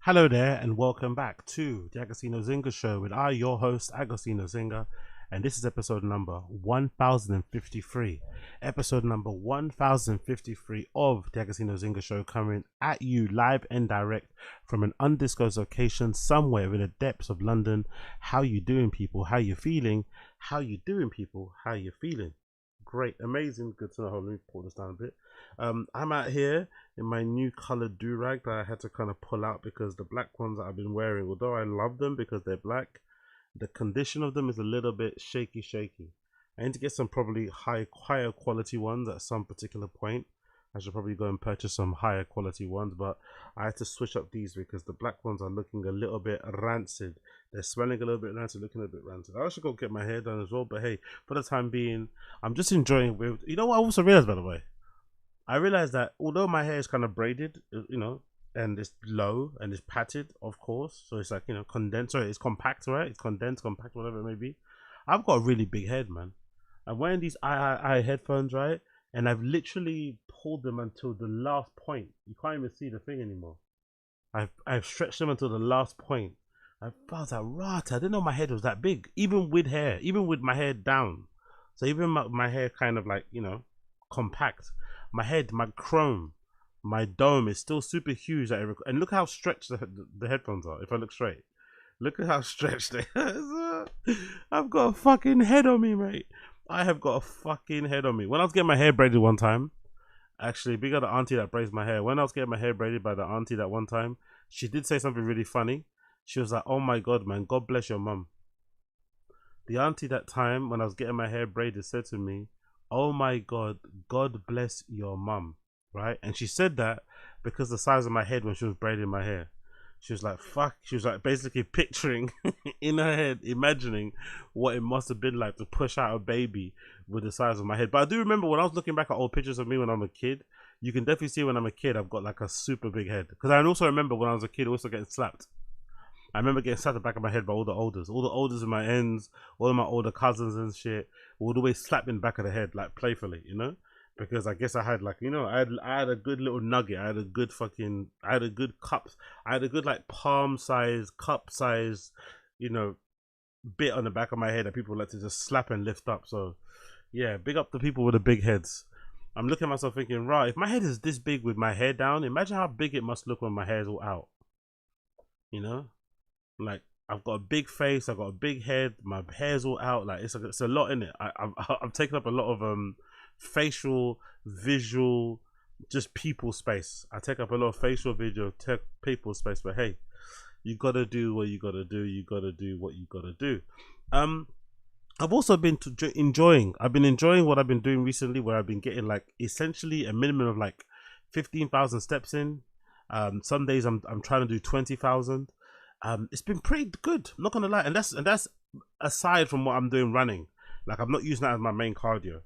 Hello there, and welcome back to the Agostinho Zinga Show with your host, Agostinho Zinga, and this is episode number 1053. Episode number 1053 of the Agostinho Zinga Show, coming at you live and direct from an undisclosed location somewhere in the depths of London. How you doing, people? How you feeling? How you doing, people? How you feeling? Great, amazing, good to know. Hold on, let me pull this down a bit. I'm out here in my new colored do-rag that I had to kind of pull out because the black ones that I've been wearing, although I love them because they're black, the condition of them is a little bit shaky. I need to get some probably higher quality ones at some particular point. I should probably go and purchase some higher quality ones, but I had to switch up these because the black ones are looking a little bit rancid. They're smelling a little bit rancid, looking a bit rancid. I should go get my hair done as well, but hey, for the time being, I'm just enjoying it. You know what I also realized, by the way? I realized that although my hair is kind of braided, and it's low and it's patted, of course, so it's like, condensed, sorry, it's compact, right? It's condensed, compact, whatever it may be. I've got a really big head, man. I'm wearing these I headphones, right? And I've literally pulled them until the last point. You can't even see the thing anymore. I've stretched them until the last point. I was like, right, I didn't know my head was that big, even with hair, even with my hair down. So even my hair kind of like, compact. My head, my chrome, my dome is still super huge. And look how stretched the headphones are. If I look straight, look at how stretched they are. I've got a fucking head on me, mate. I have got a fucking head on me. When I was getting my hair braided one time, actually, big up the auntie that braids my hair. When I was getting my hair braided by the auntie that one time, she did say something really funny. She was like, "Oh my god, man, God bless your mum." The auntie that time when I was getting my hair braided said to me, "Oh my god, God bless your mum," right? And she said that because the size of my head when she was braiding my hair. She was like, fuck. She was like basically picturing in her head, imagining what it must have been like to push out a baby with the size of my head. But I do remember when I was looking back at old pictures of me when I'm a kid, you can definitely see when I'm a kid, I've got like a super big head. Because I also remember when I was a kid, also getting slapped. I remember getting slapped the back of my head by all the olders in my ends, all of my older cousins and shit, would always slap me in the back of the head, like playfully, because I guess I had like, I had a good little nugget. I had a good cup. I had a good like palm size, cup size, bit on the back of my head that people like to just slap and lift up. So yeah, big up the people with the big heads. I'm looking at myself thinking, right, if my head is this big with my hair down, imagine how big it must look when my hair's all out. Like, I've got a big face, I've got a big head, my hair's all out. Like, it's a lot in it. I've taken up a lot of facial, visual, just people space. I take up a lot of facial, visual, people space. But hey, you gotta do what you gotta do. You gotta do what you gotta do. I've also been enjoying. I've been enjoying what I've been doing recently, where I've been getting like essentially a minimum of like 15,000 steps in. Some days I'm trying to do 20,000. It's been pretty good, I'm not gonna lie, and that's aside from what I'm doing running. Like, I'm not using that as my main cardio,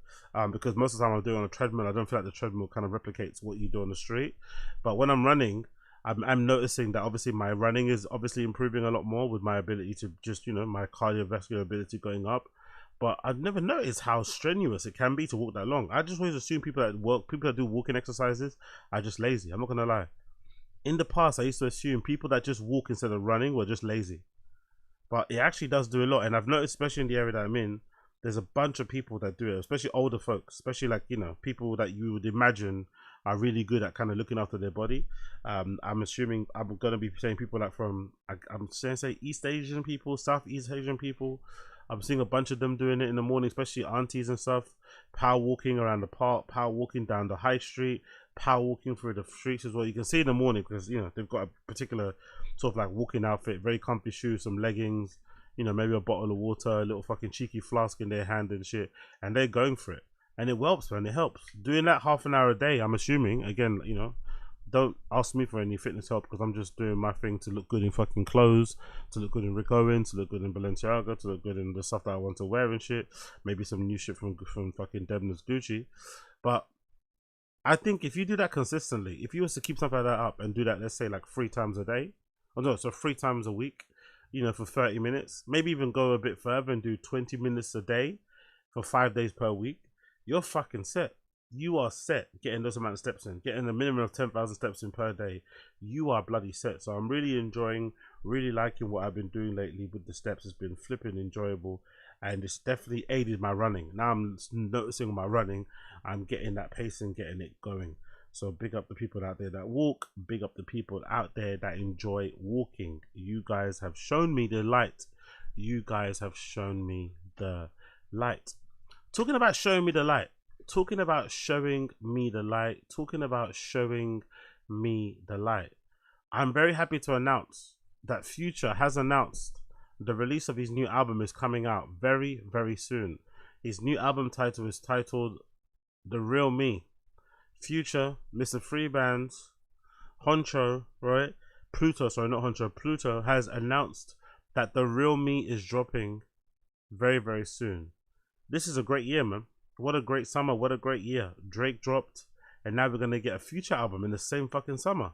because most of the time I'm doing on a treadmill. I don't feel like the treadmill kind of replicates what you do on the street. But when I'm running, I'm noticing that obviously my running is obviously improving a lot more with my ability to just, my cardiovascular ability going up. But I've never noticed how strenuous it can be to walk that long. I just always assume people that do walking exercises are just lazy. I'm not gonna lie. In the past, I used to assume people that just walk instead of running were just lazy. But it actually does do a lot. And I've noticed, especially in the area that I'm in, there's a bunch of people that do it, especially older folks, especially like, people that you would imagine are really good at kind of looking after their body. I'm assuming I'm going to be saying people like I'm saying East Asian people, Southeast Asian people. I'm seeing a bunch of them doing it in the morning, especially aunties and stuff, power walking around the park, power walking down the high street, power walking through the streets as well. You can see in the morning because they've got a particular sort of like walking outfit, very comfy shoes, some leggings, maybe a bottle of water, a little fucking cheeky flask in their hand and shit, and they're going for it. And it helps, man. It helps doing that half an hour a day. I'm assuming, again, don't ask me for any fitness help because I'm just doing my thing to look good in fucking clothes, to look good in Rick Owens, to look good in Balenciaga, to look good in the stuff that I want to wear and shit. Maybe some new shit from fucking Debner's Gucci. But I think if you do that consistently, if you was to keep something like that up and do that, let's say like 3 times a day, or no, so 3 times a week, for 30 minutes, maybe even go a bit further and do 20 minutes a day for 5 days per week, you're fucking set. you are set getting those amount of steps in, getting a minimum of 10,000 steps in per day. You are bloody set. So I'm really enjoying, really liking what I've been doing lately with the steps. It's been flipping enjoyable, and it's definitely aided my running. Now I'm noticing my running, I'm getting that pace and getting it going. So big up the people out there that walk, big up the people out there that enjoy walking. You guys have shown me the light. You guys have shown me the light. Talking about showing me the light, talking about showing me the light, talking about showing me the light. I'm very happy to announce that Future has announced the release of his new album is coming out very, very soon. His new album title is titled The Real Me. Future, Mr. Free Bands, Honcho, right? Pluto, sorry, not Honcho, Pluto has announced that The Real Me is dropping very, very soon. This is a great year, man. What a great summer. What a great year. Drake dropped, and now we're going to get a Future album in the same fucking summer.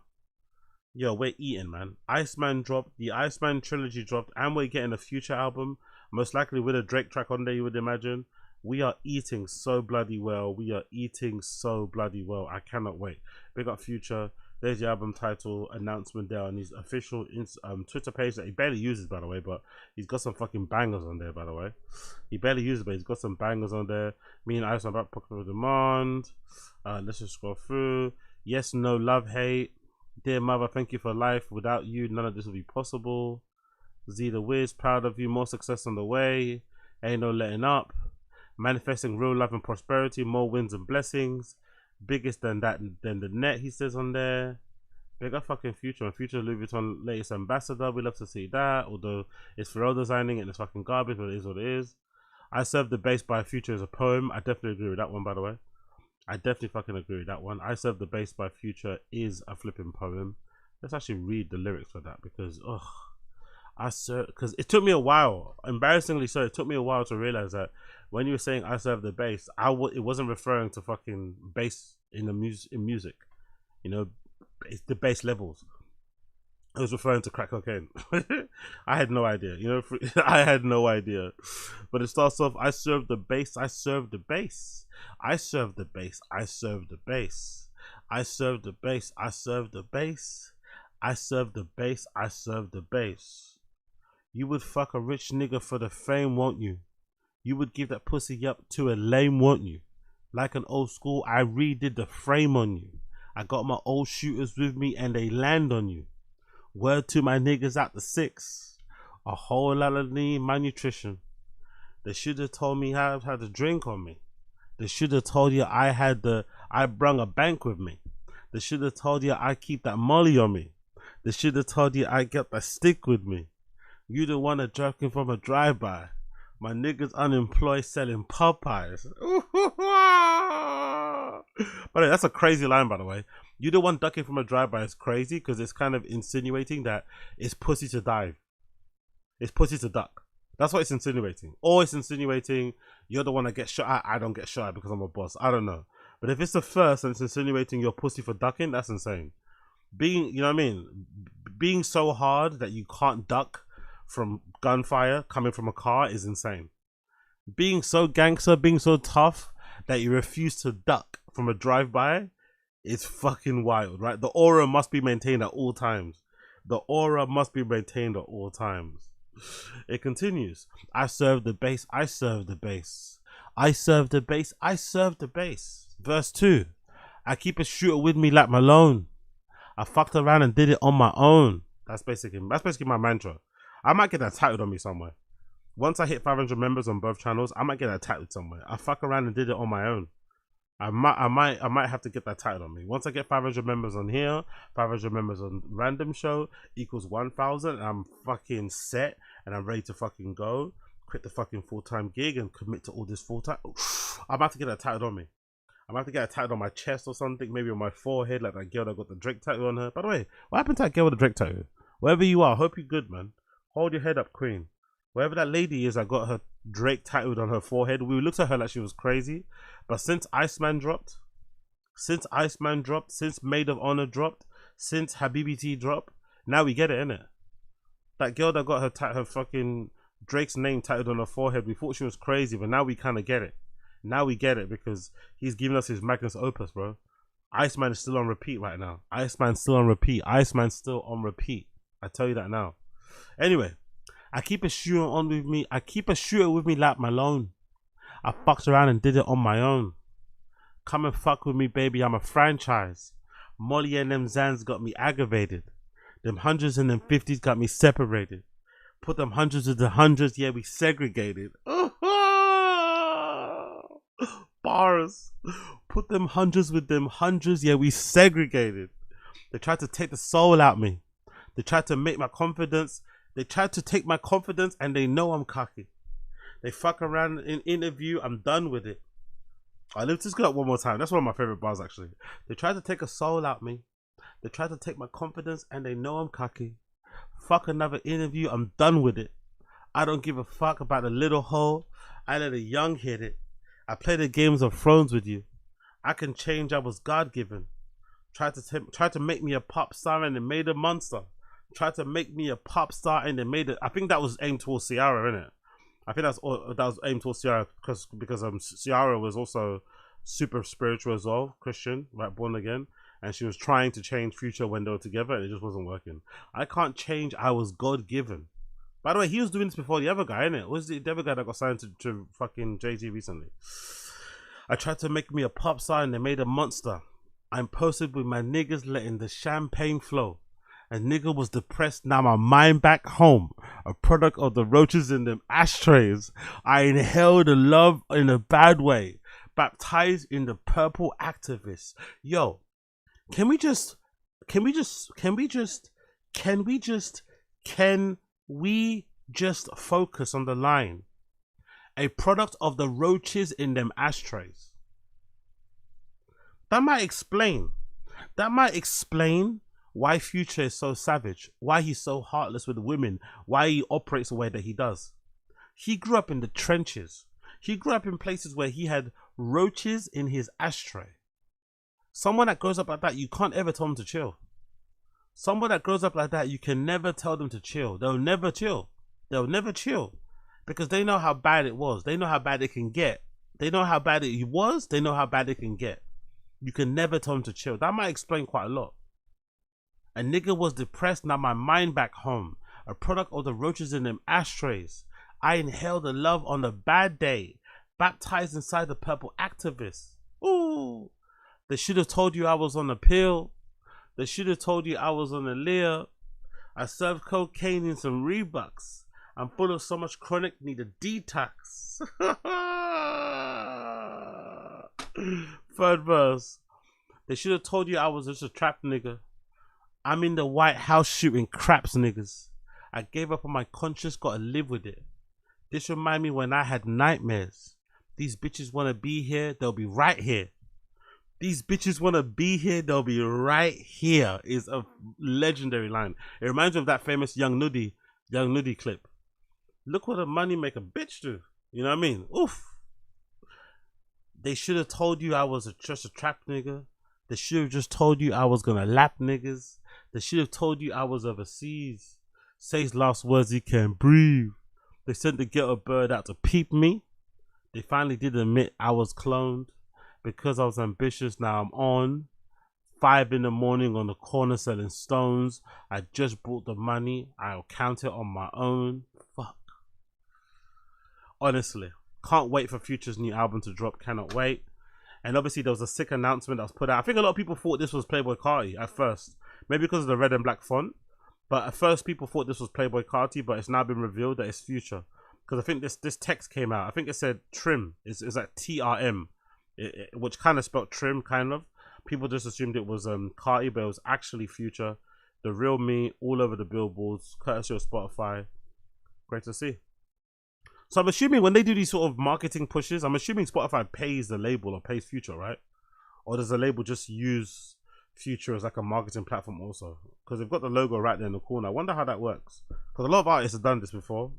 Yo, we're eating, man. Iceman dropped, the Iceman trilogy dropped, and we're getting a Future album. Most likely with a Drake track on there, you would imagine. We are eating so bloody well. We are eating so bloody well. I cannot wait. Big up Future. There's the album title announcement there on his official Twitter page that he barely uses, by the way, but he's got some fucking bangers on there, by the way. He barely uses it, but he's got some bangers on there. Me and Ice on about Popular Demand. Let's just scroll through. Yes, no, love, hate. Dear mother, thank you for life. Without you, none of this would be possible. Z the Wiz, proud of you. More success on the way. Ain't no letting up. Manifesting real love and prosperity. More wins and blessings. Biggest than that, than the net, he says on there. Big up fucking Future. And Future Louis Vuitton latest ambassador. We love to see that. Although it's Pharrell designing it and it's fucking garbage, but it is what it is. I Serve the Bass by Future as a poem. I definitely agree with that one, by the way. I definitely fucking agree with that one. I Serve the Bass by Future is a flipping poem. Let's actually read the lyrics for that, because because it took me a while, embarrassingly so, it took me a while to realize that when you were saying I serve the bass, it wasn't referring to fucking bass in the music, you know, it's the bass levels. It was referring to crack cocaine. I had no idea, you know. I had no idea. But it starts off, I serve the bass, I serve the bass, I serve the bass, I serve the bass, I serve the bass, I serve the bass, I serve the bass, I serve the bass. You would fuck a rich nigga for the fame, won't you? You would give that pussy up to a lame, won't you? Like an old school, I redid the frame on you. I got my old shooters with me and they land on you. Word to my niggas out the 6. A whole lot of lean malnutrition. They should have told me how to drink on me. They should have told you I brung a bank with me. They should have told you I keep that molly on me. They should have told you I get that stick with me. You the one that jerking from a drive-by. My niggas unemployed selling Popeyes. But that's a crazy line, by the way. You the one ducking from a drive-by is crazy, because it's kind of insinuating that it's pussy to dive. It's pussy to duck. That's what it's insinuating. Or it's insinuating you're the one that gets shot at. I don't get shot at because I'm a boss. I don't know. But if it's the first and it's insinuating you're pussy for ducking, that's insane. Being, you know what I mean? Being so hard that you can't duck from gunfire coming from a car is insane. Being so gangster, being so tough that you refuse to duck from a drive-by is fucking wild, right? The aura must be maintained at all times. The aura must be maintained at all times. It continues. I serve the bass, I serve the bass. I serve the bass, I serve the bass. Verse 2. I keep a shooter with me like Malone. I fucked around and did it on my own. That's basically my mantra. I might get that tattooed on me somewhere. Once I hit 500 members on both channels, I might get that tattooed somewhere. I fuck around and did it on my own. I might have to get that tattooed on me. Once I get 500 members on here, 500 members on random show equals 1,000, and I'm fucking set and I'm ready to fucking go. Quit the fucking full-time gig and commit to all this full-time. I'm about to get that tattooed on me. I'm about to get a tattoo on my chest or something, maybe on my forehead, like that girl that got the Drake tattoo on her. By the way, what happened to that girl with the Drake tattoo? Wherever you are, hope you're good, man. Hold your head up, queen. Wherever that lady is that got her Drake tattooed on her forehead, we looked at her like she was crazy. But since Iceman dropped, since Maid of Honor dropped, since Habibi dropped, now we get it, innit? That girl that got her fucking Drake's name tattooed on her forehead, we thought she was crazy, but now we kind of get it. Now we get it because he's giving us his magnus opus, bro. Iceman is still on repeat right now. Iceman's still on repeat. Iceman's still on repeat. I tell you that now. Anyway, I keep a shooter on with me. I keep a shooter with me like Malone. I fucked around and did it on my own. Come and fuck with me, baby. I'm a franchise. Molly and them Zans got me aggravated. Them hundreds and them 50s got me separated. Put them hundreds with the hundreds, yeah, we segregated. Bars. Put them hundreds with them hundreds, yeah, we segregated. They tried to take the soul out me. They tried to make my confidence. They tried to take my confidence and they know I'm cocky. They fuck around in interview, I'm done with it. Let's just go up one more time. That's one of my favorite bars actually. They tried to take a soul out me. They tried to take my confidence and they know I'm cocky. Fuck another interview, I'm done with it. I don't give a fuck about a little hole. I let a young hit it. I play the games of thrones with you. I can change, I was God-given. Tried to make me a pop star and they made a monster. Tried to make me a pop star and they made it. I think that was aimed towards Ciara, innit? I think that was aimed towards Ciara because Ciara was also super spiritual as well, Christian, right, born again, and she was trying to change Future when they were together and it just wasn't working. I can't change, I was God-given. By the way, he was doing this before the other guy, innit? Was the other guy that got signed to fucking JG recently? I tried to make me a pop star and they made a monster. I'm posted with my niggas letting the champagne flow. A nigga was depressed, now my mind back home. A product of the roaches in them ashtrays. I inhaled the love in a bad way. Baptized in the purple activists. Yo, can we just focus on the line? A product of the roaches in them ashtrays. That might explain why Future is so savage, why he's so heartless with women, why he operates the way that he does. He grew up in the trenches. He grew up in places where he had roaches in his ashtray. Someone that grows up like that, you can't ever tell them to chill. Someone that grows up like that, you can never tell them to chill. They'll never chill. They'll never chill. Because they know how bad it was. They know how bad it can get. They know how bad it was. They know how bad it can get. You can never tell them to chill. That might explain quite a lot. A nigga was depressed, now my mind back home. A product of the roaches in them ashtrays. I inhaled the love on a bad day. Baptized inside the purple activists. Ooh. They should have told you I was on a pill. They should have told you I was on a Lear. I served cocaine in some Reeboks. I'm full of so much chronic, need a detox. Third verse. They should have told you I was just a trap nigga. I'm in the White House shooting craps niggas. I gave up on my conscience, gotta live with it. This remind me when I had nightmares. These bitches wanna be here, they'll be right here. These bitches wanna be here, they'll be right here. Is a legendary line. It reminds me of that famous Young Nudie clip. Look what a money make a bitch do. You know what I mean? Oof. They should have told you I was just a trap nigga. They should have just told you I was gonna lap niggas. They should have told you I was overseas. Say his last words, he can't breathe. They sent the ghetto bird out to peep me. They finally did admit I was cloned. Because I was ambitious, now I'm on. 5 in the morning on the corner selling stones. I just brought the money. I'll count it on my own. Fuck. Honestly, can't wait for Future's new album to drop. Cannot wait. And obviously there was a sick announcement that was put out. I think a lot of people thought this was Playboi Carti at first. Maybe because of the red and black font. But at first people thought this was Playboi Carti, but it's now been revealed that it's Future. Because I think this text came out. I think it said trim. It's like TRM. Which kind of spelled trim, kind of. People just assumed it was Carti, but it was actually Future. The real me, all over the billboards, courtesy of Spotify. Great to see. So I'm assuming when they do these sort of marketing pushes, I'm assuming Spotify pays the label or pays Future, right? Or does the label just use Future as like a marketing platform also? Because they've got the logo right there in the corner. I wonder how that works. Because a lot of artists have done this before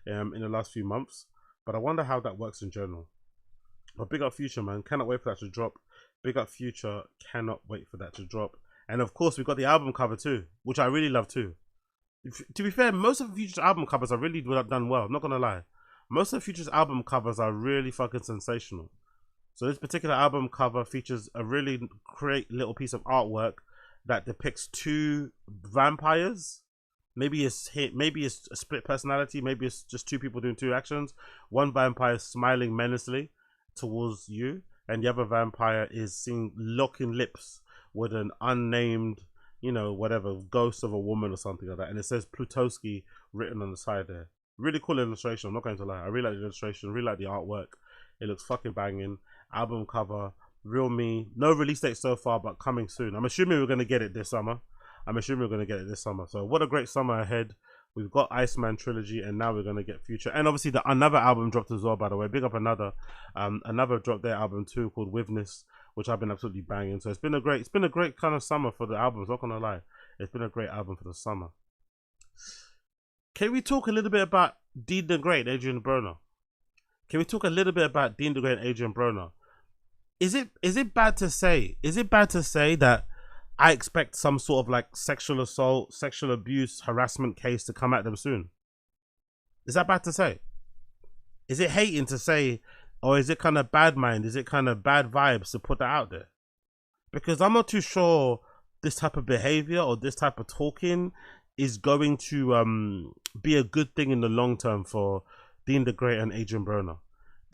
in the last few months. But I wonder how that works in general. But big up Future, man. Cannot wait for that to drop. Big up Future. Cannot wait for that to drop. And of course, we've got the album cover too, which I really love too. To be fair, most of Future's album covers are really done well. I'm not going to lie. Most of Future's album covers are really fucking sensational. So this particular album cover features a really great little piece of artwork that depicts two vampires. Maybe it's a split personality. Maybe it's just two people doing two actions. One vampire is smiling menacingly towards you, and the other vampire is seeing locking lips with an unnamed, you know, whatever, ghost of a woman or something like that. And it says Plutowski written on the side there. Really cool illustration, I'm not going to lie. I really like the illustration, really like the artwork. It looks fucking banging. Album cover, real me. No release date so far, but coming soon. I'm assuming we're going to get it this summer. So what a great summer ahead. We've got Iceman Trilogy, and now we're going to get Future. And obviously another album dropped as well, by the way. Big up another dropped their album too, called Witness, which I've been absolutely banging. So it's been a great kind of summer for the albums, not gonna lie. It's been a great album for the summer. Can we talk a little bit about DeenTheGreat and Adrien Broner? Is it bad to say that I expect some sort of like sexual assault, sexual abuse, harassment case to come at them soon? Is that bad to say? Is it hating to say, or is it kind of bad mind? Is it kind of bad vibes to put that out there? Because I'm not too sure this type of behavior or this type of talking is going to be a good thing in the long term for DeenTheGreat and Adrien Broner.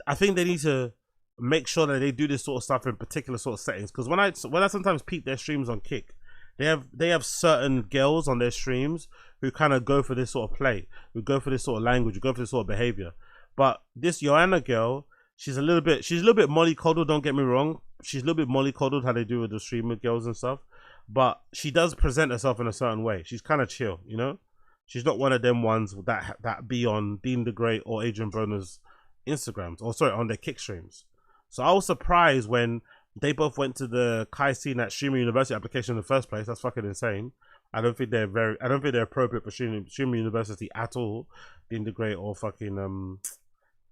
I think they need to make sure that they do this sort of stuff in particular sort of settings. Because when I sometimes peep their streams on Kick, they have certain girls on their streams who kind of go for this sort of play, who go for this sort of language, who go for this sort of behavior. But this Yonna girl, she's a little bit mollycoddled, don't get me wrong. She's a little bit mollycoddled, how they do with the streamer girls and stuff. But she does present herself in a certain way. She's kind of chill, you know? She's not one of them ones that be on DeenTheGreat or Adrien Broner's Instagrams, or sorry, on their Kick streams. So I was surprised when they both went to the Kai Scene at Streamer University application in the first place. That's fucking insane. I don't think they're appropriate for Streamer University at all, DeenTheGreat or fucking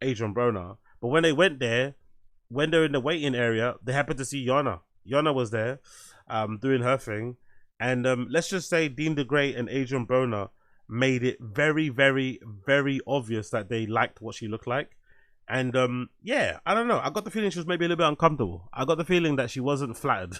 Adrien Broner. But when they went there, when they're in the waiting area, they happened to see Yonna. Yonna was there, doing her thing. And let's just say DeenTheGreat and Adrien Broner made it very, very, very obvious that they liked what she looked like. And yeah, I don't know. I got the feeling she was maybe a little bit uncomfortable. I got the feeling that she wasn't flattered.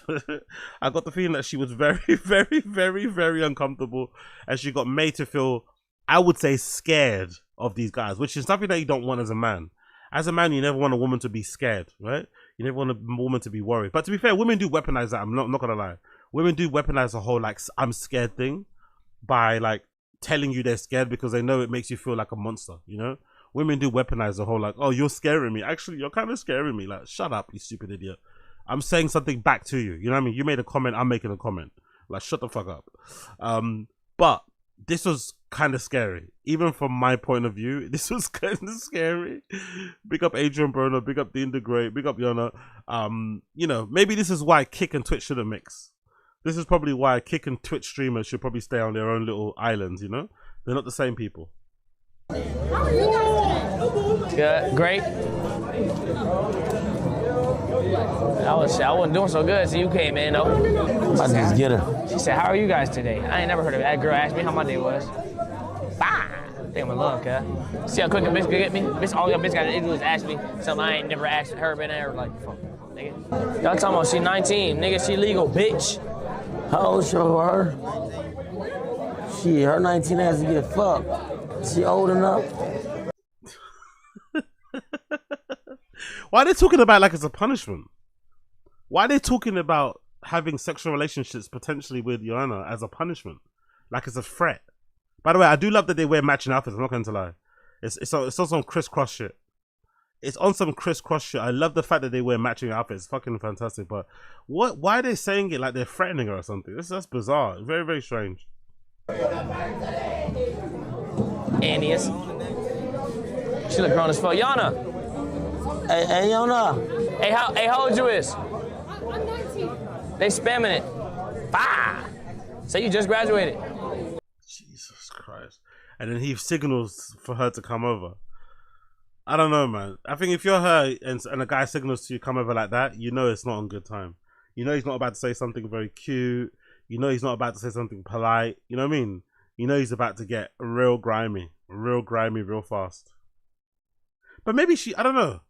I got the feeling that she was very, very, very, very uncomfortable. And she got made to feel, I would say, scared of these guys, which is something that you don't want as a man. As a man, you never want a woman to be scared, right? You never want a woman to be worried. But to be fair, women do weaponize that. I'm not gonna lie. Women do weaponize the whole like I'm scared thing by like telling you they're scared because they know it makes you feel like a monster, you know? Women do weaponize the whole like, oh, you're scaring me. Actually, you're kind of scaring me. Like, shut up, you stupid idiot. I'm saying something back to you. You know what I mean? You made a comment, I'm making a comment. Like, shut the fuck up. But this was kind of scary. Even from my point of view, this was kind of scary. Big up Adrien Broner, big up DeenTheGreat, big up Yonna. You know, maybe this is why Kick and Twitch shouldn't mix. This is probably why Kick and Twitch streamers should probably stay on their own little islands, you know? They're not the same people. How are you guys today? Good, great. I wasn't doing so good, so you came in though. I just get her. She said, "How are you guys today?" I ain't never heard of it. That girl asked me how my day was. Bah! Think I'm in love, cuz. See how quick a bitch could get me? Bitch, all your bitch got to do is ask me something I ain't never asked her, been there, like, fuck, nigga. Y'all talking about she 19, nigga, she legal, bitch. How old her? Her 19 has to get fucked. She old enough. Why are they talking about like it's a punishment? Why are they talking about having sexual relationships potentially with Yonna as a punishment? Like it's a threat. By the way, I do love that they wear matching outfits. I'm not going to lie. It's on some crisscross shit. It's on some crisscross shit. I love the fact that they wear matching outfits. It's fucking fantastic. But why are they saying it like they're threatening her or something? That's bizarre. Very, very strange. Annie is. She look grown as fuck. Yonna. Hey, Yonna. Hey, how old you is? I'm 19. They spamming it. Bah! Say you just graduated. Jesus Christ. And then he signals for her to come over. I don't know, man. I think if you're her and a guy signals to you come over like that, you know it's not on good time. You know he's not about to say something very cute. You know he's not about to say something polite. You know what I mean? You know he's about to get real grimy, real fast. But maybe I don't know.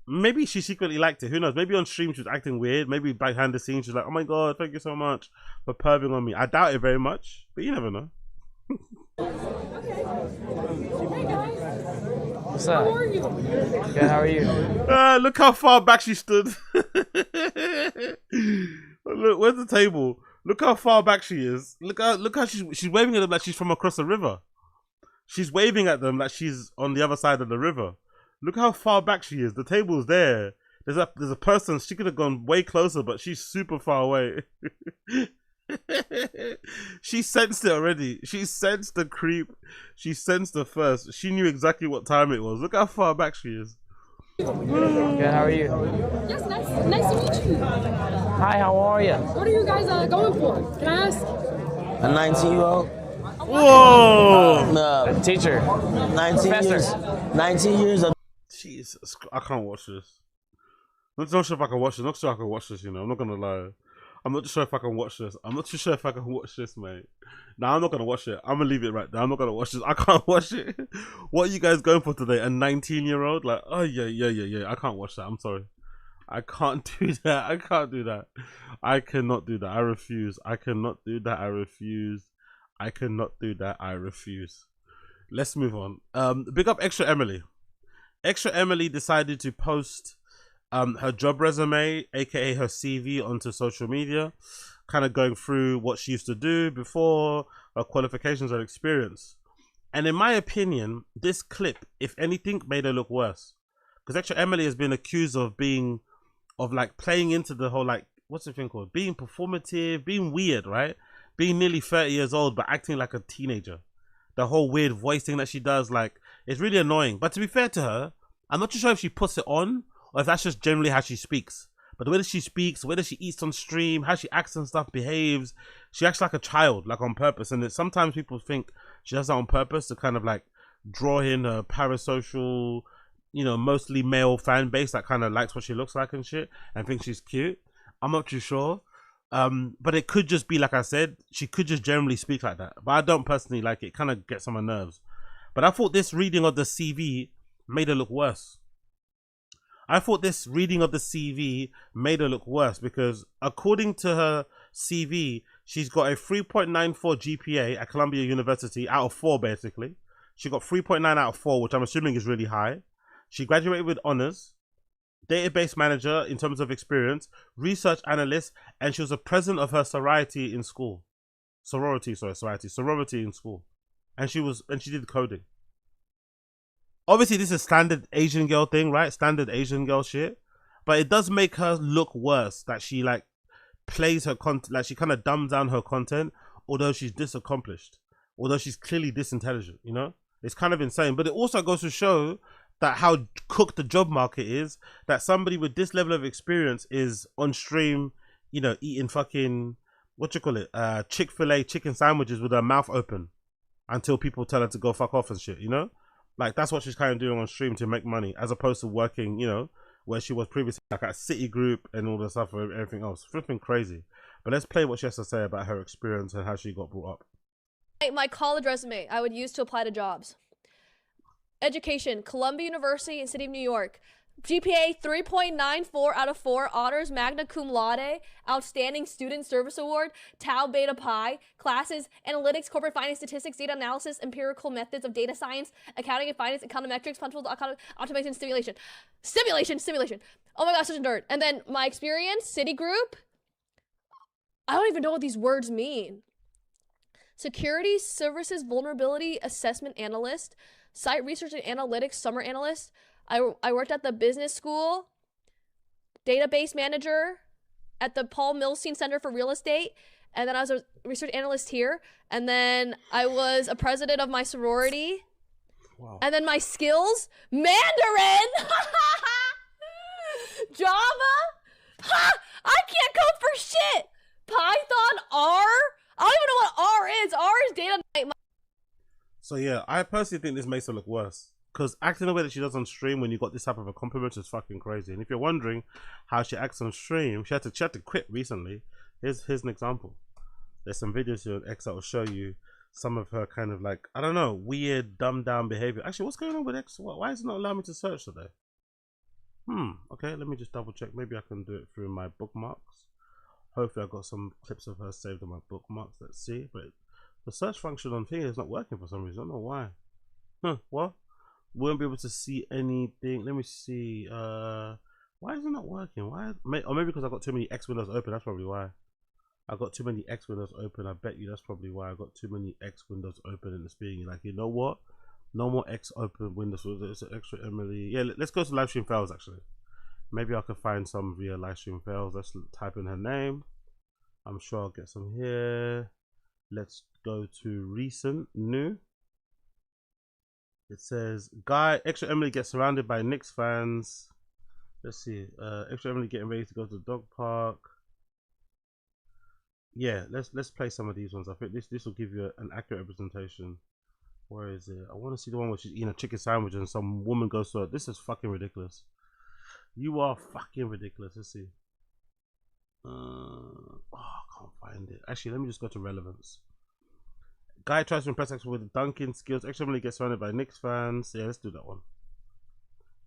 maybe she secretly liked it. Who knows? Maybe on stream she was acting weird. Maybe behind the scenes she's like, "Oh my god, thank you so much for perving on me." I doubt it very much, but you never know. What's up? How are you? Good, how are you? Look how far back she stood. Look, where's the table? Look how far back she is. Look how she's waving at them like she's from across the river. She's waving at them like she's on the other side of the river. Look how far back she is. The table's there. There's a person. She could have gone way closer, but she's super far away. She sensed it already. She sensed the creep. She sensed the first. She knew exactly what time it was. Look how far back she is. Good, how are you? Yes, nice to meet you. Hi, how are you? What are you guys going for? Can I ask? A 19-year-old? Whoa! No, Teacher. 19 Professor. years. 19 years of. Jesus, I can't watch this. I'm not sure if I can watch this. I'm not sure I can watch this, you know. I'm not gonna lie. I'm not sure if I can watch this. I'm not too sure if I can watch this, mate. Nah, I'm not gonna watch it. I'm gonna leave it right there. I'm not gonna watch this. I can't watch it. What are you guys going for today? A 19-year-old? Like, oh yeah. I can't watch that. I'm sorry. I can't do that. I can't do that. I cannot do that. I refuse. I cannot do that. I refuse. I cannot do that. I refuse. Let's move on. Big up ExtraEmily. ExtraEmily decided to post her job resume, aka her CV, onto social media, kind of going through what she used to do before, her qualifications and experience. And in my opinion, this clip, if anything, made her look worse. Because ExtraEmily has been accused of like playing into the whole, like, what's the thing called? Being performative, being weird, right? Being nearly 30 years old, but acting like a teenager. The whole weird voice thing that she does, like, it's really annoying. But to be fair to her, I'm not too sure if she puts it on or if that's just generally how she speaks. But the way that she speaks, the way that she eats on stream, how she acts and stuff, behaves, she acts like a child, like on purpose. And sometimes people think she does that on purpose to kind of like draw in a parasocial, you know, mostly male fan base that kind of likes what she looks like and shit and thinks she's cute. I'm not too sure. But it could just be, like I said, she could just generally speak like that. But I don't personally like it. It kind of gets on my nerves. But I thought this reading of the CV made her look worse. Because according to her CV, she's got a 3.94 GPA at Columbia University out of 4, basically. She got 3.9 out of 4, which I'm assuming is really high. She graduated with honors, database manager in terms of experience, research analyst, and she was a president of her sorority in school. Sorority in school. And she did coding. Obviously, this is standard Asian girl thing, right? Standard Asian girl shit. But it does make her look worse that she like plays her content, like she kind of dumbs down her content, although she's disaccomplished, although she's clearly disintelligent, you know? It's kind of insane. But it also goes to show that how cooked the job market is, that somebody with this level of experience is on stream, you know, eating fucking, Chick-fil-A chicken sandwiches with her mouth open until people tell her to go fuck off and shit, you know? Like, that's what she's kind of doing on stream to make money, as opposed to working, you know, where she was previously, like at Citigroup and all the stuff and everything else. Flipping crazy. But let's play what she has to say about her experience and how she got brought up. My college resume I would use to apply to jobs. Education, Columbia University in City of New York. GPA 3.94 out of 4, honors, magna cum laude, outstanding student service award, tau beta pi, classes, analytics, corporate finance, statistics, data analysis, empirical methods of data science, accounting and finance, econometrics, functional optimization, simulation. Oh my gosh, such a nerd. And then my experience, Citigroup. I don't even know what these words mean. Security Services Vulnerability Assessment Analyst, Site Research and Analytics Summer Analyst. I worked at the business school, database manager at the Paul Milstein Center for Real Estate, and then I was a research analyst here, and then I was a president of my sorority. Wow. And then my skills, Mandarin, Java, ha! I can't code for shit. Python, R. I don't even know what R is. R is data. So yeah, I personally think this makes her look worse. Because acting the way that she does on stream when you got this type of a compliment is fucking crazy. And if you're wondering how she acts on stream, she had to quit recently. Here's an example. There's some videos here on X that will show you some of her kind of like, I don't know, weird, dumbed down behavior. Actually, what's going on with X? Why is it not allowing me to search today? Okay, let me just double check. Maybe I can do it through my bookmarks. Hopefully I got some clips of her saved on my bookmarks. Let's see. But the search function on thing is not working for some reason. I don't know why. What? Won't be able to see anything. Let me see. Why is it not working? Why? Or maybe because I got too many X windows open. That's probably why. I got too many X windows open. I bet you that's probably why I got too many X windows open and it's being like, you know what? No more X open windows. It's an ExtraEmily. Yeah, let's go to live stream fails actually. Maybe I could find some via live stream fails. Let's type in her name. I'm sure I'll get some here. Let's go to recent new. It says ExtraEmily gets surrounded by Knicks fans. Let's see. ExtraEmily getting ready to go to the dog park. Yeah, let's play some of these ones. I think this will give you an accurate representation. Where is it? I want to see the one where she's eating a chicken sandwich and some woman goes to her. This is fucking ridiculous. You are fucking ridiculous. Let's see. I can't find it. Actually, let me just go to relevance. Guy tries to impress Extra with dunking skills. ExtraEmily gets surrounded by Knicks fans. Yeah, let's do that one.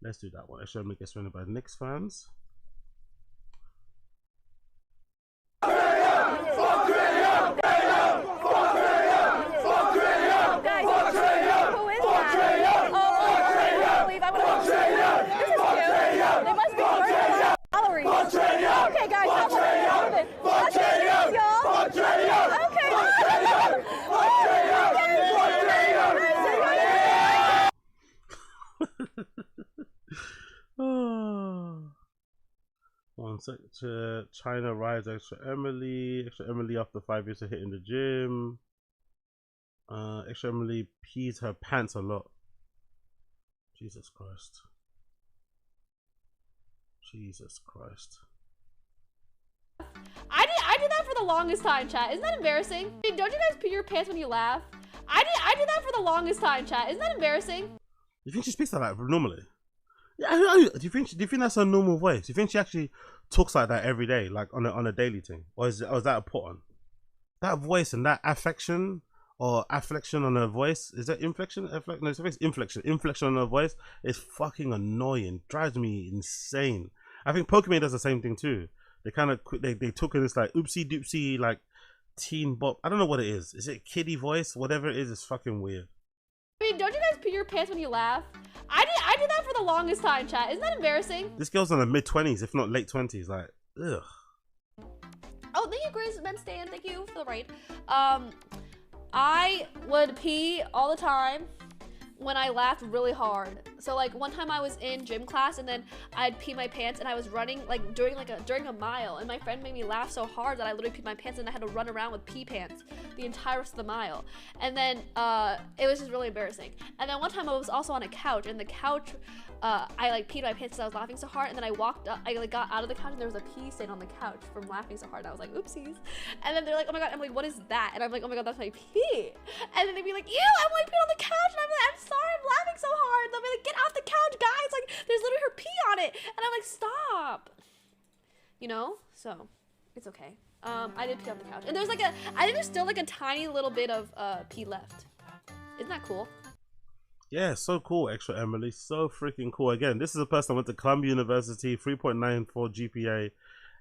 Let's do that one. ExtraEmily gets surrounded by Knicks fans. Okay, guys, One sec. China rides ExtraEmily. ExtraEmily after 5 years of hitting the gym. ExtraEmily pees her pants a lot. Jesus Christ. Jesus Christ. I did that for the longest time, chat. Isn't that embarrassing? Don't you guys pee your pants when you laugh? I did that for the longest time, chat. Isn't that embarrassing? You think she speaks like that normally? Yeah. Do you think that's her normal voice? Do you think she actually talks like that every day, like on a daily thing, or is that a put on? That voice and that affection or afflection on her voice, is that inflection? No, it's inflection. Inflection on her voice is fucking annoying. Drives me insane. I think Pokemon does the same thing too. They kind of they took in this like oopsie doopsie like teen bop. I don't know what it is. Is it kiddie voice? Whatever it is, it's fucking weird. I mean, don't you guys pee your pants when you laugh? I did that for the longest time, chat. Isn't that embarrassing? This girl's in the mid-20s, if not late 20s. Like, ugh. Oh, thank you, Grizz Ben Stan. Thank you for the raid. I would pee all the time when I laughed really hard. So like one time I was in gym class and then I'd pee my pants and I was running like during a mile and my friend made me laugh so hard that I literally peed my pants and I had to run around with pee pants the entire rest of the mile. And then it was just really embarrassing. And then one time I was also on a couch and the couch I like peed my pants because I was laughing so hard and then I walked up, I like got out of the couch and there was a pee stain on the couch from laughing so hard and I was like, oopsies. And then they're like, oh my god, Emily, what is that? And I'm like, oh my god, that's my pee. And then they'd be like, ew, Emily peed on the couch and I'm like, I'm sorry, I'm laughing so hard. They'll be like, get off the couch, guys. Like, there's literally her pee on it. And I'm like, stop. You know? So, it's okay. I did pee on the couch. And there's like I think there's still like a tiny little bit of pee left. Isn't that cool? Yeah, so cool, ExtraEmily. So freaking cool. Again, this is a person that went to Columbia University, 3.94 GPA,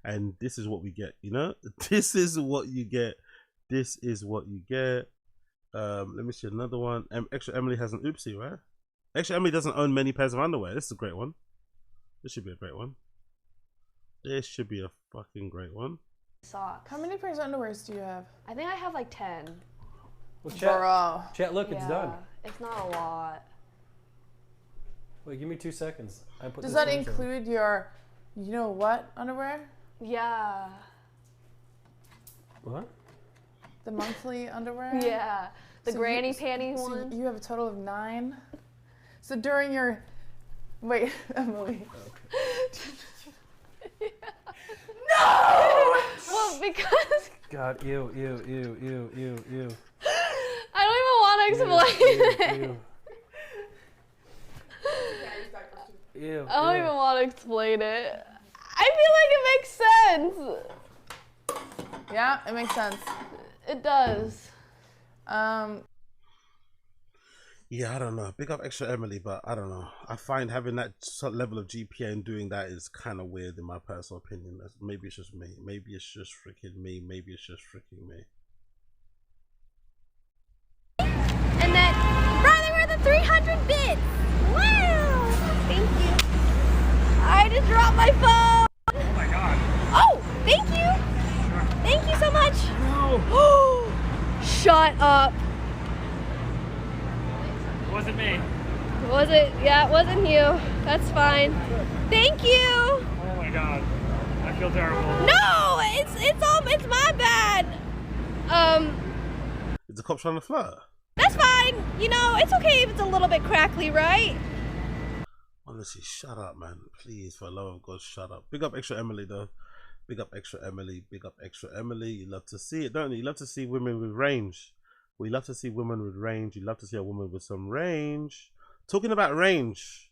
and this is what we get, you know? This is what you get. This is what you get. Let me see another one. ExtraEmily has an oopsie, right? ExtraEmily doesn't own many pairs of underwear. This is a great one. This should be a great one. This should be a fucking great one. Socks. How many pairs of underwears do you have? I think I have like 10. Well, chat, Bro. chat, look, it's done. It's not a lot. Wait, give me 2 seconds. Does that include your, you know what, underwear? Yeah. What? The monthly underwear? Yeah. The So granny you- panty so one. you have a total of 9. So during your, wait, Emily. No! Well, because God, ew, ew, ew, ew, ew, ew. I don't even want to explain it. Ew, I don't even want to explain it. I feel like it makes sense. Yeah, it makes sense. It does. Yeah, I don't know. Big up ExtraEmily, but I don't know. I find having that sort of level of GPA and doing that is kind of weird in my personal opinion. Maybe it's just me. Maybe it's just freaking me. Maybe it's just freaking me. And then, brother, we're the 300 bits. Wow. Thank you. I just dropped my phone. Oh my god. Oh, thank you. Thank you so much. No. Shut up. It wasn't me. Was it? Yeah, it wasn't you. That's fine. Thank you. Oh my god. I feel terrible. No, it's my bad. Is the cop trying to flirt? That's fine. You know, it's okay if it's a little bit crackly, right? Honestly, shut up, man. Please, for the love of God, shut up. Big up ExtraEmily, though. Big up ExtraEmily. Big up ExtraEmily. You love to see it, don't you? You love to see women with range. We love to see women with range. You love to see a woman with some range. Talking about range.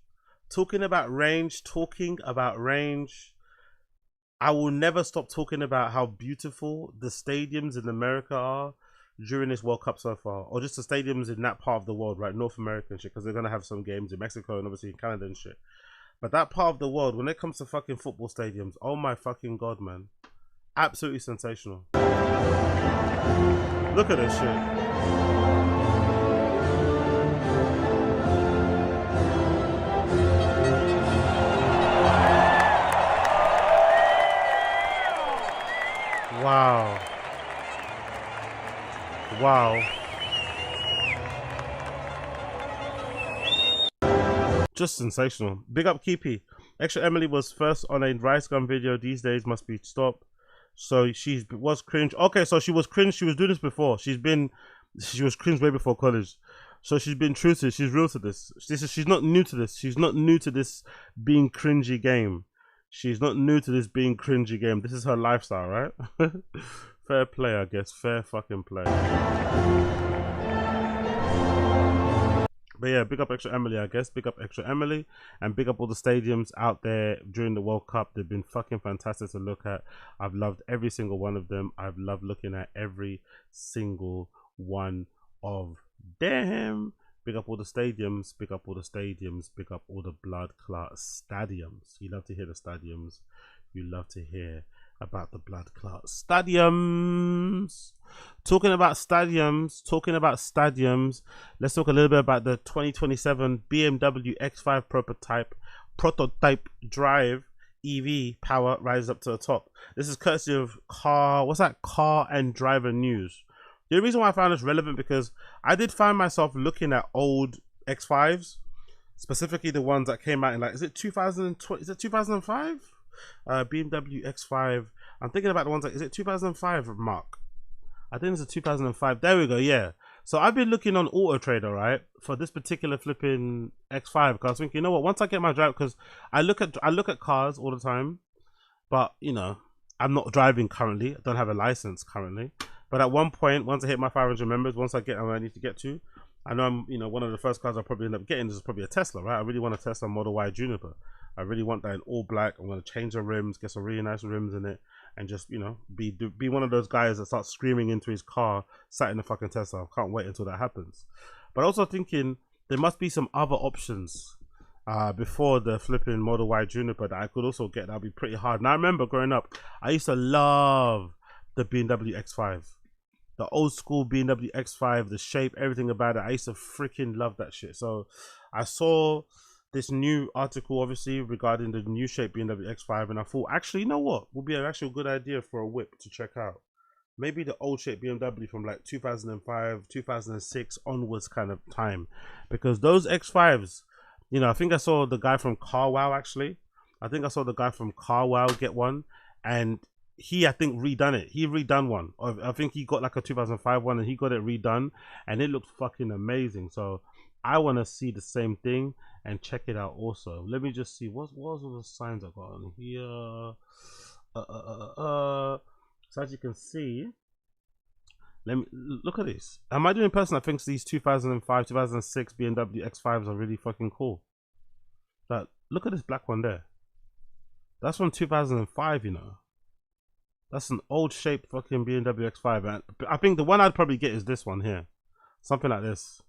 I will never stop talking about how beautiful the stadiums in America are during this World Cup so far. Or just the stadiums in that part of the world, right? North America and shit. Because they're going to have some games in Mexico and obviously in Canada and shit. But that part of the world, when it comes to fucking football stadiums, oh my fucking God, man. Absolutely sensational. Look at this shit. Wow. Wow. Just sensational. Big up Keepy. ExtraEmily was first on a rice gun video. These days must be stopped. So she was cringe. Okay, so she was cringe. She was doing this before. She was cringe way before college. So she's been true to it. She's real to this. She's not new to this. She's not new to this being cringy game. She's not new to this being cringy game. This is her lifestyle, right? Fair play, I guess. Fair fucking play. But yeah, big up ExtraEmily, I guess. Big up ExtraEmily. And big up all the stadiums out there during the World Cup. They've been fucking fantastic to look at. I've loved every single one of them. I've loved looking at every single one of them. Big up all the stadiums. Big up all the stadiums. Big up all the blood clot stadiums. You love to hear the stadiums. You love to hear about the blood clot stadiums. Talking about stadiums, let's talk a little bit about the 2027 BMW X5 prototype drive EV power rises up to the top. This is courtesy of Car and Driver News. The reason why I found this relevant because I did find myself looking at old X5s, specifically the ones that came out in, like, is it 2020? Is it 2005? BMW X5. I'm thinking about the ones like, is it 2005, Mark? I think it's a 2005. There we go. Yeah. So I've been looking on Auto Trader, right, for this particular flipping X5 because I was thinking, you know what? Once I get my drive, because I look at cars all the time, but you know, I'm not driving currently. I don't have a license currently. But at one point, once I hit my 500 members, once I get where I need to get to, I know I'm, you know, one of the first cars I'll probably end up getting is probably a Tesla, right? I really want a Tesla Model Y Juniper. I really want that in all black. I'm going to change the rims, get some really nice rims in it, and just, you know, be one of those guys that starts screaming into his car sat in the fucking Tesla. I can't wait until that happens. But also thinking there must be some other options before the flipping Model Y Juniper that I could also get. That'd be pretty hard. Now I remember growing up, I used to love the BMW X5. The old school BMW X5, the shape, everything about it. I used to freaking love that shit. So I saw this new article, obviously, regarding the new shape BMW X5, and I thought, actually, you know what? Would be actually a good idea for a whip to check out. Maybe the old shape BMW from like 2005, 2006 onwards kind of time. Because those X5s, you know, I think I saw the guy from CarWow, actually. I think I saw the guy from CarWow get one, and he, I think, redone it. He redone one. I think he got like a 2005 one and he got it redone and it looked fucking amazing. So I want to see the same thing and check it out also. Let me just see. What was all the signs I got on here? So as you can see, let me look at this. Am I the only person that thinks these 2005, 2006 BMW X5s are really fucking cool? That, look at this black one there. That's from 2005, you know. That's an old shape fucking BMW X5. And I think the one I'd probably get is this one here. Something like this.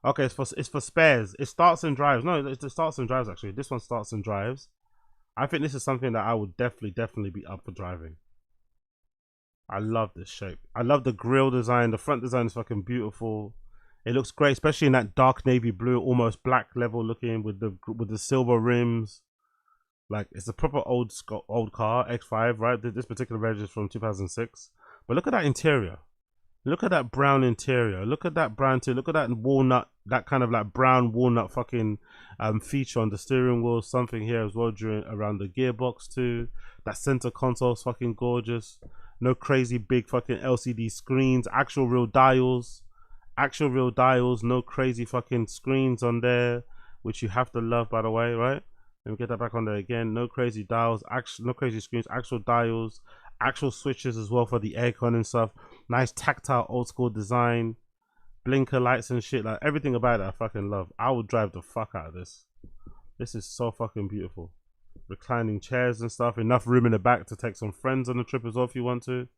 Okay, it's for spares. It starts and drives. No, it starts and drives actually. This one starts and drives. I think this is something that I would definitely be up for driving. I love this shape. I love the grille design. The front design is fucking beautiful. It looks great, especially in that dark navy blue, almost black level looking with the silver rims. Like, it's a proper old car, X5, right? This particular version is from 2006. But look at that interior. Look at that brown interior. Look at that brown too. Look at that walnut, that kind of like brown walnut fucking feature on the steering wheel. Something here as well around the gearbox too. That center console is fucking gorgeous. No crazy big fucking LCD screens. Actual real dials. No crazy fucking screens on there, which you have to love, by the way, right? Let me get that back on there again. No crazy dials, no crazy screens, actual dials, actual switches as well for the aircon and stuff. Nice tactile old school design, blinker lights and shit. Like, everything about it I fucking love. I would drive the fuck out of this. This is so fucking beautiful. Reclining chairs and stuff. Enough room in the back to take some friends on the trip as well if you want to.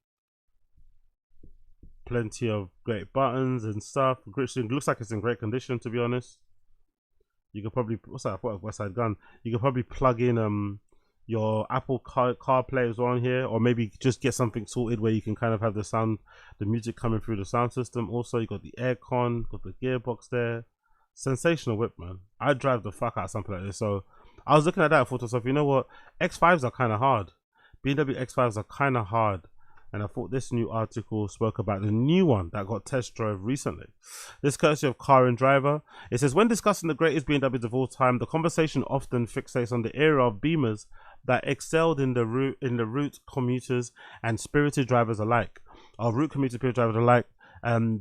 Plenty of great buttons and stuff. It looks like it's in great condition, to be honest. You could probably, what's that? West Side Gun. You could probably plug in your Apple CarPlay as well on here, or maybe just get something sorted where you can kind of have the music coming through the sound system. Also, you got the aircon, got the gearbox there. Sensational whip, man. I'd drive the fuck out of something like this. So I was looking at that and thought to myself, you know what? X5s are kind of hard. BMW X5s are kind of hard. And I thought this new article spoke about the new one that got test drove recently. This courtesy of Car and Driver. It says, when discussing the greatest BMWs of all time, the conversation often fixates on the era of Beamers that excelled in the route commuters and spirited drivers alike. And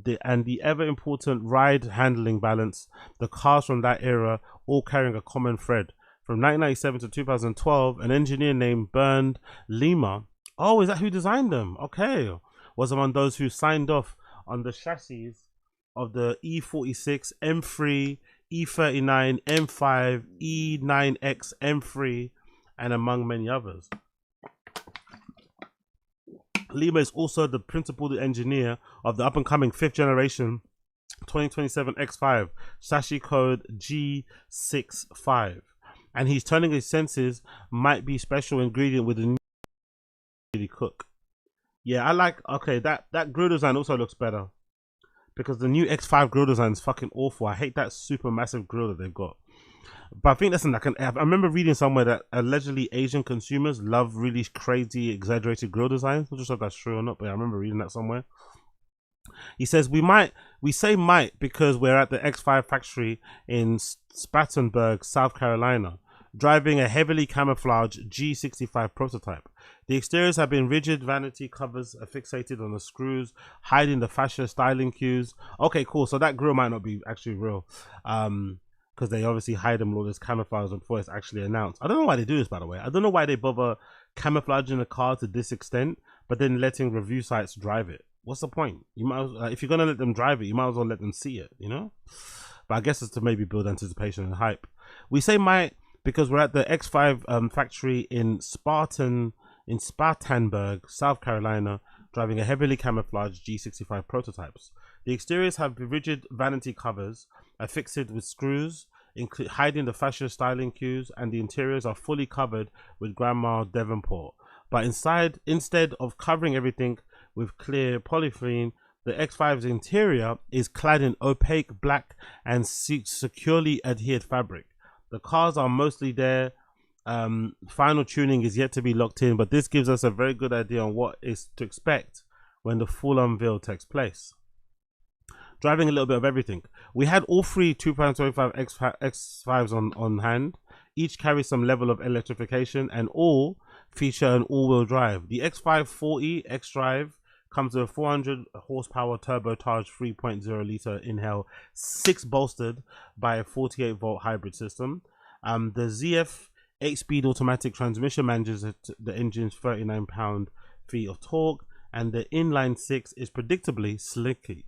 the ever important ride handling balance. The cars from that era all carrying a common thread. From 1997 to 2012, an engineer named Bernd Lima. Oh, is that who designed them? Okay. Was among those who signed off on the chassis of the E46, M3, E39, M5, E9X, M3, and among many others. Lima is also the principal engineer of the up-and-coming 5th generation 2027 X5, chassis code G65. And he's turning his senses might be special ingredient with a cook. Yeah, I like, okay, that grille design also looks better because the new X5 grille design is fucking awful. I hate that super massive grille that they've got. But I think that's I remember reading somewhere that allegedly Asian consumers love really crazy exaggerated grille designs. I'm not sure if that's true or not, but I remember reading that somewhere. He says we say might because we're at the X5 factory in Spartanburg, South Carolina, driving a heavily camouflaged G65 prototype. The exteriors have been rigid vanity covers affixated on the screws, hiding the fascia styling cues. Okay, cool. So that grille might not be actually real, because they obviously hide them with all this camouflage before it's actually announced. I don't know why they do this, by the way. I don't know why they bother camouflaging a car to this extent, but then letting review sites drive it. What's the point? You might as well, if you're gonna let them drive it, you might as well let them see it, you know. But I guess it's to maybe build anticipation and hype. We say might because we're at the X5 factory in Spartanburg, South Carolina, driving a heavily camouflaged G65 prototypes. The exteriors have rigid vanity covers affixed with screws, hiding the fascia styling cues, and the interiors are fully covered with Grandma Devonport. But instead of covering everything with clear polythene, the X5's interior is clad in opaque black and securely adhered fabric. The cars are mostly there. Final tuning is yet to be locked in, but this gives us a very good idea on what is to expect when the full unveil takes place. Driving a little bit of everything. We had all three 2025 X5s on hand. Each carry some level of electrification and all feature an all-wheel drive. The X540 X-Drive comes with a 400 horsepower turbocharged 3.0 liter inhale, 6 bolstered by a 48 volt hybrid system. The ZF 8-speed automatic transmission manages the engine's 39 pound-feet of torque, and the inline 6 is predictably silky,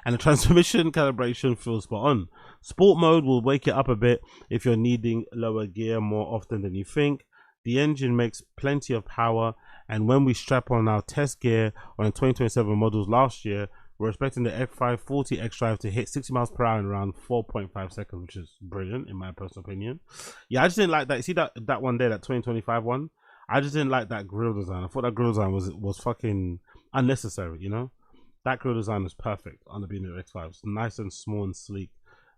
and the transmission calibration feels spot on. Sport mode will wake it up a bit if you're needing lower gear more often than you think. The engine makes plenty of power, and when we strap on our test gear on the 2027 models last year, We're expecting the X5 40 xDrive to hit 60 miles per hour in around 4.5 seconds, which is brilliant in my personal opinion. Yeah, I just didn't like that. You see that one there, that 2025 one? I just didn't like that grille design. I thought that grille design was fucking unnecessary, you know? That grille design is perfect on the BMW X5. It's nice and small and sleek.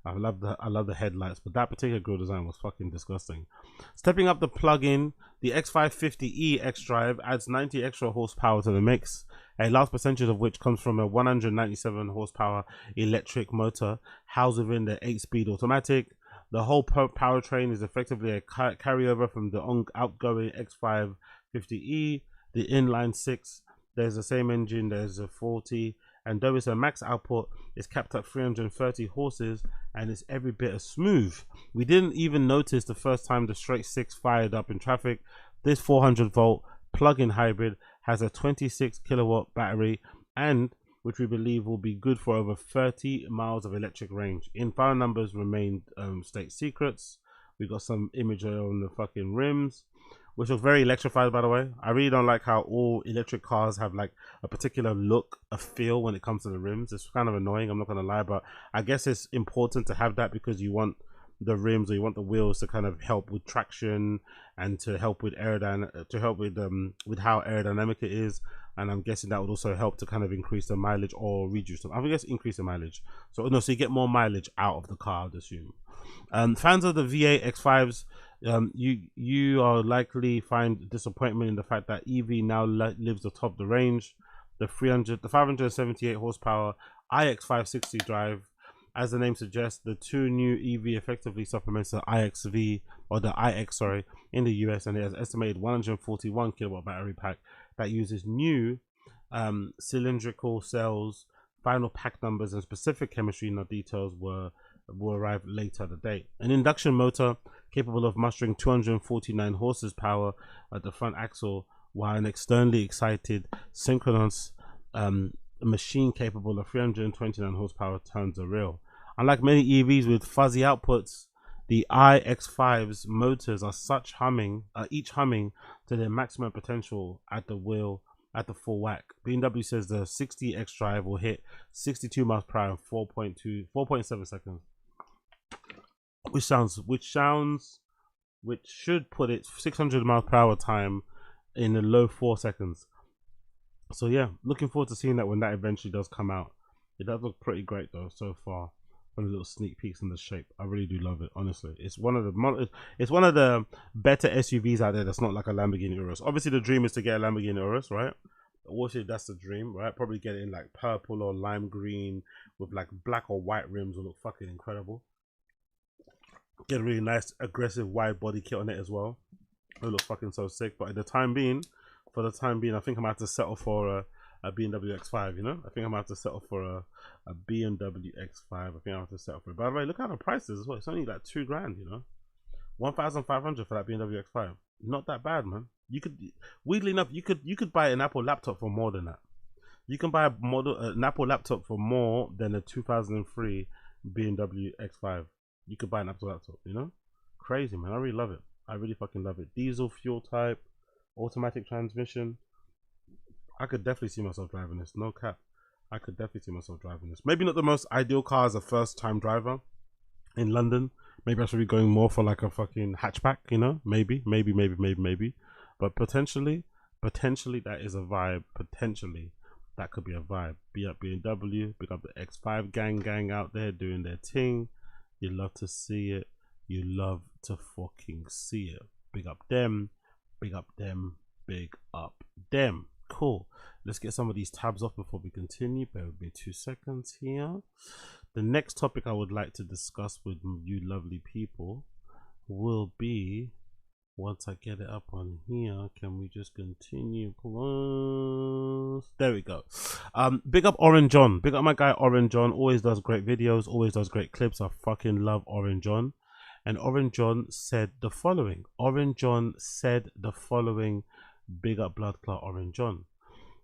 I love the headlights, but that particular grille design was fucking disgusting. Stepping up the plug-in, the X550e xDrive adds 90 extra horsepower to the mix, a large percentage of which comes from a 197 horsepower electric motor housed within the 8-speed automatic. The whole powertrain is effectively a carryover from the outgoing X550e, the inline 6. There's the same engine, there's a 40, and though it's a max output, it's capped at 330 horses and it's every bit as smooth. We didn't even notice the first time the straight 6 fired up in traffic. This 400 volt plug-in hybrid has a 26 kilowatt battery, and which we believe will be good for over 30 miles of electric range. Info numbers remain state secrets. We got some imagery on the fucking rims, which look very electrified, by the way. I really don't like how all electric cars have like a particular look, a feel when it comes to the rims. It's kind of annoying, I'm not gonna lie, but I guess it's important to have that because you want the rims or you want the wheels to kind of help with traction and to help with aerodynamic, to help with how aerodynamic it is. And I'm guessing that would also help to kind of increase the mileage or reduce them. I guess increase the mileage. So no, so you get more mileage out of the car, I'd assume. Fans of the V8 X5s, you are likely find disappointment in the fact that EV now lives atop the range. The 578 horsepower iX560 drive, as the name suggests, the two new EV effectively supplements the iXV or the iX, sorry, in the US, and it has estimated 141 kilowatt battery pack that uses new cylindrical cells. Final pack numbers and specific chemistry details will arrive later the date. An induction motor capable of mustering 249 horses power at the front axle, while an externally excited synchronous machine capable of 329 horsepower turns the rear. Unlike many EVs with fuzzy outputs, the iX5's motors are each humming to their maximum potential at the wheel at the full whack. BMW says the 60 xDrive will hit 62 miles per hour in 4.7 seconds, which should put it 600 miles per hour time in the low 4 seconds. So yeah, looking forward to seeing that when that eventually does come out. It does look pretty great though so far. From the little sneak peeks in the shape, I really do love it. Honestly, it's one of the better SUVs out there. That's not like a Lamborghini Urus. Obviously, the dream is to get a Lamborghini Urus, right? Obviously, that's the dream, right? Probably get it in like purple or lime green with like black or white rims. Will look fucking incredible. Get a really nice aggressive wide body kit on it as well. It'll look fucking so sick. But for the time being, I think I'm gonna have to settle for a BMW X5, you know? I think I'm gonna have to settle for a BMW X5. I think I'm gonna have to settle for it. By the way, look at the prices as well. It's only like $2 grand, you know? 1,500 for that BMW X5. Not that bad, man. You could, weirdly enough, you could buy an Apple laptop for more than that. You can buy an Apple laptop for more than a 2003 BMW X5. You could buy an Apple laptop, you know? Crazy, man. I really love it. I really fucking love it. Diesel fuel type, automatic transmission. I could definitely see myself driving this. No cap. I could definitely see myself driving this. Maybe not the most ideal car as a first time driver in London. Maybe I should be going more for like a fucking hatchback, you know? Maybe. But potentially that is a vibe. Potentially that could be a vibe. Be up BMW, big up the X5 gang out there doing their thing. You love to see it. You love to fucking see it. Big up them. Big up them. Big up them. Cool. Let's get some of these tabs off before we continue. Bear with me 2 seconds here. The next topic I would like to discuss with you lovely people will be, once I get it up on here, can we just continue? Close. There we go. Big up Orange John. Big up my guy Orange John. Always does great videos, always does great clips. I fucking love Orange John. And Orange John said the following. Big up blood clot Orange John.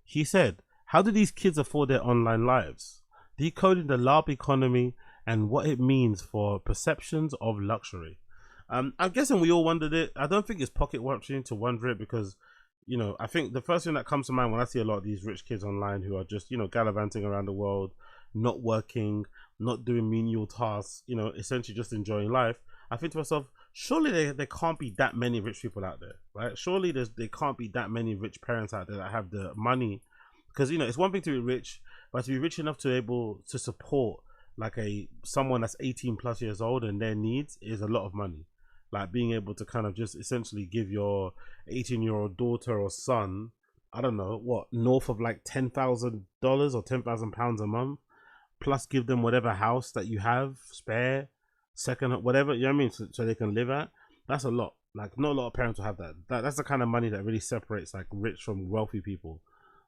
He said, how do these kids afford their online lives? Decoding the LARP economy and what it means for perceptions of luxury. I'm guessing we all wondered it. I don't think it's pocket watching to wonder it, because you know, I think the first thing that comes to mind when I see a lot of these rich kids online who are just, you know, gallivanting around the world, not working, not doing menial tasks, you know, essentially just enjoying life, I think to myself, surely there can't be that many rich people out there, right? Surely there can't be that many rich parents out there that have the money, because, you know, it's one thing to be rich, but to be rich enough to be able to support like someone that's 18 plus years old and their needs is a lot of money. Like being able to kind of just essentially give your 18-year-old daughter or son, I don't know, what, north of like $10,000 or £10,000 a month, plus give them whatever house that you have, spare, second, whatever, you know what I mean, so they can live at. That's a lot. Like not a lot of parents will have that. That's the kind of money that really separates like rich from wealthy people.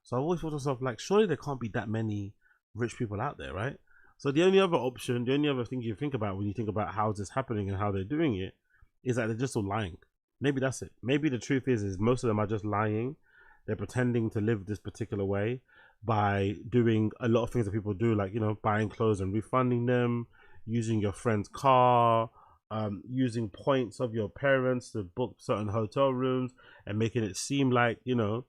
So I've always thought to myself, like, surely there can't be that many rich people out there, right? So the only other option, the only other thing you think about when you think about how this is happening and how they're doing it, is that they're just all lying. Maybe that's it. Maybe the truth is most of them are just lying. They're pretending to live this particular way by doing a lot of things that people do, like, you know, buying clothes and refunding them, using your friend's car, using points of your parents to book certain hotel rooms and making it seem like, you know,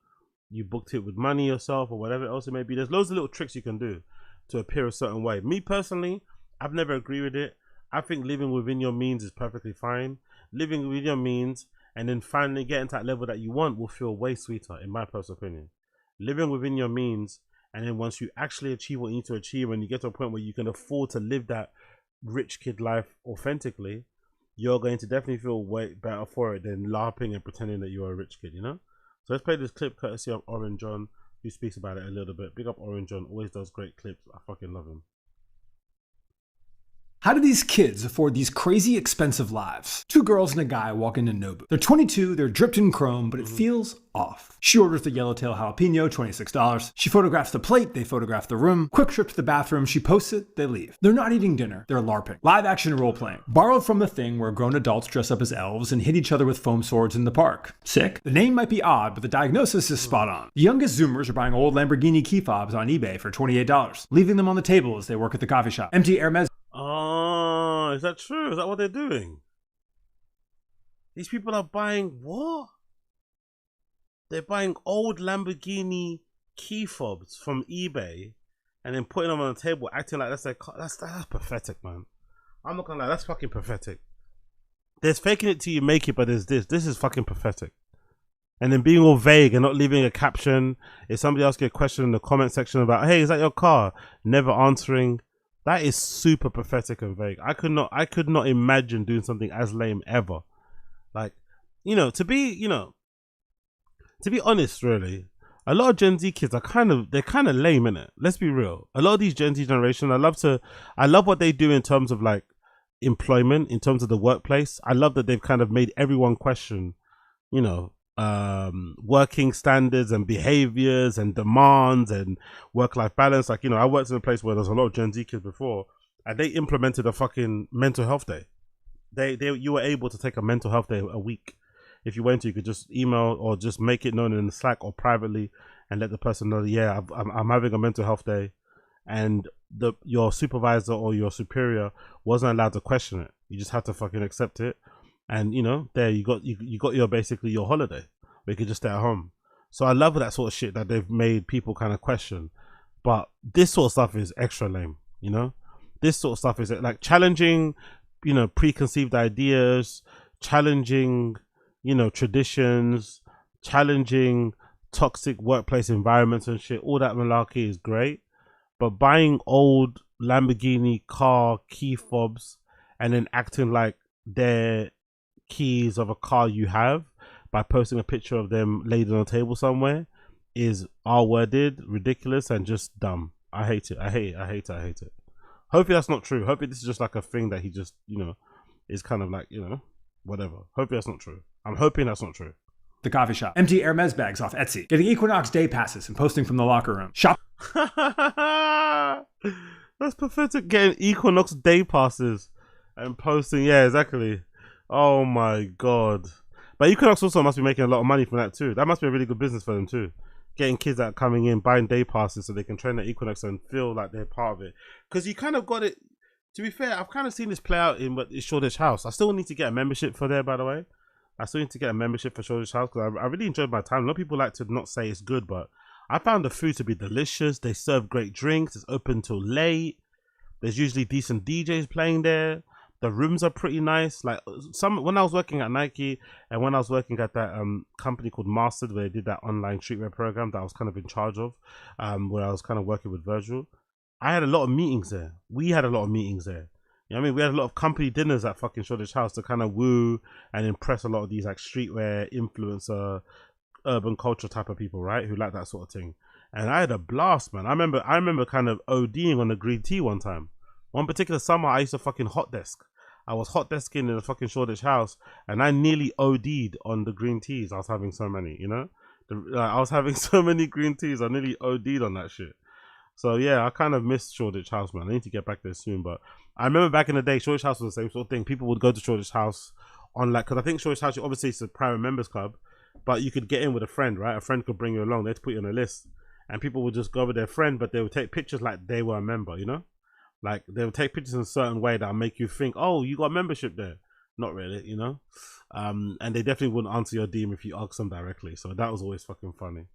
you booked it with money yourself or whatever else it may be. There's loads of little tricks you can do to appear a certain way. Me personally, I've never agreed with it. I think living within your means is perfectly fine. Living within your means and then finally getting to that level that you want will feel way sweeter, in my personal opinion. Living within your means, and then once you actually achieve what you need to achieve and you get to a point where you can afford to live that rich kid life authentically, you're going to definitely feel way better for it than LARPing and pretending that you're a rich kid, you know? So let's play this clip courtesy of Orange John, who speaks about it a little bit. Big up Orange John, always does great clips. I fucking love him. How do these kids afford these crazy expensive lives? Two girls and a guy walk into Nobu. They're 22, they're dripped in chrome, but it feels off. She orders the yellowtail jalapeno, $26. She photographs the plate, they photograph the room. Quick trip to the bathroom, she posts it, they leave. They're not eating dinner, they're LARPing. Live action role playing. Borrowed from the thing where grown adults dress up as elves and hit each other with foam swords in the park. Sick? The name might be odd, but the diagnosis is spot on. The youngest Zoomers are buying old Lamborghini key fobs on eBay for $28, leaving them on the table as they work at the coffee shop. Empty Hermes. Oh, is that true? Is that what they're doing? These people are buying what? They're buying old Lamborghini key fobs from eBay and then putting them on the table, acting like that's their car. That's pathetic, man. I'm not gonna lie, that's fucking pathetic. There's faking it till you make it, but there's this. This is fucking pathetic. And then being all vague and not leaving a caption. If somebody asks you a question in the comment section about, hey, is that your car? Never answering. That is super pathetic and vague. I could not imagine doing something as lame ever. Like, you know, to be honest, really, a lot of Gen Z kids are kind of lame, innit? Let's be real. A lot of these Gen Z generation, I love what they do in terms of like employment, in terms of the workplace. I love that they've kind of made everyone question, you know, working standards and behaviors and demands and work-life balance. Like, you know, I worked in a place where there's a lot of Gen Z kids before, and they implemented a fucking mental health day. You were able to take a mental health day a week. If you went to, you could just email or just make it known in the Slack or privately and let the person know, yeah, I'm having a mental health day, and your supervisor or your superior wasn't allowed to question it. You just had to fucking accept it. And, you know, there you got your basically your holiday where you could just stay at home. So I love that sort of shit that they've made people kind of question. But this sort of stuff is extra lame, you know? This sort of stuff is like challenging, you know, preconceived ideas, challenging, you know, traditions, challenging toxic workplace environments and shit. All that malarkey is great. But buying old Lamborghini car key fobs and then acting like they're keys of a car you have by posting a picture of them laid on a table somewhere is R-worded, ridiculous, and just dumb. I hate it. I hate it. Hopefully that's not true. Hopefully this is just like a thing that he just, you know, is kind of like, you know, whatever. Hopefully that's not true. I'm hoping that's not true. The coffee shop. Empty Hermes bags off Etsy. Getting Equinox day passes and posting from the locker room. Shop. That's pathetic. Getting Equinox day passes and posting. Yeah, exactly. Oh my god. But Equinox also must be making a lot of money from that too. That must be a really good business for them too. Getting kids that are coming in, buying day passes so they can train at Equinox and feel like they're part of it. Because you kind of got it. To be fair, I've kind of seen this play out in Shoreditch House. I still need to get a membership for there, by the way. I still need to get a membership for Shoreditch House because I really enjoyed my time. A lot of people like to not say it's good, but I found the food to be delicious. They serve great drinks. It's open till late. There's usually decent DJs playing there. The rooms are pretty nice. Like when I was working at Nike and when I was working at that company called Mastered, where they did that online streetwear program that I was kind of in charge of, where I was kind of working with Virgil, I had a lot of meetings there. We had a lot of meetings there. You know what I mean? We had a lot of company dinners at fucking Shoreditch House to kind of woo and impress a lot of these like streetwear influencer, urban culture type of people, right? Who like that sort of thing. And I had a blast, man. I remember kind of ODing on the green tea one time. One particular summer, I used to fucking hot desk. I was hot desking in the fucking Shoreditch House, and I nearly OD'd on the green teas. I was having so many, you know? I was having so many green teas, I nearly OD'd on that shit. So yeah, I kind of missed Shoreditch House, man. I need to get back there soon, but I remember back in the day, Shoreditch House was the same sort of thing. People would go to Shoreditch House on like, because I think Shoreditch House, obviously it's a private members club, but you could get in with a friend, right? A friend could bring you along. They had to put you on a list, and people would just go with their friend, but they would take pictures like they were a member, you know? Like they would take pictures in a certain way that'll make you think, oh, you got membership there. Not really, you know? And they definitely wouldn't answer your DM if you ask them directly. So that was always fucking funny.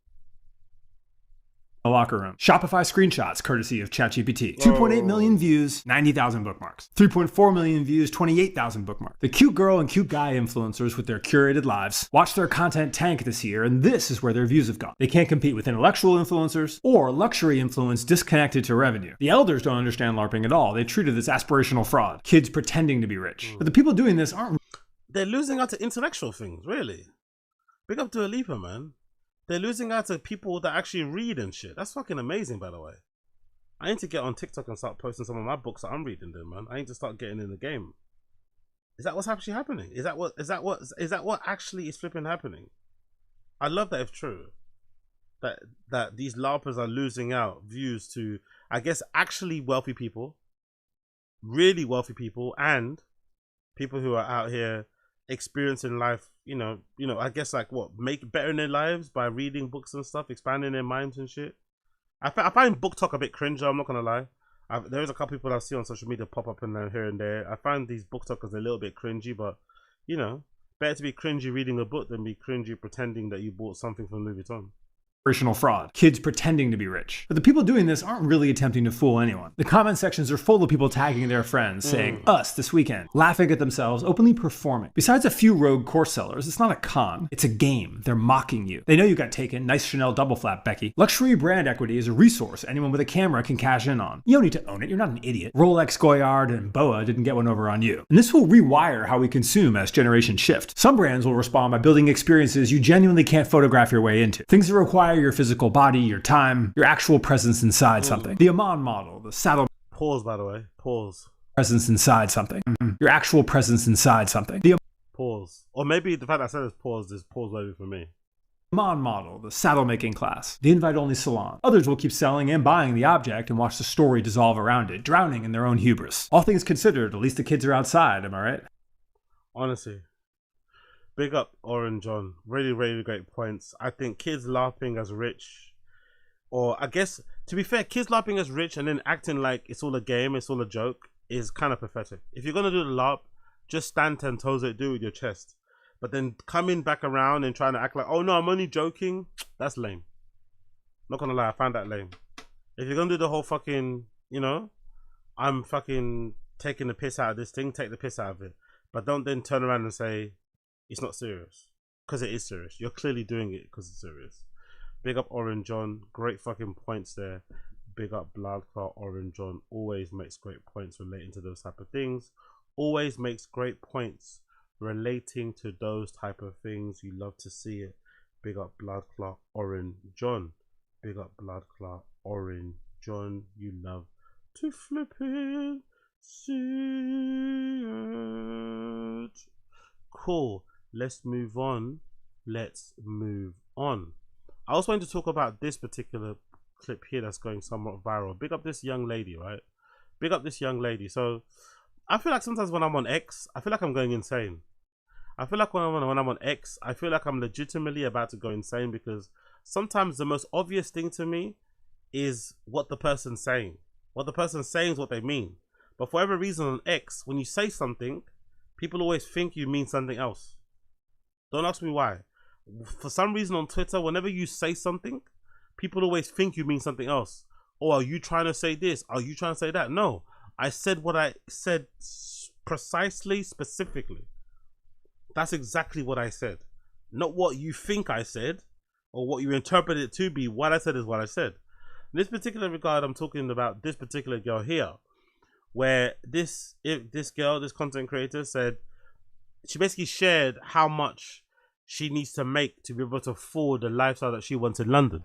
The locker room. Shopify screenshots courtesy of ChatGPT. 2.8 million views, 90,000 bookmarks. 3.4 million views, 28,000 bookmarks. The cute girl and cute guy influencers with their curated lives watch their content tank this year, and this is where their views have gone. They can't compete with intellectual influencers or luxury influence disconnected to revenue. The elders don't understand LARPing at all. They treat it as aspirational fraud. Kids pretending to be rich. But the people doing this aren't. They're losing out to intellectual things, really. Big up to Alipa, man. They're losing out to people that actually read and shit. That's fucking amazing, by the way. I need to get on TikTok and start posting some of my books that I'm reading, then, man. I need to start getting in the game. Is that what's actually happening? Is that what actually is flipping happening? I love that if true. That these LARPers are losing out views to, I guess, actually wealthy people, really wealthy people, and people who are out here experiencing life, you know, I guess like what, make better in their lives by reading books and stuff, expanding their minds and shit. I find book talk a bit cringe, I'm not gonna lie. There is a couple people I see on social media pop up and here and there. I find these book talkers a little bit cringy, but you know, better to be cringy reading a book than be cringy pretending that you bought something from Louis Vuitton. Aspirational fraud. Kids pretending to be rich. But the people doing this aren't really attempting to fool anyone. The comment sections are full of people tagging their friends, saying, us this weekend, laughing at themselves, openly performing. Besides a few rogue course sellers, it's not a con, it's a game. They're mocking you. They know you got taken. Nice Chanel double flap, Becky. Luxury brand equity is a resource anyone with a camera can cash in on. You don't need to own it. You're not an idiot. Rolex, Goyard, and Boa didn't get one over on you. And this will rewire how we consume as generations shift. Some brands will respond by building experiences you genuinely can't photograph your way into. Things that require your physical body, your time, your actual presence inside something. The Amon model, the saddle. Pause, by the way. Pause. Presence inside something. Your actual presence inside something. The pause. Or maybe the fact that I said it's pause is pause maybe for me. Amon model, the saddle making class. The invite-only salon. Others will keep selling and buying the object and watch the story dissolve around it, drowning in their own hubris. All things considered, at least the kids are outside, am I right? Honestly. Big up Oren John. Really, really great points. I think kids LARPing as rich, or I guess, to be fair, kids LARPing as rich and then acting like it's all a game, it's all a joke, is kind of pathetic. If you're going to do the LARP, just stand 10 toes it, do it with your chest. But then coming back around and trying to act like, oh no, I'm only joking, that's lame. Not going to lie, I found that lame. If you're going to do the whole fucking, you know, I'm fucking taking the piss out of this thing, take the piss out of it. But don't then turn around and say, it's not serious, because it is serious. You're clearly doing it because it's serious. Big up Orange John, great fucking points there. Big up Bloodclot Orange John, always makes great points relating to those type of things. Always makes great points relating to those type of things. You love to see it. Big up Bloodclot Orange John. Big up Bloodclot Orange John. You love to flip it, see it. Cool. Let's move on. I was going to talk about this particular clip here that's going somewhat viral. Big up this young lady, right? Big up this young lady. So I feel like sometimes when I'm on X, I feel like I'm going insane. I feel like when I'm on X, I feel like I'm legitimately about to go insane, because sometimes the most obvious thing to me is what the person's saying. What the person's saying is what they mean. But for whatever reason on X, when you say something, people always think you mean something else. Don't ask me why. For some reason on Twitter, whenever you say something, people always think you mean something else. Or are you trying to say this? Are you trying to say that? No, I said what I said precisely, specifically. That's exactly what I said. Not what you think I said or what you interpret it to be. What I said is what I said. In this particular regard, I'm talking about this particular girl here, where this content creator said, she basically shared how much she needs to make to be able to afford the lifestyle that she wants in London.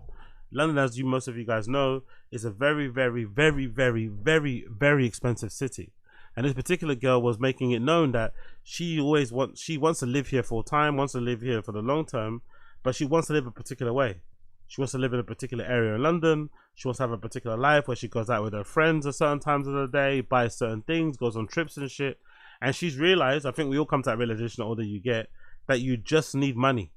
London, as most of you guys know, is a very, very, very, very, very, very expensive city. And this particular girl was making it known that she wants to live here full time, wants to live here for the long term, but she wants to live a particular way. She wants to live in a particular area in London. She wants to have a particular life where she goes out with her friends at certain times of the day, buys certain things, goes on trips and shit. And she's realized, I think we all come to that realization the older you get, that you just need money,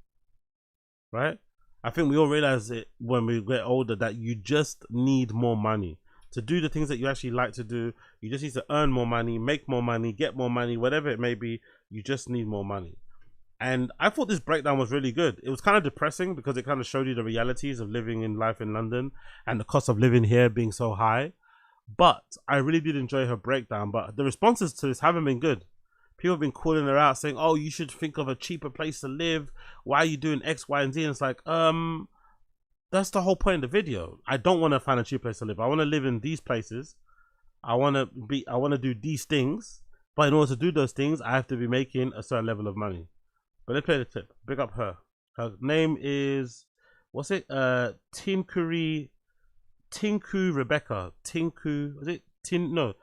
right? I think we all realize it when we get older, that you just need more money to do the things that you actually like to do. You just need to earn more money, make more money, get more money, whatever it may be. You just need more money. And I thought this breakdown was really good. It was kind of depressing because it kind of showed you the realities of living in life in London and the cost of living here being so high. But I really did enjoy her breakdown. But the responses to this haven't been good. People have been calling her out saying, oh, you should think of a cheaper place to live. Why are you doing X, Y, and Z? And it's like, that's the whole point of the video. I don't want to find a cheap place to live. I want to live in these places. I want to do these things. But in order to do those things, I have to be making a certain level of money. But let's play the clip. Big up her. Her name is, what's it? Tinku Rebecca. Tinku, was it? Tinuk.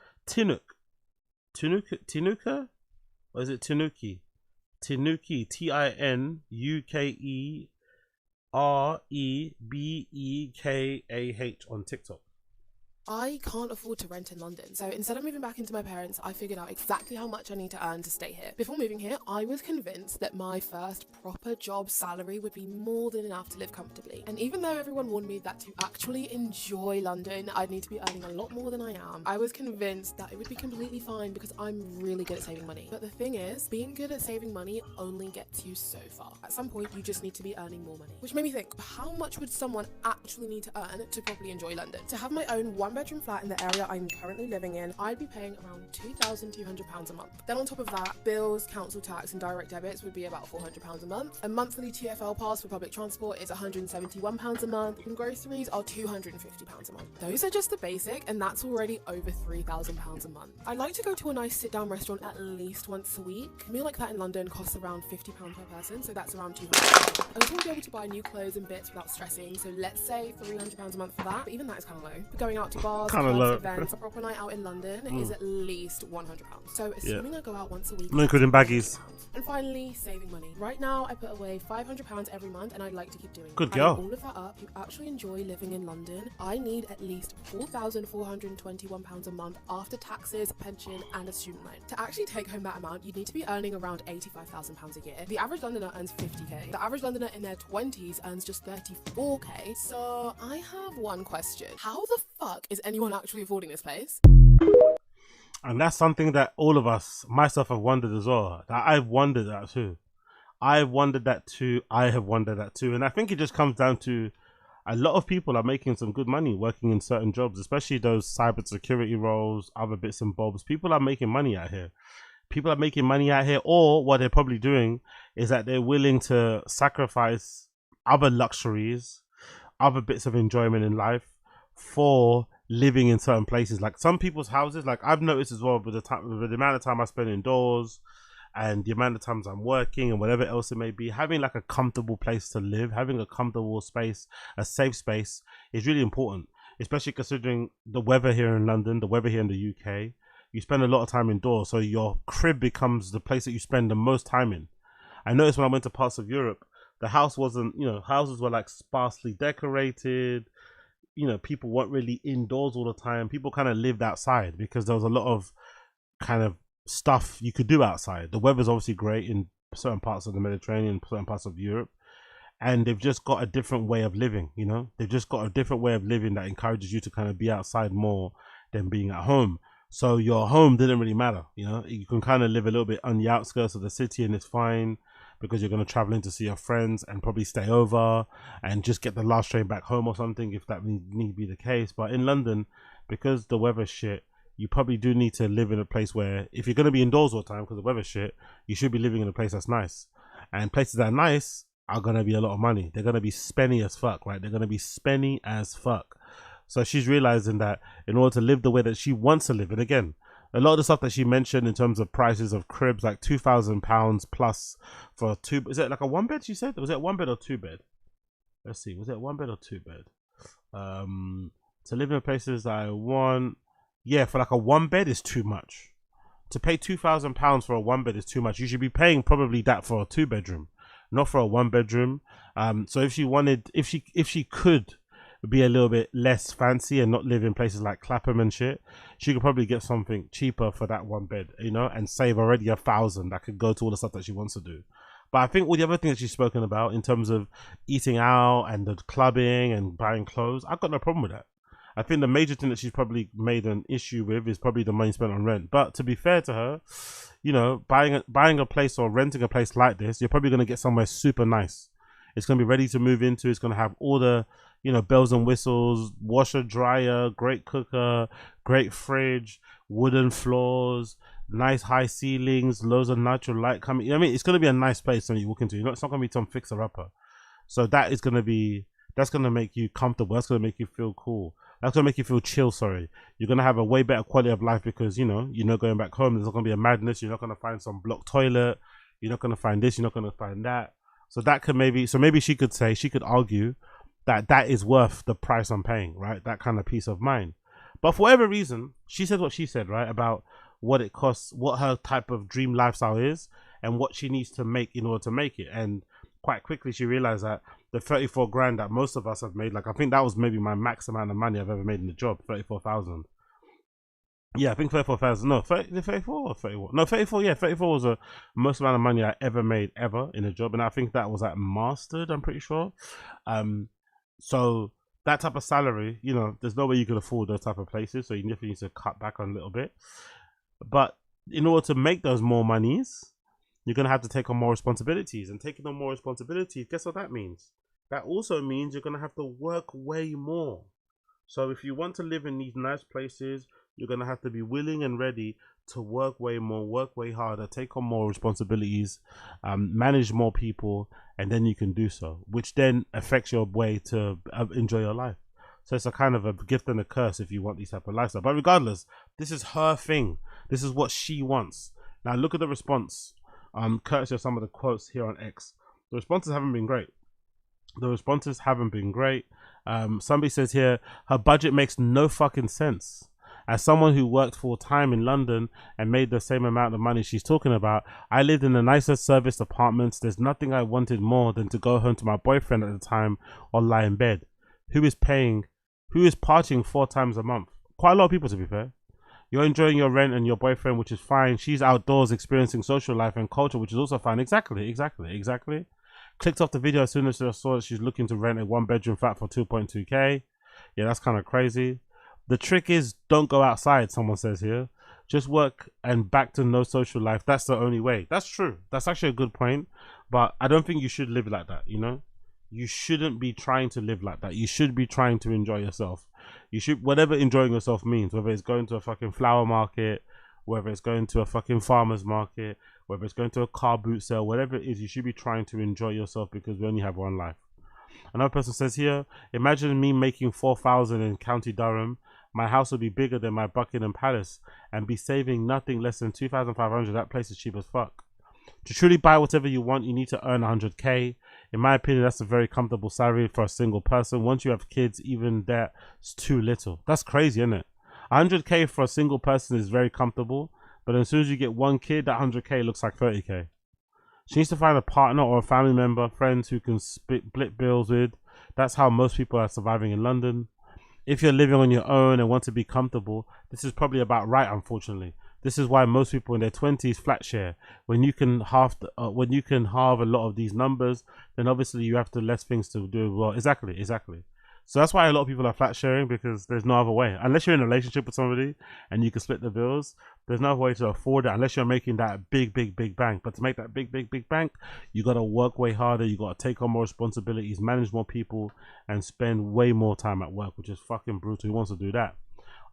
Tinuka? Or is it Tinuki? Tinuki. TINUKEREBEKAH on TikTok. I can't afford to rent in London, so instead of moving back into my parents, I figured out exactly how much I need to earn to stay here. Before moving here, I was convinced that my first proper job salary would be more than enough to live comfortably. And even though everyone warned me that to actually enjoy London, I'd need to be earning a lot more than I am, I was convinced that it would be completely fine because I'm really good at saving money. But the thing is, being good at saving money only gets you so far. At some point, you just need to be earning more money. Which made me think, how much would someone actually need to earn to properly enjoy London? To have my own one-bedroom flat in the area I'm currently living in, I'd be paying around £2,200 a month. Then on top of that, bills, council tax and direct debits would be about £400 a month. A monthly TfL pass for public transport is £171 a month, and groceries are £250 a month. Those are just the basic, and that's already over £3,000 a month. I'd like to go to a nice sit-down restaurant at least once a week. A meal like that in London costs around £50 per person, so that's around £200. I also want to be able to buy new clothes and bits without stressing, so let's say £300 a month for that, but even that is kind of low. But going out to bars, clubs, events, a proper night out in London is at least £100. So assuming I go out once a week, including baggies. And finally, saving money. Right now, I put away £500 every month, and I'd like to keep doing it. Good girl. All of that up, to actually enjoy living in London, I need at least £4,421 a month after taxes, pension, and a student loan. To actually take home that amount, you need to be earning around £85,000 a year. The average Londoner earns 50k. The average Londoner in their 20s earns just 34k. So I have one question: how the fuck is anyone actually affording this place? And that's something that all of us, myself, have wondered as well. I've wondered that too. I've wondered that too. I have wondered that too. And I think it just comes down to a lot of people are making some good money working in certain jobs, especially those cyber security roles, other bits and bobs. People are making money out here. People are making money out here, or what they're probably doing is that they're willing to sacrifice other luxuries, other bits of enjoyment in life for living in certain places. Like some people's houses, like I've noticed as well with the amount of time I spend indoors and the amount of times I'm working and whatever else it may be, having like a comfortable place to live, having a comfortable space, a safe space is really important, especially considering the weather here in London, the weather here in the UK. You spend a lot of time indoors, so your crib becomes the place that you spend the most time in. I noticed when I went to parts of Europe, the house wasn't, houses were like sparsely decorated. People weren't really indoors all the time. People kind of lived outside because there was a lot of kind of stuff you could do outside. The weather's obviously great in certain parts of the Mediterranean, certain parts of Europe, and they've just got a different way of living. They've just got a different way of living that encourages you to kind of be outside more than being at home. So your home didn't really matter. You can kind of live a little bit on the outskirts of the city and it's fine. because you're going to travel in to see your friends and probably stay over and just get the last train back home or something if that need be the case. But in London, because the weather's shit, you probably do need to live in a place where, if you're going to be indoors all the time because the weather's shit, you should be living in a place that's nice. And places that are nice are going to be a lot of money. They're going to be spenny as fuck, right? They're going to be spenny as fuck. So she's realizing that in order to live the way that she wants to live, and again, a lot of the stuff that she mentioned in terms of prices of cribs, like £2,000 plus for two. Is it like a one bed? She said, was it one bed or two bed? Let's see, was it one bed or two bed? To live in places I want, yeah, for like a one bed is too much. To pay £2,000 for a one bed is too much. You should be paying probably that for a 2-bedroom, not for a 1-bedroom. So if she wanted, if she could be a little bit less fancy and not live in places like Clapham and shit, she could probably get something cheaper for that one bed, you know, and save already £1,000 that could go to all the stuff that she wants to do. But I think all the other things that she's spoken about in terms of eating out and the clubbing and buying clothes, I've got no problem with that. I think the major thing that she's probably made an issue with is probably the money spent on rent. But to be fair to her, you know, buying a place or renting a place like this, you're probably going to get somewhere super nice. It's going to be ready to move into. It's going to have all the, you know, bells and whistles, washer, dryer, great cooker, great fridge, wooden floors, nice high ceilings, loads of natural light coming. I mean, it's going to be a nice place when you walk into. You know, it's not going to be some fixer-upper. So that is going to be, that's going to make you comfortable. That's going to make you feel cool. That's going to make you feel chill, sorry. You're going to have a way better quality of life because, you know, going back home, there's not going to be a madness. You're not going to find some blocked toilet. You're not going to find this. You're not going to find that. So that could maybe she could say, she could argue that that is worth the price I'm paying, right? That kind of peace of mind. But for whatever reason, she said what she said, right? About what it costs, what her type of dream lifestyle is and what she needs to make in order to make it. And quite quickly, she realized that the 34 grand that most of us have made, like I think that was maybe my max amount of money I've ever made in the job, 34,000. Yeah, I think 34,000. No, 34 or 31? No, 34. Yeah, 34 was the most amount of money I ever made in a job, and I think that was at mastered. I'm pretty sure. So that type of salary, you know, there's no way you can afford those type of places. So you definitely need to cut back on a little bit. But in order to make those more monies, you're gonna have to take on more responsibilities, and taking on more responsibilities, guess what that means? That also means you're gonna have to work way more. So if you want to live in these nice places, you're going to have to be willing and ready to work way more, work way harder, take on more responsibilities, manage more people, and then you can do so, which then affects your way to enjoy your life. So it's a kind of a gift and a curse if you want these type of lifestyle. But regardless, this is her thing. This is what she wants. Now look at the response. Courtesy of some of the quotes here on X. The responses haven't been great. Somebody says here, her budget makes no fucking sense. As someone who worked full time in London and made the same amount of money she's talking about, I lived in the nicer serviced apartments. There's nothing I wanted more than to go home to my boyfriend at the time or lie in bed. Who is partying 4 times a month? Quite a lot of people, to be fair. You're enjoying your rent and your boyfriend, which is fine. She's outdoors experiencing social life and culture, which is also fine. Exactly. Clicked off the video as soon as I saw that she's looking to rent a 1-bedroom flat for 2.2k. Yeah, that's kind of crazy. The trick is don't go outside, someone says here. Just work and back to no social life. That's the only way. That's true. That's actually a good point. But I don't think you should live like that, you know? You shouldn't be trying to live like that. You should be trying to enjoy yourself. You should, whatever enjoying yourself means, whether it's going to a fucking flower market, whether it's going to a fucking farmer's market, whether it's going to a car boot sale, whatever it is, you should be trying to enjoy yourself because we only have one life. Another person says here, imagine me making 4,000 in County Durham. My house would be bigger than my Buckingham Palace and be saving nothing less than 2,500. That place is cheap as fuck. To truly buy whatever you want, you need to earn 100k. In my opinion, that's a very comfortable salary for a single person. Once you have kids, even that's too little. That's crazy, isn't it? 100k for a single person is very comfortable, but as soon as you get one kid, that 100k looks like 30k. She needs to find a partner or a family member, friends who can split bills with. That's how most people are surviving in London. If you're living on your own and want to be comfortable, this is probably about right, unfortunately. This is why most people in their 20s flat share. When you can halve a lot of these numbers, then obviously you have to less things to do as well. Exactly. So that's why a lot of people are flat sharing, because there's no other way. Unless you're in a relationship with somebody and you can split the bills, there's no way to afford it unless you're making that big bank. But to make that big bank, you got to work way harder. You got to take on more responsibilities, manage more people, and spend way more time at work, which is fucking brutal. Who wants to do that?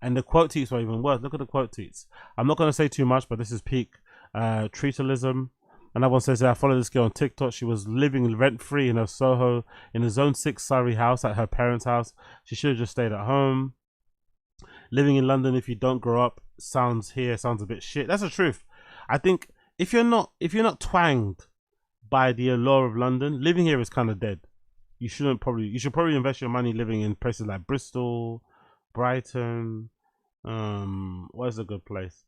And the quote tweets are even worse. Look at the quote tweets. I'm not going to say too much, but this is peak treatalism. Another one says, I follow this girl on TikTok. She was living rent-free in a Soho, in a Zone 6 Surrey house at her parents' house. She should have just stayed at home. Living in London, if you don't grow up, sounds a bit shit. That's the truth. I think if you're not twanged by the allure of London, living here is kind of dead. You should probably invest your money living in places like Bristol, Brighton, what is a good place?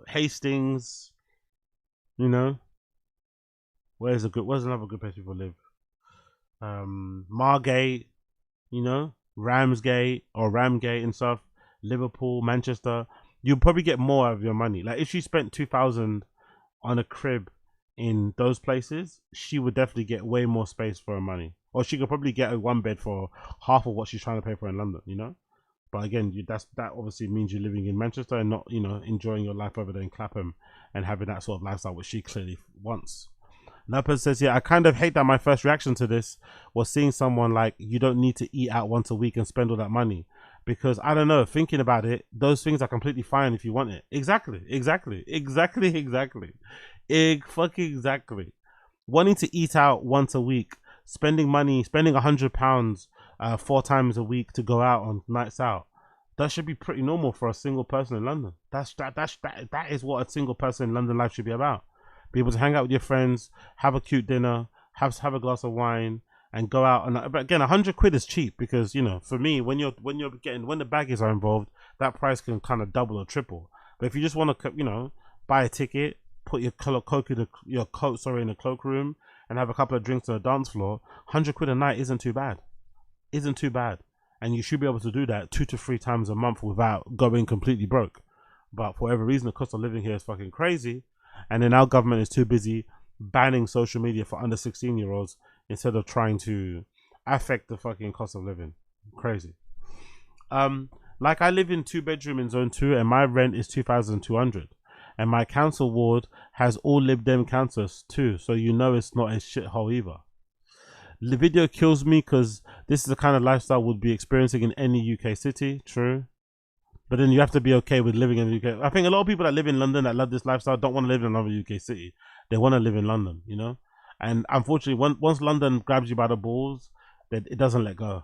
Hastings, you know. Where's another good place people live? Margate, you know, Ramsgate or Ramgate and stuff, Liverpool, Manchester. You'll probably get more out of your money. Like if she spent 2,000 on a crib in those places, she would definitely get way more space for her money. Or she could probably get a one bed for half of what she's trying to pay for in London, you know. But again, that obviously means you're living in Manchester and not, you know, enjoying your life over there in Clapham and having that sort of lifestyle which she clearly wants. Another person says, yeah, I kind of hate that my first reaction to this was seeing someone like, you don't need to eat out once a week and spend all that money. Because I don't know, thinking about it, those things are completely fine if you want it. Exactly. Exactly. Wanting to eat out once a week, spending £100 4 times a week to go out on nights out, that should be pretty normal for a single person in London. That is what a single person in London life should be about. Be able to hang out with your friends, have a cute dinner, have a glass of wine, and go out. And but again, 100 quid is cheap because, you know, for me, when the baggies are involved, that price can kind of double or triple. But if you just want to, you know, buy a ticket, put your coat in the cloakroom, and have a couple of drinks on the dance floor, 100 quid a night isn't too bad. And you should be able to do that 2 to 3 times a month without going completely broke. But for whatever reason, the cost of living here is fucking crazy. And then our government is too busy banning social media for under 16-year-olds instead of trying to affect the fucking cost of living. Crazy. Like I live in 2-bedroom in Zone 2 and my rent is 2,200. And my council ward has all Lib Dem councillors too. So you know it's not a shithole either. The video kills me because this is the kind of lifestyle we'll be experiencing in any UK city. True. But then you have to be okay with living in the UK. I think a lot of people that live in London that love this lifestyle don't want to live in another UK city. They want to live in London, you know? And unfortunately, once London grabs you by the balls, then it doesn't let go.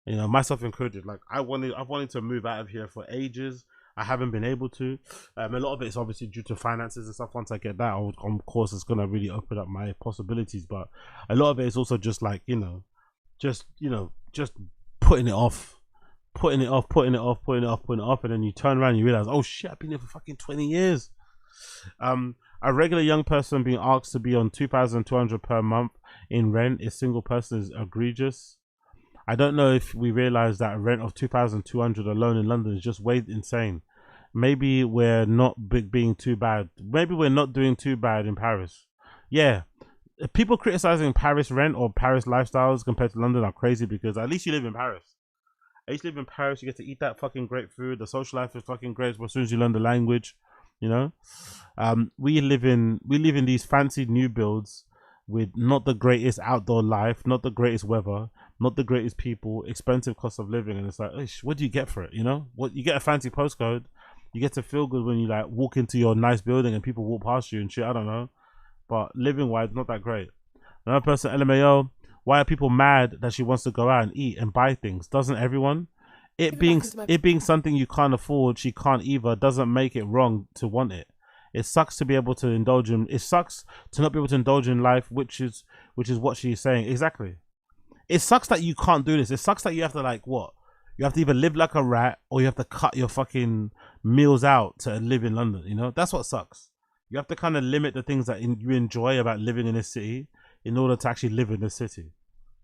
You know, myself included. Like I've wanted to move out of here for ages. I haven't been able to. A lot of it is obviously due to finances and stuff. Once I get that, of course, it's going to really open up my possibilities. But a lot of it is also just like, just putting it off. Putting it off, and then you turn around and you realize, oh shit, I've been here for fucking 20 years. A regular young person being asked to be on 2,200 per month in rent, a single person, is egregious. I don't know if we realize that a rent of 2,200 alone in London is just way insane. Maybe we're not being too bad. Maybe we're not doing too bad in Paris. Yeah, people criticizing Paris rent or Paris lifestyles compared to London are crazy because at least you live in Paris. I used to live in Paris. You get to eat that fucking great food. The social life is fucking great. But as soon as you learn the language, you know, we live in these fancy new builds with not the greatest outdoor life, not the greatest weather, not the greatest people, expensive cost of living, and it's like, what do you get for it? You know, what you get a fancy postcode, you get to feel good when you like walk into your nice building and people walk past you and shit. I don't know, but living wise, not that great. Another person, LMAO. Why are people mad that she wants to go out and eat and buy things? Doesn't everyone? It being something you can't afford, she can't either, doesn't make it wrong to want it. It sucks to be able to indulge in. It sucks to not be able to indulge in life, which is what she's saying. Exactly. It sucks that you can't do this. It sucks that you have to you have to either live like a rat or you have to cut your fucking meals out to live in London. You know, that's what sucks. You have to kind of limit the things that you enjoy about living in a city in order to actually live in the city.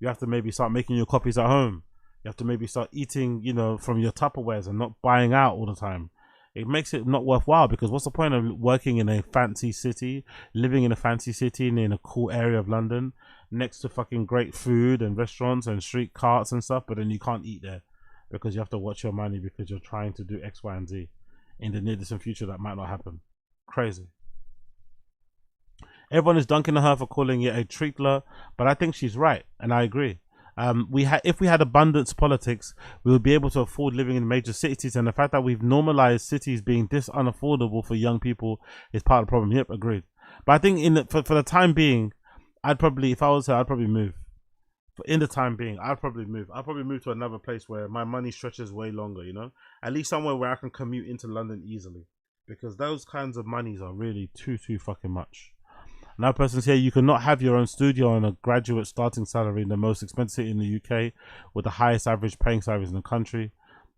You have to maybe start making your copies at home. You have to maybe start eating, you know, from your Tupperwares and not buying out all the time. It makes it not worthwhile because what's the point of working in a fancy city, living in a fancy city and in a cool area of London, next to fucking great food and restaurants and street carts and stuff, but then you can't eat there because you have to watch your money because you're trying to do X, Y, and Z in the near distant future that might not happen. Crazy. Everyone is dunking on her for calling it a treatler, but I think she's right, and I agree. If we had abundance politics, we would be able to afford living in major cities, and the fact that we've normalized cities being this unaffordable for young people is part of the problem. Yep, agreed. But I think for the time being, I'd probably, if I was her, I'd probably move. In the time being, I'd probably move. I'd probably move to another place where my money stretches way longer, you know? At least somewhere where I can commute into London easily. Because those kinds of monies are really too fucking much. Another person's here, you cannot have your own studio on a graduate starting salary in the most expensive city in the UK with the highest average paying salaries in the country.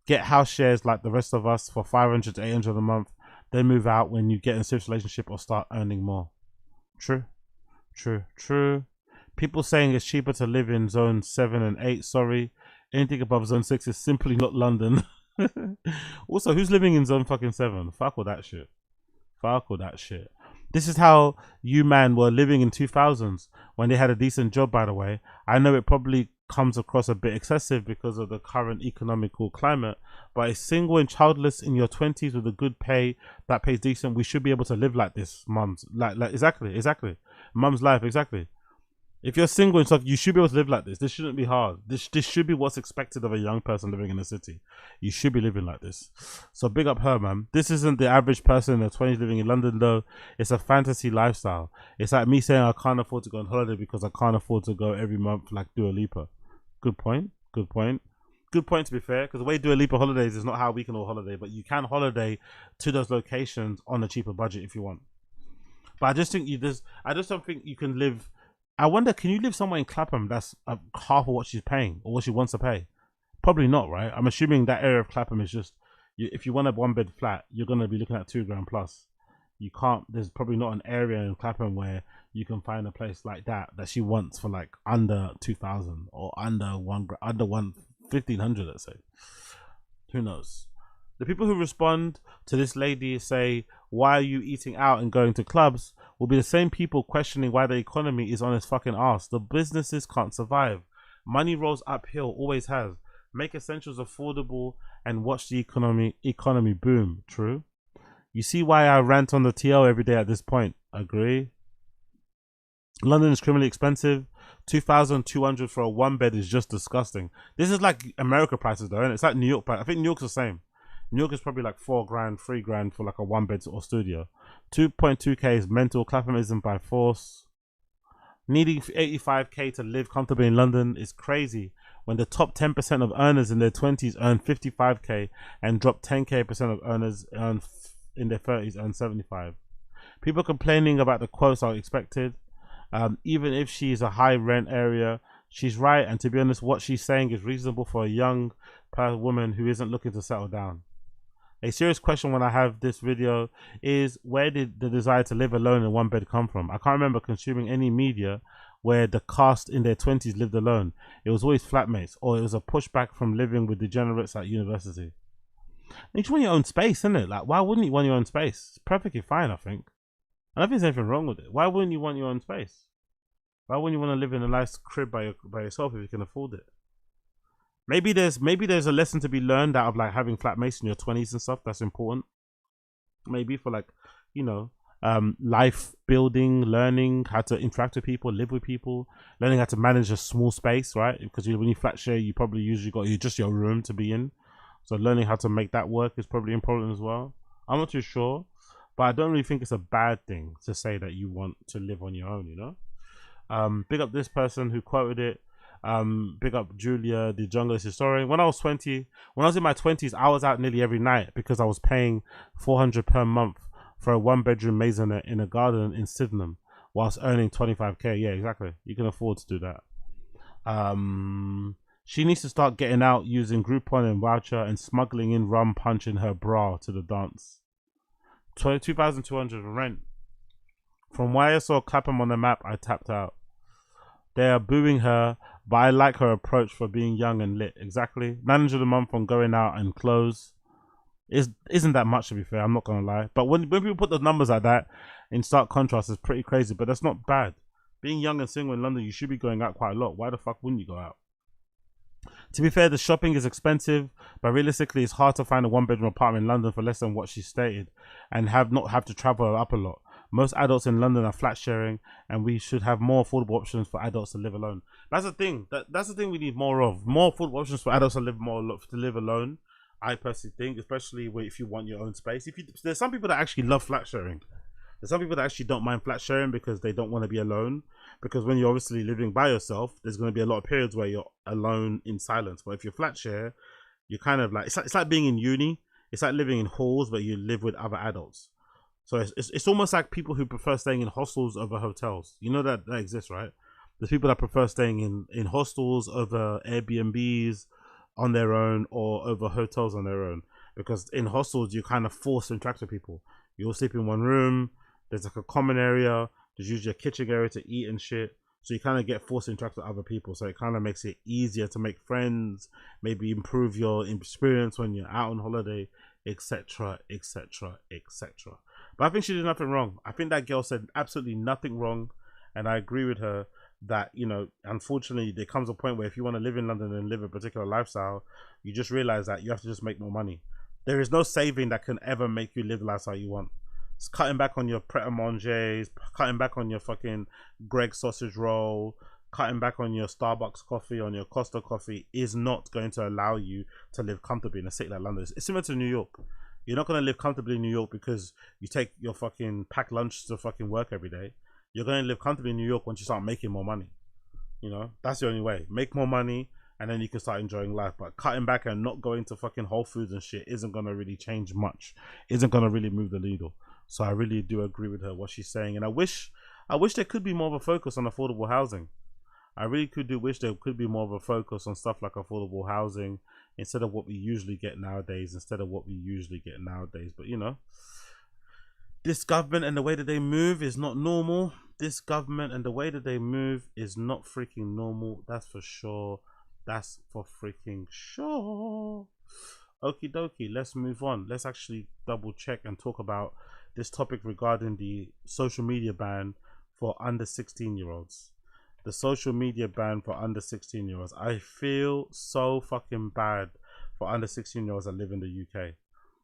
Get house shares like the rest of us for 500 to 800 a month. Then move out when you get in a serious relationship or start earning more. True. People saying it's cheaper to live in zone 7 and 8. Sorry. Anything above zone 6 is simply not London. Also, who's living in zone fucking 7? Fuck all that shit. This is how you man were living in 2000s when they had a decent job, by the way. I know it probably comes across a bit excessive because of the current economical climate, but a single and childless in your 20s with a good pay that pays decent, we should be able to live like this, mums. Like exactly. Mum's life, exactly. If you're single and stuff, you should be able to live like this. This shouldn't be hard. This should be what's expected of a young person living in the city. You should be living like this. So big up her, man. This isn't the average person in their 20s living in London, though. It's a fantasy lifestyle. It's like me saying I can't afford to go on holiday because I can't afford to go every month like Dua Lipa. Good point, to be fair, because the way Dua Lipa holidays is not how we can all holiday, but you can holiday to those locations on a cheaper budget if you want. But I just don't think you can live. I wonder, can you live somewhere in Clapham that's half of what she's paying or what she wants to pay? Probably not, right? I'm assuming that area of Clapham is just, if you want a 1-bed flat, you're going to be looking at $2,000 plus. You can't, there's probably not an area in Clapham where you can find a place like that she wants for like under 2,000 or under 1,500, let's say. Who knows? The people who respond to this lady say, why are you eating out and going to clubs, will be the same people questioning why the economy is on its fucking ass. The businesses can't survive. Money rolls uphill, always has. Make essentials affordable and watch the economy boom. True. You see why I rant on the TL every day at this point. Agree. London is criminally expensive. 2,200 for a 1-bed is just disgusting. This is like America prices though, and it's like New York price. I think New York's the same. New York is probably like $4,000, $3,000 for like a 1-bed or studio. 2.2k is mental. Clapham isn't by force. Needing 85k to live comfortably in London is crazy when the top 10% of earners in their 20s earn 55k and drop 10k percent of earners in their 30s earn 75. People complaining about the quotes are expected. Even if she's a high rent area, she's right, and to be honest, what she's saying is reasonable for a young woman who isn't looking to settle down. A serious question when I have this video is, where did the desire to live alone in 1-bed come from? I can't remember consuming any media where the cast in their 20s lived alone. It was always flatmates, or it was a pushback from living with degenerates at university. You just want your own space, isn't it? Like, why wouldn't you want your own space? It's perfectly fine, I think. I don't think there's anything wrong with it. Why wouldn't you want your own space? Why wouldn't you want to live in a nice crib by yourself if you can afford it? Maybe there's a lesson to be learned out of like having flatmates in your 20s and stuff. That's important. Maybe for like, you know, life building, learning how to interact with people, live with people, learning how to manage a small space, right? Because when you flat share, you probably usually got just your room to be in. So learning how to make that work is probably important as well. I'm not too sure, but I don't really think it's a bad thing to say that you want to live on your own, you know? Big up this person who quoted it. Big up Julia, the junglist historian. When I was in my 20s, I was out nearly every night because I was paying $400 per month for a 1-bedroom maisonette in a garden in Sydenham whilst earning 25k. Yeah, exactly. You can afford to do that. She needs to start getting out using Groupon and voucher and smuggling in rum punch in her bra to the dance. 2,200 rent. From why I saw Clapham on the map, I tapped out. They are booing her, but I like her approach for being young and lit. Exactly. 900 a month on going out and clothes. Isn't that much, to be fair, I'm not going to lie. But when people put the numbers like that in stark contrast, it's pretty crazy, but that's not bad. Being young and single in London, you should be going out quite a lot. Why the fuck wouldn't you go out? To be fair, the shopping is expensive, but realistically, it's hard to find a one-bedroom apartment in London for less than what she stated, and not have to travel up a lot. Most adults in London are flat sharing, and we should have more affordable options for adults to live alone. That's the thing. That's the thing we need more of. More affordable options for adults to live alone. I personally think, especially if you want your own space. There's some people that actually love flat sharing. There's some people that actually don't mind flat sharing because they don't want to be alone. Because when you're obviously living by yourself, there's going to be a lot of periods where you're alone in silence. But if you're flat share, you're kind of like, it's like being in uni. It's like living in halls where you live with other adults. So it's almost like people who prefer staying in hostels over hotels. You know that exists, right? There's people that prefer staying in hostels over Airbnbs on their own or over hotels on their own. Because in hostels, you're kind of forced to interact with people. You all sleep in one room. There's like a common area. There's usually a kitchen area to eat and shit. So you kind of get forced to interact with other people. So it kind of makes it easier to make friends, maybe improve your experience when you're out on holiday, etc., etc., etc. But I think she did nothing wrong. I think that girl said absolutely nothing wrong. And I agree with her that, you know, unfortunately, there comes a point where if you want to live in London and live a particular lifestyle, you just realize that you have to just make more money. There is no saving that can ever make you live the lifestyle you want. It's cutting back on your Pret-a-Manger's, cutting back on your fucking Greg's sausage roll, cutting back on your Starbucks coffee, on your Costa coffee is not going to allow you to live comfortably in a city like London. It's similar to New York. You're not going to live comfortably in New York because you take your fucking packed lunch to fucking work every day. You're going to live comfortably in New York once you start making more money. You know, that's the only way. Make more money and then you can start enjoying life. But cutting back and not going to fucking Whole Foods and shit isn't going to really change much. Isn't going to really move the needle. So I really do agree with her, what she's saying. And I wish there could be more of a focus on affordable housing. I really wish there could be more of a focus on stuff like affordable housing instead of what we usually get nowadays. But you know, this government and the way that they move is not normal. This government and the way that they move is not freaking normal. That's for sure. That's for freaking sure. Okie dokie, let's move on. Let's actually double check and talk about this topic regarding the social media ban for under 16-year-olds. The social media ban for under 16-year-olds. I feel so fucking bad for under 16-year-olds that live in the UK.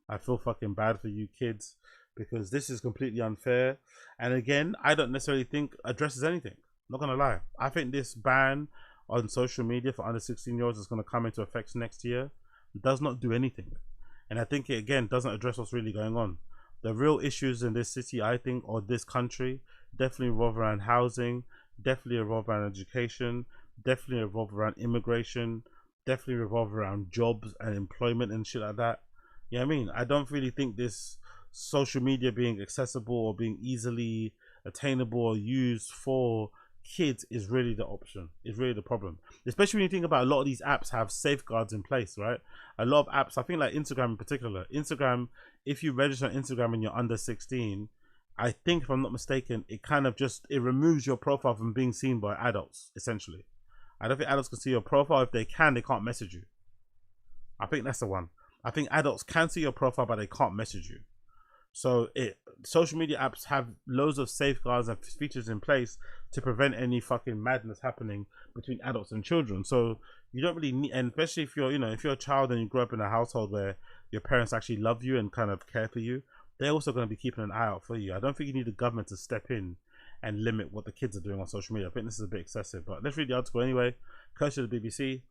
I feel fucking bad for you kids because this is completely unfair. And again, I don't necessarily think addresses anything. Not gonna lie. I think this ban on social media for under 16-year-olds is gonna come into effect next year. It does not do anything. And I think it again doesn't address what's really going on. The real issues in this city, I think, or this country, definitely revolve around housing, definitely revolve around education, definitely revolve around immigration, definitely revolve around jobs and employment and shit like that. You know what I mean? I don't really think this social media being accessible or being easily attainable or used for kids is really the option. Is really the problem. Especially when you think about a lot of these apps have safeguards in place, right? A lot of apps, I think like Instagram in particular. Instagram, if you register on Instagram and you're under 16, I think if I'm not mistaken, it kind of it removes your profile from being seen by adults, essentially. I don't think adults can see your profile. If they can, they can't message you. I think that's the one. I think adults can see your profile, but they can't message you. So social media apps have loads of safeguards and features in place to prevent any fucking madness happening between adults and children. So you don't really need, and especially if you're, if you're a child and you grow up in a household where your parents actually love you and kind of care for you, they're also going to be keeping an eye out for you. I don't think you need the government to step in and limit what the kids are doing on social media. I think this is a bit excessive, but let's read the article anyway. Courtesy of the BBC.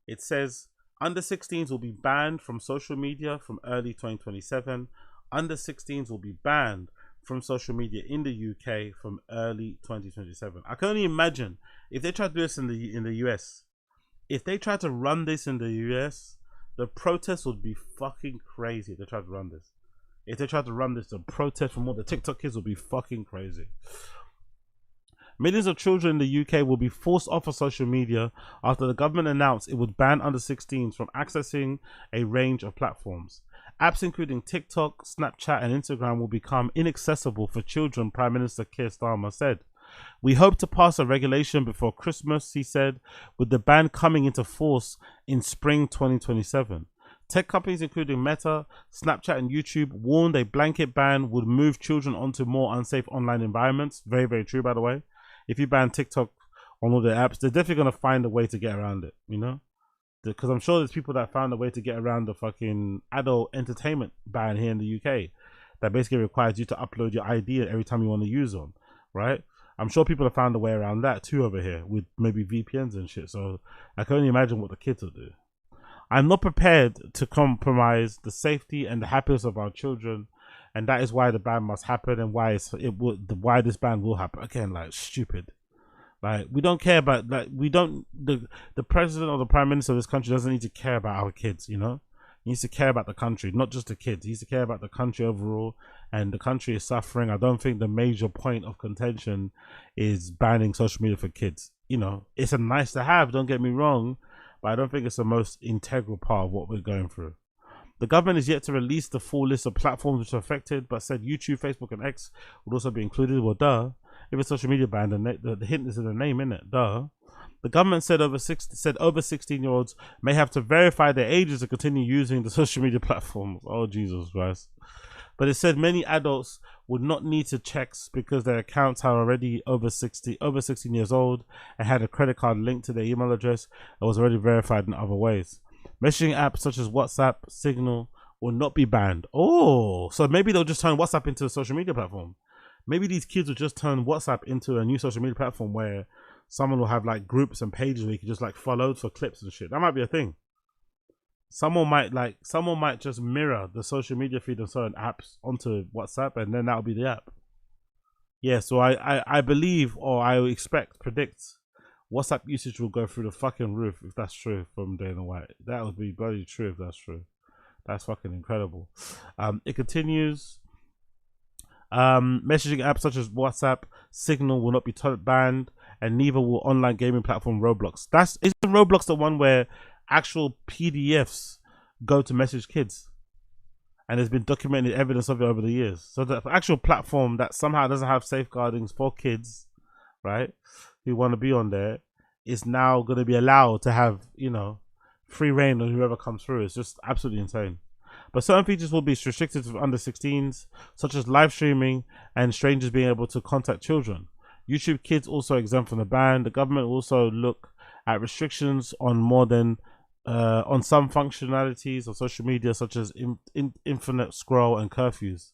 It says, under 16s will be banned from social media from early 2027. Under 16s will be banned from social media in the UK from early 2027. I can only imagine if they try to do this in the US. If they try to run this in the US, the protests would be fucking crazy if they try to run this. If they try to run this, the protest from all the TikTok kids will be fucking crazy. Millions of children in the UK will be forced off of social media after the government announced it would ban under 16s from accessing a range of platforms. Apps including TikTok, Snapchat and Instagram will become inaccessible for children, Prime Minister Keir Starmer said. We hope to pass a regulation before Christmas, he said, with the ban coming into force in spring 2027. Tech companies including Meta, Snapchat and YouTube warned a blanket ban would move children onto more unsafe online environments. Very, very true, by the way. if you ban TikTok on all the apps, they're definitely gonna find a way to get around it, you know? Because I'm sure there's people that found a way to get around the fucking adult entertainment ban here in the UK that basically requires you to upload your ID every time you want to use them, right? I'm sure people have found a way around that too over here with maybe VPNs and shit. So I can only imagine what the kids will do. I'm not prepared to compromise the safety and the happiness of our children, and that is why the ban must happen and why why this ban will happen. Again, like stupid. Like we don't care about the president or the prime minister of this country doesn't need to care about our kids, you know? He needs to care about the country, not just the kids. He needs to care about the country overall, and the country is suffering. I don't think the major point of contention is banning social media for kids. You know, it's a nice to have, don't get me wrong, but I don't think it's the most integral part of what we're going through. The government is yet to release the full list of platforms which are affected, but said YouTube, Facebook, and X would also be included. Well, duh. If it's social media ban, the hint is in the name, innit? Duh. The government said over 16-year-olds may have to verify their ages to continue using the social media platforms. Oh, Jesus Christ. But it said many adults would not need to checks because their accounts are already over 16 years old and had a credit card linked to their email address and was already verified in other ways. Messaging apps such as WhatsApp, Signal will not be banned. Oh, so maybe they'll just turn WhatsApp into a social media platform. Maybe these kids will just turn WhatsApp into a new social media platform where someone will have like groups and pages where you can just like follow for clips and shit. That might be a thing. Someone might just mirror the social media feed of certain apps onto WhatsApp, and then that'll be the app. Yeah, so I believe, or I predict WhatsApp usage will go through the fucking roof if that's true from Dana White. That would be bloody true if that's true. That's fucking incredible. It continues. Messaging apps such as WhatsApp, Signal will not be banned, and neither will online gaming platform Roblox. Isn't Roblox the one where actual PDFs go to message kids? And there's been documented evidence of it over the years. So the actual platform that somehow doesn't have safeguardings for kids, right, who want to be on there, is now going to be allowed to have, you know, free reign on whoever comes through. It's just absolutely insane. But certain features will be restricted to under 16s, such as live streaming and strangers being able to contact children. YouTube Kids also exempt from the ban. The government will also look at restrictions on more than on some functionalities of social media, such as infinite scroll and curfews.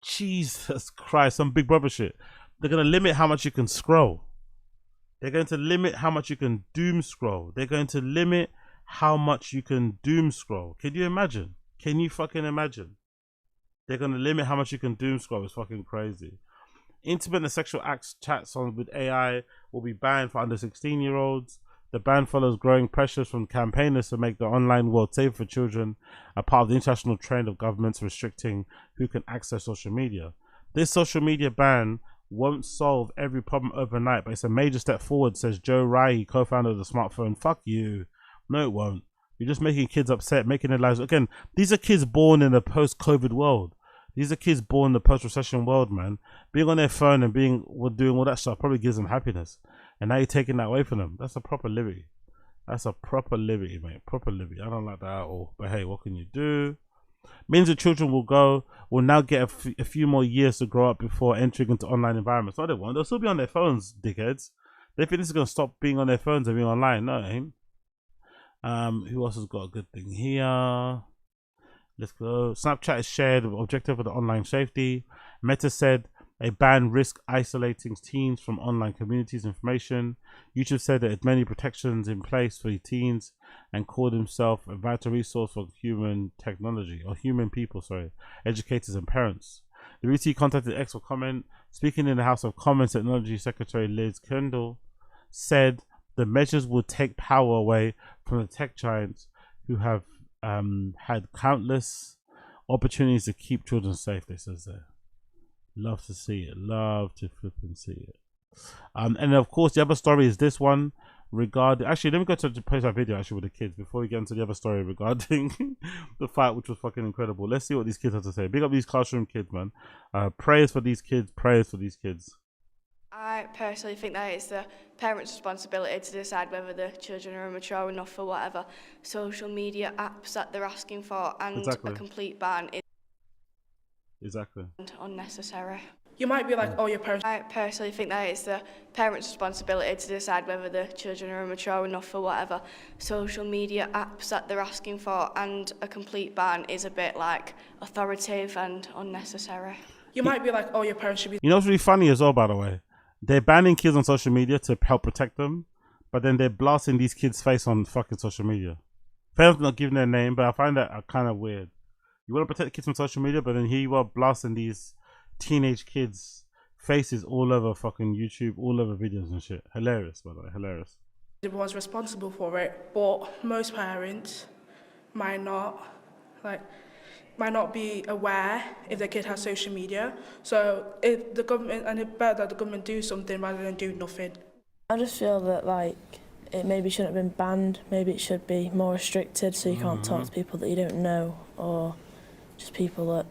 Jesus Christ, some Big Brother shit. They're going to limit how much you can scroll. They're going to limit how much you can doom scroll. They're going to limit how much you can doom scroll. Can you imagine? Can you fucking imagine? They're going to limit how much you can doom scroll. It's fucking crazy. Intimate and sexual acts chats on with AI will be banned for under 16-year-olds. The ban follows growing pressures from campaigners to make the online world safe for children, a part of the international trend of governments restricting who can access social media. This social media ban won't solve every problem overnight, but it's a major step forward, says Joe Rai, co-founder of the smartphone. Fuck you. No, it won't. You're just making kids upset, making their lives... Again, these are kids born in a post-COVID world. These are kids born in the post-recession world, man. Being on their phone and doing all that stuff probably gives them happiness. And now you're taking that away from them. That's a proper liberty. That's a proper liberty, mate. Proper liberty. I don't like that at all. But hey, what can you do? Means the children will now get a few more years to grow up before entering into online environments. No, they won't. They'll still be on their phones, dickheads. They think this is going to stop being on their phones and being online. No, it ain't. Who else has got a good thing here? Let's go. Snapchat is shared with objective for the online safety. Meta said a ban risk isolating teens from online communities information. YouTube said that it many protections in place for teens and called himself a vital resource for human technology, or human people, sorry, educators and parents. The VT contacted X for comment. Speaking in the House of Commons, Technology Secretary Liz Kendall said the measures would take power away from the tech giants who have had countless opportunities to keep children safe, they says there. Love to see it. Love to flip and see it. And of course, the other story is this one regarding... Actually, let me go to post that video actually with the kids before we get into the other story regarding the fight, which was fucking incredible. Let's see what these kids have to say. Big up these classroom kids, man. Prayers for these kids. Prayers for these kids. I personally think that it's the parents' responsibility to decide whether the children are mature enough for whatever social media apps that they're asking for, and a complete ban is unnecessary. You might be like, oh, your parents. I personally think that it's the parents' responsibility to decide whether the children are mature enough for whatever social media apps that they're asking for, and a complete ban is a bit like authoritative and unnecessary. You might be like, oh, your parents should be. You know what's really funny as well, by the way? They're banning kids on social media to help protect them, but then they're blasting these kids' face on fucking social media. Fair's not giving their name, but I find that kind of weird. You want to protect kids from social media, but then here you are blasting these teenage kids' faces all over fucking YouTube, all over videos and shit. Hilarious, by the way, hilarious. Was responsible for it, but most parents might not be aware if their kid has social media. So if the government, and it's better that the government do something rather than do nothing. I just feel that like it maybe shouldn't have been banned. Maybe it should be more restricted, so you can't talk to people that you don't know or just people that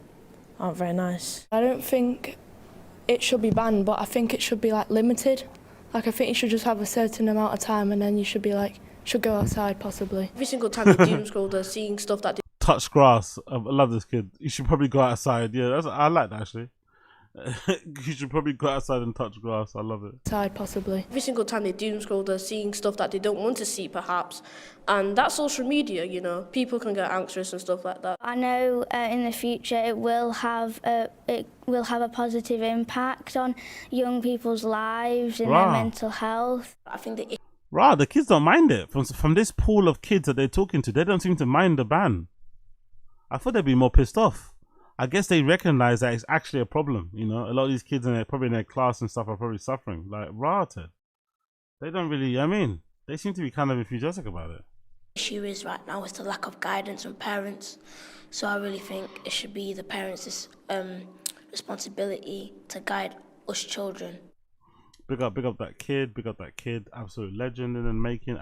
aren't very nice. I don't think it should be banned, but I think it should be like limited. Like I think you should just have a certain amount of time, and then you should be like should go outside possibly. Every single time they doom scroll, they're seeing stuff that. Touch grass. I love this kid. You should probably go outside. Yeah, I like that actually. You should probably go outside and touch grass. I love it. Outside possibly. Every single time they doom scroll, they're seeing stuff that they don't want to see perhaps, and that's social media. You know, people can get anxious and stuff like that. I know in the future it will have a positive impact on young people's lives and their mental health. I think that. The kids don't mind it. From this pool of kids that they're talking to, they don't seem to mind the ban. I thought they'd be more pissed off. I guess they recognize that it's actually a problem. You know, a lot of these kids probably in their class and stuff are probably suffering. Like, Ted. They don't really, they seem to be kind of enthusiastic about it. The issue is right now is the lack of guidance from parents. So I really think it should be the parents' responsibility to guide us children. Big up that kid, absolute legend in the making,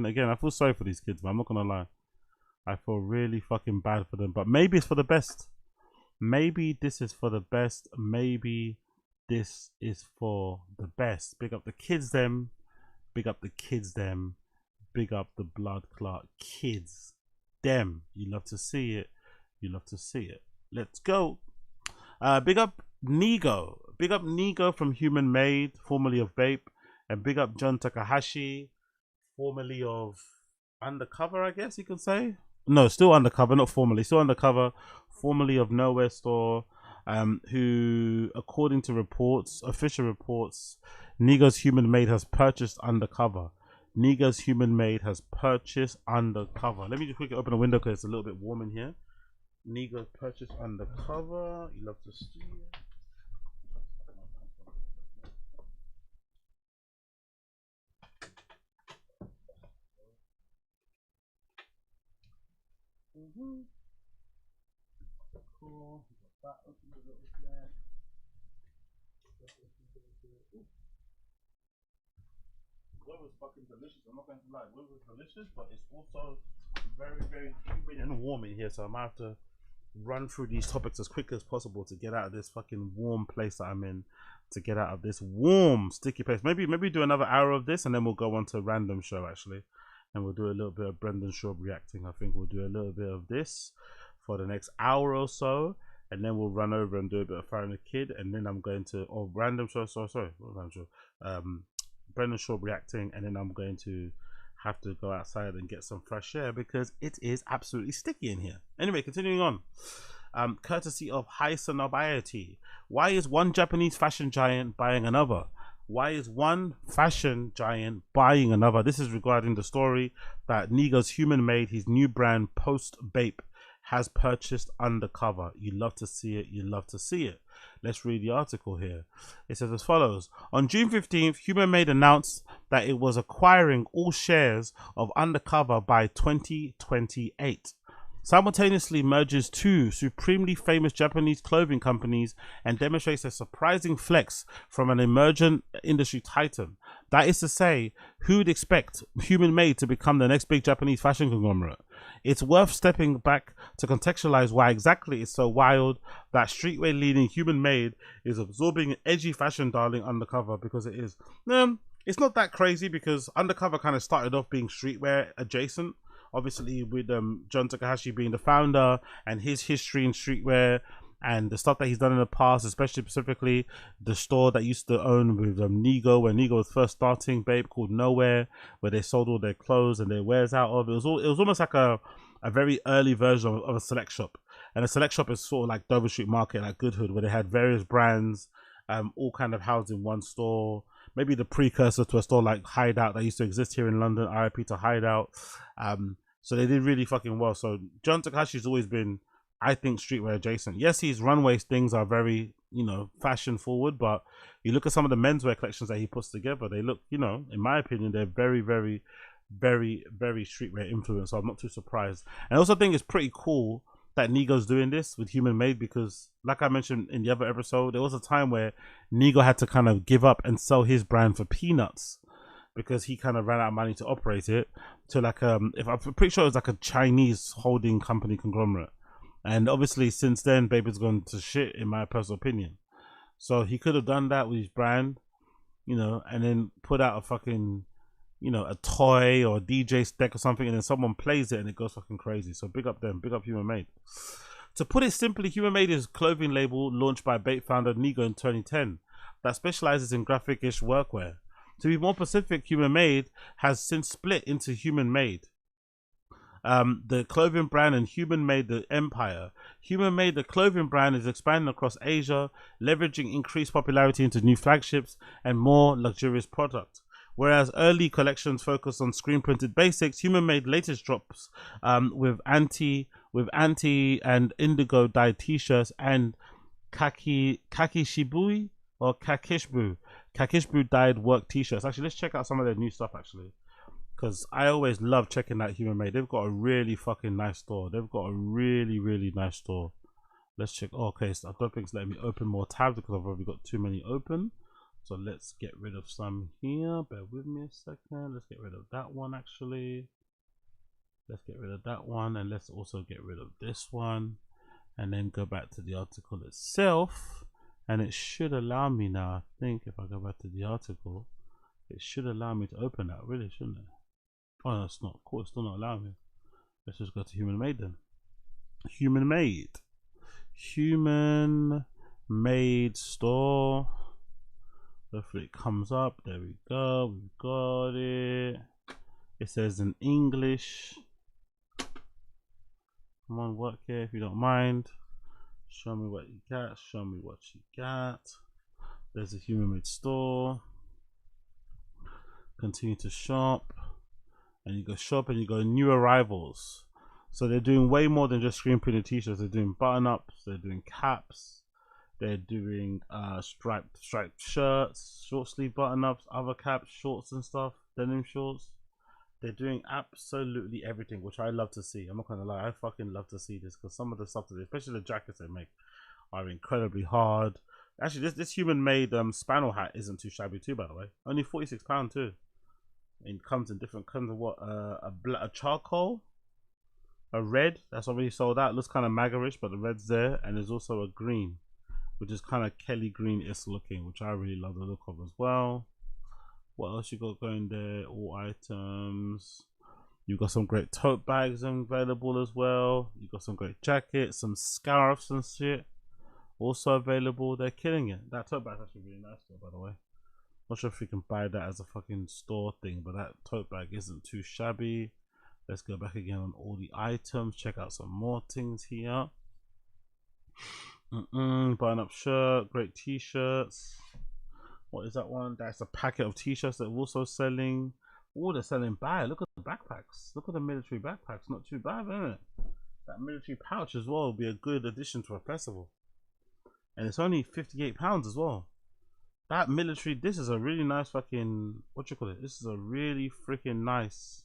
Again, I feel sorry for these kids, but I'm not gonna lie. I feel really fucking bad for them, but maybe it's for the best. Maybe this is for the best. Maybe this is for the best. Big up the kids them. Big up the blood clot kids them. You love to see it. Let's go. Big up Nigo. Big up Nigo from Human Made, formerly of Bape. And big up John Takahashi, formerly of Undercover, I guess you can say. No, still Undercover, not formerly. Still Undercover, formerly of Nowhere Store, who, according to reports, official reports, Nigo's Human Made has purchased Undercover. Let me just quickly open a window because it's a little bit warm in here. Nigo purchased Undercover. You love to see it. Cool. That open a little bit. Weather's fucking delicious. I'm not going to lie. Weather's delicious, but it's also very, very humid and warm in here. So I might have to run through these topics as quickly as possible to get out of this fucking warm place that I'm in. To get out of this warm, sticky place. Maybe do another hour of this, and then we'll go on to random show actually. And we'll do a little bit of Brendan Shaw reacting. I think we'll do a little bit of this for the next hour or so, and then we'll run over and do a bit of Fire and the Kid, and then I'm going to random show. Brendan Shaw reacting, and then I'm going to have to go outside and get some fresh air because it is absolutely sticky in here. Anyway, continuing on. Courtesy of High Sonobiety. Why is one Japanese fashion giant buying another? Why is one fashion giant buying another? This is regarding the story that Nigo's Human Made, his new brand post Bape, has purchased Undercover. You love to see it. Let's read the article here. It says as follows. On June 15th, Human Made announced that it was acquiring all shares of Undercover by 2028. Simultaneously merges two supremely famous Japanese clothing companies and demonstrates a surprising flex from an emergent industry titan. That is to say, who would expect Human Made to become the next big Japanese fashion conglomerate? It's worth stepping back to contextualize why exactly it's so wild that streetwear leading Human Made is absorbing edgy fashion darling Undercover, because it is. It's not that crazy because Undercover kind of started off being streetwear adjacent. Obviously with John Takahashi being the founder and his history in streetwear and the stuff that he's done in the past, especially specifically the store that used to own with Nigo, when Nigo was first starting, Babe, called Nowhere, where they sold all their clothes and their wares out of. It was almost like a very early version of a select shop. And a select shop is sort of like Dover Street Market, like Good Hood, where they had various brands, all kind of housed in one store. Maybe the precursor to a store like Hideout that used to exist here in London, RIP to Hideout. So they did really fucking well. So John Takashi's always been, I think, streetwear adjacent. Yes, his runway things are very, you know, fashion forward, but you look at some of the menswear collections that he puts together, they look, you know, in my opinion, they're very, very, very, very streetwear influenced. So I'm not too surprised. And I also think it's pretty cool that Nigo's doing this with Human Made, because like I mentioned in the other episode, there was a time where Nigo had to kind of give up and sell his brand for peanuts because he kind of ran out of money to operate it, to like if I'm pretty sure it was like a Chinese holding company conglomerate. And obviously since then Baby's gone to shit, in my personal opinion. So he could have done that with his brand, you know, and then put out a fucking, you know, a toy or a DJ deck or something, and then someone plays it and it goes fucking crazy. So big up them, big up Human Made. To put it simply, Human Made is a clothing label launched by Bape founder Nigo in 2010 that specializes in graphic-ish workwear. To be more specific, Human Made has since split into Human Made, the clothing brand, and Human Made the empire. Human Made the clothing brand is expanding across Asia, leveraging increased popularity into new flagships and more luxurious products. Whereas early collections focus on screen printed basics, Human Made latest drops with anti and indigo dyed t-shirts and kakishibui or kakishbu dyed work t-shirts. Actually, let's check out some of their new stuff actually, because I always love checking out Human Made. They've got a really fucking nice store. They've got a really, really nice store. Let's check. Oh, okay, so I don't think it's letting me open more tabs because I've already got too many open. So let's get rid of some here. Bear with me a second. Let's get rid of that one actually. Let's get rid of that one, and let's also get rid of this one, and then go back to the article itself, and it should allow me now. I think if I go back to the article, it should allow me to open that, really, shouldn't it? Oh no, it's not. Cool, it's still not allowing me. Let's just go to Human Made then. Human Made store. Hopefully it comes up. There we go. We've got it. It says in English. Come on, work here if you don't mind. Show me what you got. Show me what you got. There's a Human Made store. Continue to shop. And you go shop and you go new arrivals. So they're doing way more than just screen printed t-shirts. They're doing button ups. They're doing caps. They're doing striped shirts, short sleeve button ups, other caps, shorts and stuff, denim shorts. They're doing absolutely everything, which I love to see. I'm not gonna lie, I fucking love to see this, because some of the stuff that they, especially the jackets they make, are incredibly hard. Actually, this Human Made spannel hat isn't too shabby too, by the way. Only £46 too. It comes in different kinds of what, a charcoal, a red that's already sold out. It looks kind of maggerish, but the red's there, and there's also a green, which is kind of Kelly Green-ish looking, which I really love the look of as well. What else you got going there? All items. You got some great tote bags available as well. You got some great jackets, some scarves and shit also available. They're killing it. That tote bag's actually really nice though, by the way. Not sure if you can buy that as a fucking store thing, but that tote bag isn't too shabby. Let's go back again on all the items. Check out some more things here. Button up shirt, great t-shirts. What is that one? That's a packet of t-shirts that we're also selling. Oh, they're selling bad. Look at the backpacks. Look at the military backpacks. Not too bad, isn't it? That military pouch as well will be a good addition to a festival. And it's only £58 as well. That military, this is a really nice fucking, what you call it? This is a really freaking nice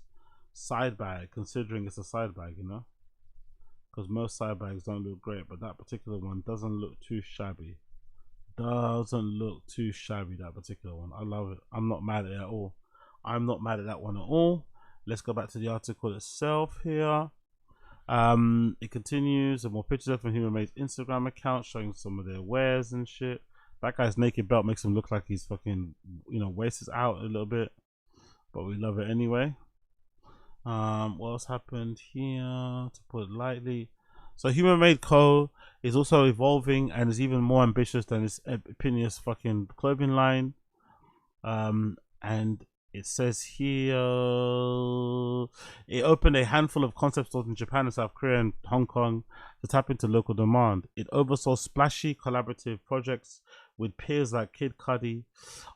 side bag, considering it's a side bag, you know? Because most side bags don't look great, but that particular one doesn't look too shabby. Doesn't look too shabby, that particular one. I love it. I'm not mad at it at all. I'm not mad at that one at all. Let's go back to the article itself here. It continues, and more pictures from Human Made's Instagram account showing some of their wares and shit. That guy's naked belt makes him look like he's fucking, you know, waist is out a little bit, but we love it anyway. What else happened here, to put it lightly? So Human Made Co. is also evolving and is even more ambitious than its opinious fucking clothing line. And it says here it opened a handful of concept stores in Japan and South Korea and Hong Kong to tap into local demand. It oversaw splashy collaborative projects with peers like Kid Cudi,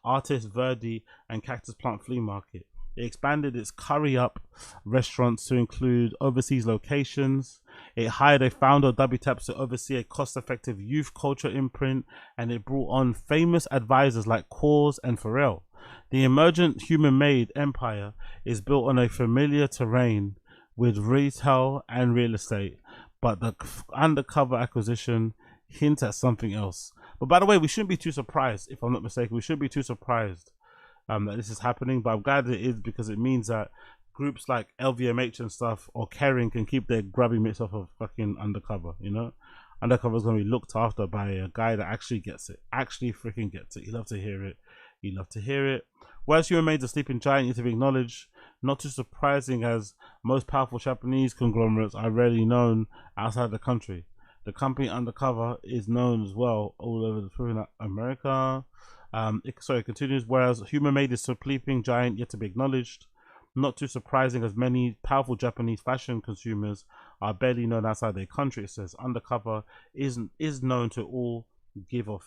Artist Verdi, and Cactus Plant Flea Market. It expanded its Curry Up restaurants to include overseas locations. It hired a founder of WTAPS to oversee a cost-effective youth culture imprint, and it brought on famous advisors like Cause and Pharrell. The emergent human-made empire is built on a familiar terrain with retail and real estate, but the Undercover acquisition hints at something else. But by the way, we shouldn't be too surprised, if I'm not mistaken. We shouldn't be too surprised that this is happening, but I'm glad it is, because it means that groups like LVMH and stuff or Kering can keep their grubby mitts off of fucking Undercover, you know? Undercover is going to be looked after by a guy that actually gets it, actually freaking gets it. You love to hear it. You love to hear it. Whereas Human Made a sleeping giant needs to be acknowledged, not too surprising as most powerful Japanese conglomerates are rarely known outside the country. The company Undercover is known as well all over the America. It continues, whereas Human Made is a sleeping giant yet to be acknowledged. Not too surprising as many powerful Japanese fashion consumers are barely known outside their country. It says Undercover is known to all, give or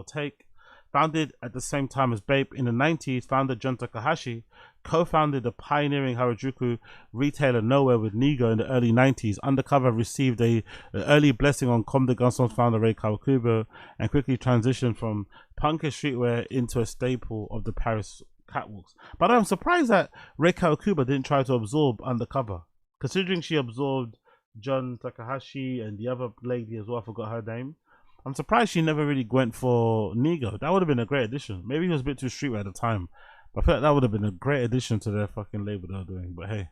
take. Founded at the same time as Bape in the 90s, founder Jun Takahashi co-founded the pioneering Harajuku retailer Nowhere with Nigo in the early 90s. Undercover received an early blessing on Comme des Garçons founder Rei Kawakubo and quickly transitioned from punkish streetwear into a staple of the Paris catwalks. But I'm surprised that Rei Kawakubo didn't try to absorb Undercover, considering she absorbed Jun Takahashi and the other lady as well. I forgot her name. I'm surprised she never really went for Nigo. That would have been a great addition. Maybe it was a bit too streetwear at the time, but I feel like that would have been a great addition to their fucking label they're doing. But hey,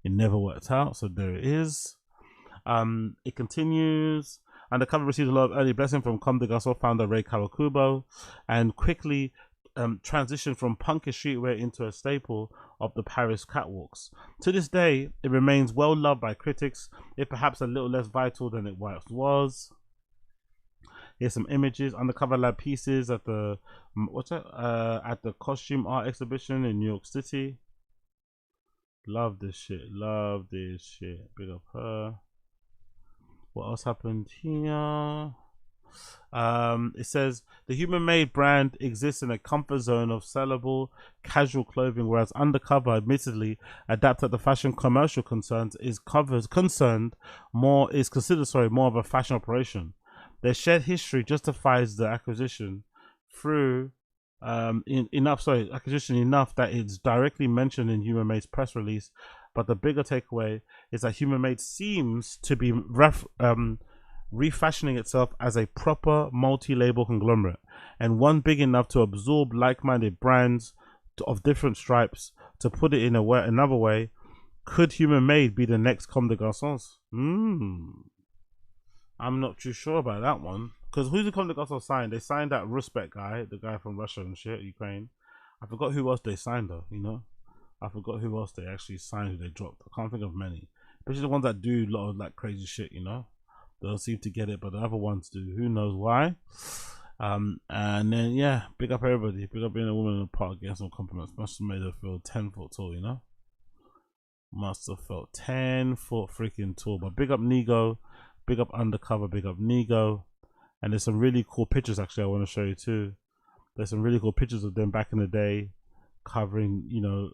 it never worked out, so there it is. It continues. Undercover received a lot of early blessing from Comme des Garçons founder Rei Kawakubo and quickly transitioned from punkish streetwear into a staple of the Paris catwalks. To this day, it remains well loved by critics, if perhaps a little less vital than it once was. Here's some images. Undercover lab pieces at the at the costume art exhibition in New York City. Love this shit. Love this shit. Big up her. What else happened here? It says the Human Made brand exists in a comfort zone of sellable casual clothing, whereas Undercover, admittedly adapted to fashion commercial concerns, is considered more of a fashion operation. Their shared history justifies the acquisition through enough that it's directly mentioned in Human Made's press release. But the bigger takeaway is that Human Made seems to be refashioning itself as a proper multi-label conglomerate, and one big enough to absorb like-minded brands of different stripes. To put it in another way, could Human Made be the next Comme des Garçons? I'm not too sure about that one. Because who's the Comme des Garçons signed? They signed that Rusbek guy, the guy from Russia and shit, Ukraine. I forgot who else they signed though, you know? I forgot who else they actually signed, who they dropped. I can't think of many. Especially the ones that do a lot of like crazy shit, you know? They don't seem to get it, but the other ones do. Who knows why? And then, yeah, big up everybody. Big up being a woman in the park, getting some compliments. Must have made her feel 10 foot tall, you know? Must have felt 10 foot freaking tall. But big up Nigo. Big up Undercover, big up Nigo. And there's some really cool pictures actually I want to show you too. There's some really cool pictures of them back in the day covering, you know,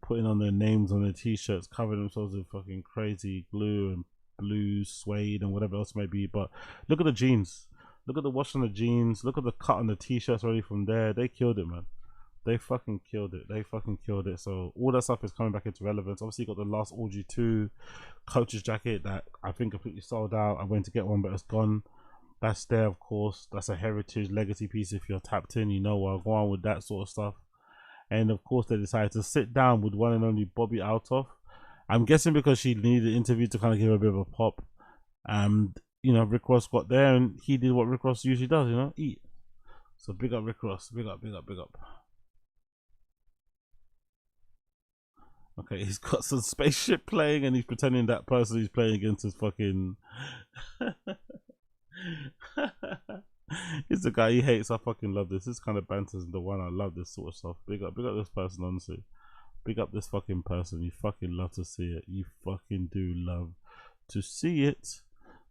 putting on their names on their t-shirts, covering themselves with fucking crazy glue and blue suede and whatever else it may be. But look at the jeans. Look at the wash on the jeans. Look at the cut on the t-shirts already from there. They killed it, man. They fucking killed it. They fucking killed it. So all that stuff is coming back into relevance. Obviously, you got the last Orgy 2 coach's jacket that I think completely sold out. I went to get one, but it's gone. That's there, of course. That's a heritage legacy piece. If you're tapped in, you know where I go on with that sort of stuff. And of course, they decided to sit down with one and only Bobby Altoff. I'm guessing because she needed an interview to kind of give her a bit of a pop. And, you know, Rick Ross got there and he did what Rick Ross usually does, you know, eat. So big up Rick Ross. Big up, big up, big up. Okay, he's got some spaceship playing and he's pretending that person he's playing against is fucking... He's the guy he hates. I fucking love this. This kind of banter is the one. I love this sort of stuff. Big up this person, honestly. Big up this fucking person. You fucking love to see it. You fucking do love to see it.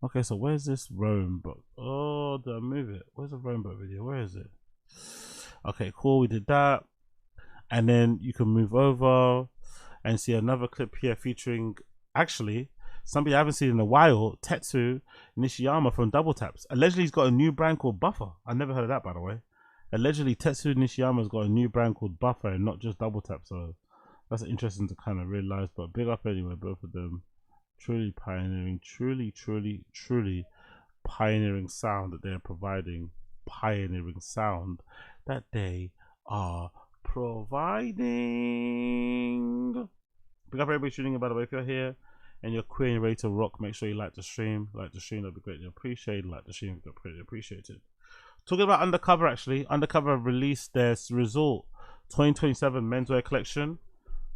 Okay, so where's this Rome book? Oh, did I move it? Where's the Rome book video? Where is it? Okay, cool. We did that. And then you can move over and see another clip here featuring, actually, somebody I haven't seen in a while, Tetsu Nishiyama from Double Taps. Allegedly, he's got a new brand called Buffer. I never heard of that, by the way. Allegedly, Tetsu Nishiyama's got a new brand called Buffer and not just Double Tap. So that's interesting to kind of realize. But big up anyway, both of them. Truly pioneering, truly pioneering sound that they're providing. Pioneering sound that they are providing. Big up everybody tuning in, by the way. If you're here and you're queer and ready to rock, make sure you like the stream. Like the stream, that'd be greatly appreciated. Like the stream, that'd be greatly appreciated. Talking about Undercover, actually, Undercover released their Resort 2027 menswear collection.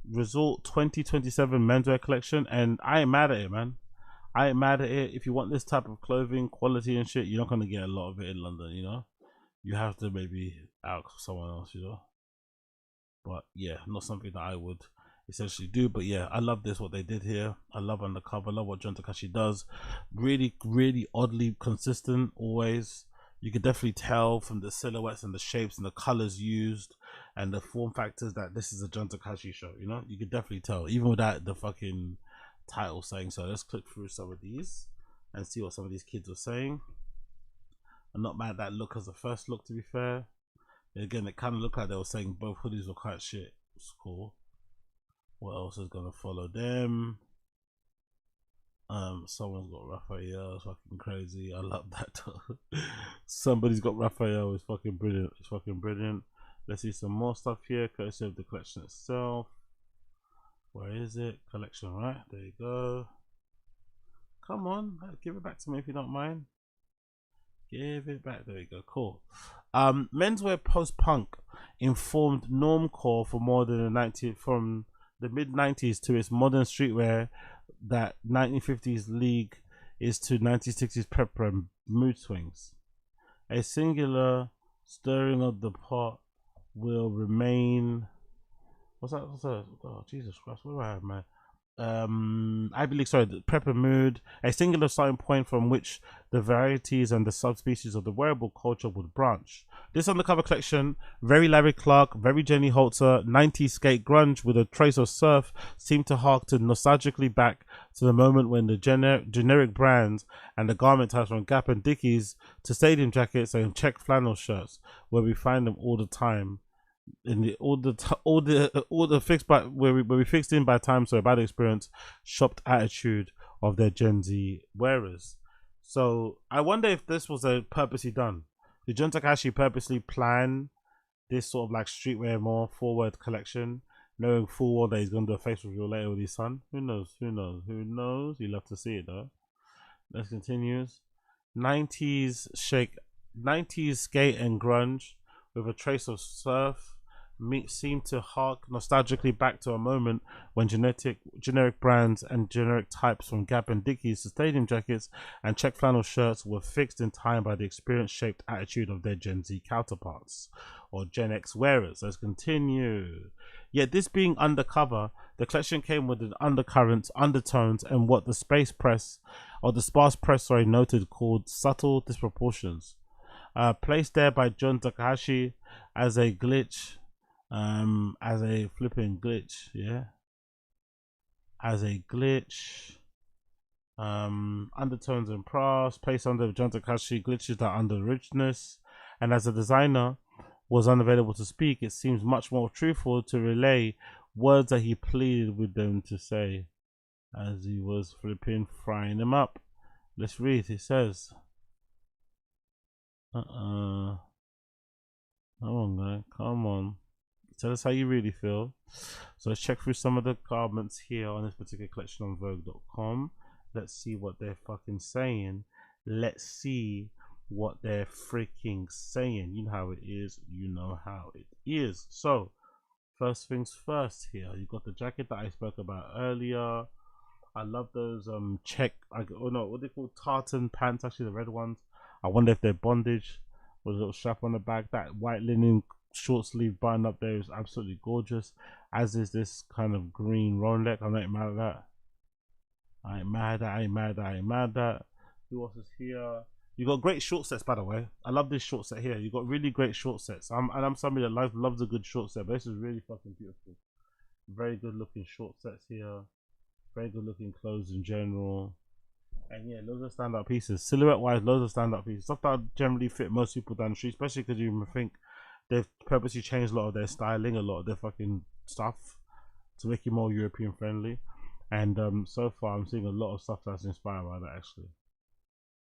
Resort 2027 menswear collection, and I ain't mad at it, man. I ain't mad at it. If you want this type of clothing, quality and shit, you're not gonna get a lot of it in London, you know. You have to maybe out someone else, you know. But yeah, not something that I would essentially do. But yeah, I love this, what they did here. I love Undercover. I love what John Takashi does. Really oddly consistent always. You could definitely tell from the silhouettes and the shapes and the colors used and the form factors that this is a John Takashi show, you know. You could definitely tell, even without the fucking title saying so. Let's click through some of these and see what some of these kids were saying. I'm not mad at that look as the first look, to be fair. Again, it kind of looked like they were saying both hoodies were quite shit. It's cool. What else is gonna follow them? Someone's got Raphael. It's fucking crazy. I love that. Somebody's got Raphael. It's fucking brilliant. It's fucking brilliant. Let's see some more stuff here, courtesy of the collection itself. Where is it? Collection, right? There you go. Come on, give it back to me if you don't mind. Give it back. There you go. Cool. Menswear post-punk informed normcore for more than from the mid-90s to its modern streetwear that 1950s league is to 1960s prepper and mood swings. A singular stirring of the pot will remain. What's that? Oh, Jesus Christ, what do I have, man? I believe, sorry, the prepper mood, a singular starting point from which the varieties and the subspecies of the wearable culture would branch. This Undercover collection, very Larry Clark, very Jenny Holzer, 90s skate grunge with a trace of surf, seemed to hark to nostalgically back to the moment when the generic brands and the garment types from Gap and Dickies to stadium jackets and check flannel shirts, where we find them all the time. In the all the fixed by where we fixed in by time, so a bad experience, shopped attitude of their Gen Z wearers. So I wonder if this was a purposely done. Did John Takashi purposely plan this sort of like streetwear more forward collection, knowing full well that he's gonna do a face reveal later with his son? Who knows? Who knows? Who knows? You love to see it though. Let's continue. 90s shake, 90s skate and grunge with a trace of surf seemed to hark nostalgically back to a moment when generic brands and generic types from Gap and Dickies to stadium jackets and check flannel shirts were fixed in time by the experience-shaped attitude of their Gen Z counterparts or Gen X wearers. Let's continue. Yet this being Undercover, the collection came with an undercurrents, undertones, and what the sparse press noted called subtle disproportions. Placed there by John Takahashi as a glitch, as a flipping glitch, yeah, as a glitch, undertones and pras, placed under John Takahashi, glitches that under richness, and as a designer was unavailable to speak, it seems much more truthful to relay words that he pleaded with them to say as he was flipping frying them up. Let's read. It says, come on, guy, come on. Tell us how you really feel. So let's check through some of the comments here on this particular collection on Vogue.com. Let's see what they're fucking saying. Let's see what they're freaking saying. You know how it is. You know how it is. So First things first here. You got the jacket that I spoke about earlier. I love those check, oh no, what they call tartan pants, actually the red ones. I wonder if they're bondage with a little strap on the back. That white linen short sleeve button up there is absolutely gorgeous, as is this kind of green round neck. I'm not mad at that. I ain't mad at that. Who else is here? You got great short sets, by the way. I love this short set here. You got really great short sets. I'm somebody that loves a good short set, but this is really fucking beautiful. Very good looking short sets here. Very good looking clothes in general. And yeah, loads of standout pieces. Silhouette wise, loads of standout pieces. Stuff that generally fit most people down the street, especially because you think they've purposely changed a lot of their styling, a lot of their fucking stuff to make it more European friendly. And so far I'm seeing a lot of stuff that's inspired by that actually.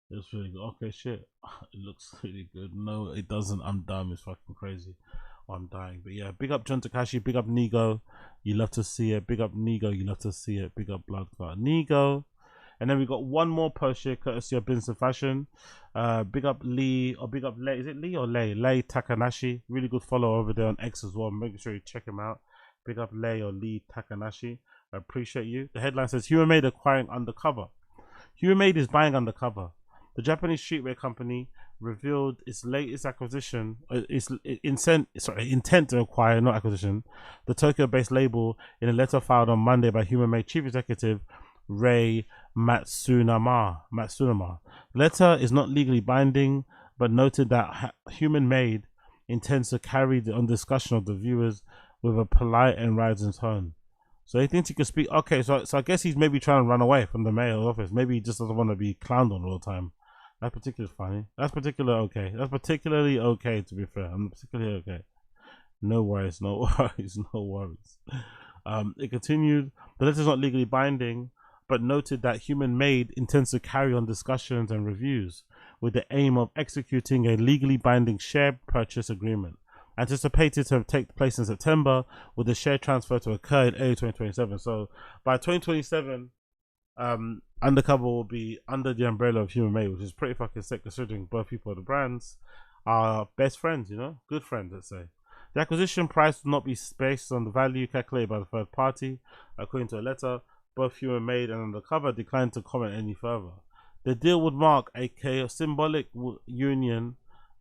It's really good. Okay, shit. It looks really good. No, it doesn't. I'm dumb. It's fucking crazy. Oh, I'm dying. But yeah, big up John Takashi. Big up Nigo. You love to see it. Big up Nigo. You love to see it. Big up Blood Clot Nigo. And then we got one more post here, courtesy of Business and Fashion. Big up Lee, or big up Lei. Is it Lee or Lei? Lei Takanashi. Really good follow over there on X as well. Make sure you check him out. Big up Lei or Lee Takanashi. I appreciate you. The headline says, Human Made acquiring Undercover. Human Made is buying Undercover. The Japanese streetwear company revealed its latest acquisition, intent to acquire, not acquisition, the Tokyo-based label in a letter filed on Monday by Human Made Chief Executive Rei Matsunama. The letter is not legally binding, but noted that Human Made intends to carry on discussion of the viewers with a polite and rising tone. So he thinks he could speak. Okay, so I guess he's maybe trying to run away from the mayor's office. Maybe he just doesn't want to be clowned on all the time. That's particularly funny. That's particularly okay. That's particularly okay, to be fair. I'm particularly okay. No worries, no worries, no worries. It continued, the letter is not legally binding, but noted that Human Made intends to carry on discussions and reviews with the aim of executing a legally binding share purchase agreement, anticipated to take place in September, with the share transfer to occur in early 2027. So by 2027, Undercover will be under the umbrella of Human Made, which is pretty fucking sick considering both people of the brands are best friends, you know, good friends, let's say. The acquisition price will not be based on the value calculated by the third party. According to a letter, both Human Made and Undercover declined to comment any further. The deal would mark a symbolic union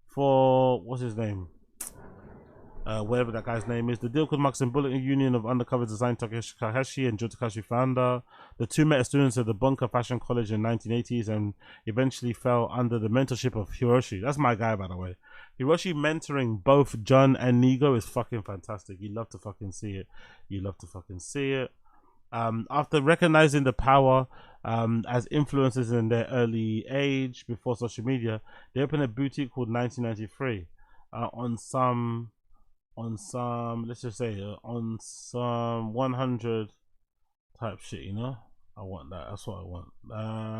for, what's his name? Whatever that guy's name is. The deal could mark a symbolic union of Undercover design Takahashi and Joe Takahashi founder. The two met as students at the Bunker Fashion College in 1980s and eventually fell under the mentorship of Hiroshi. That's my guy, by the way. Hiroshi mentoring both John and Nigo is fucking fantastic. You love to fucking see it. You love to fucking see it. After recognizing the power as influencers in their early age before social media, they opened a boutique called 1993 on some let's just say on some 100 type shit, you know. I want that. That's what I want.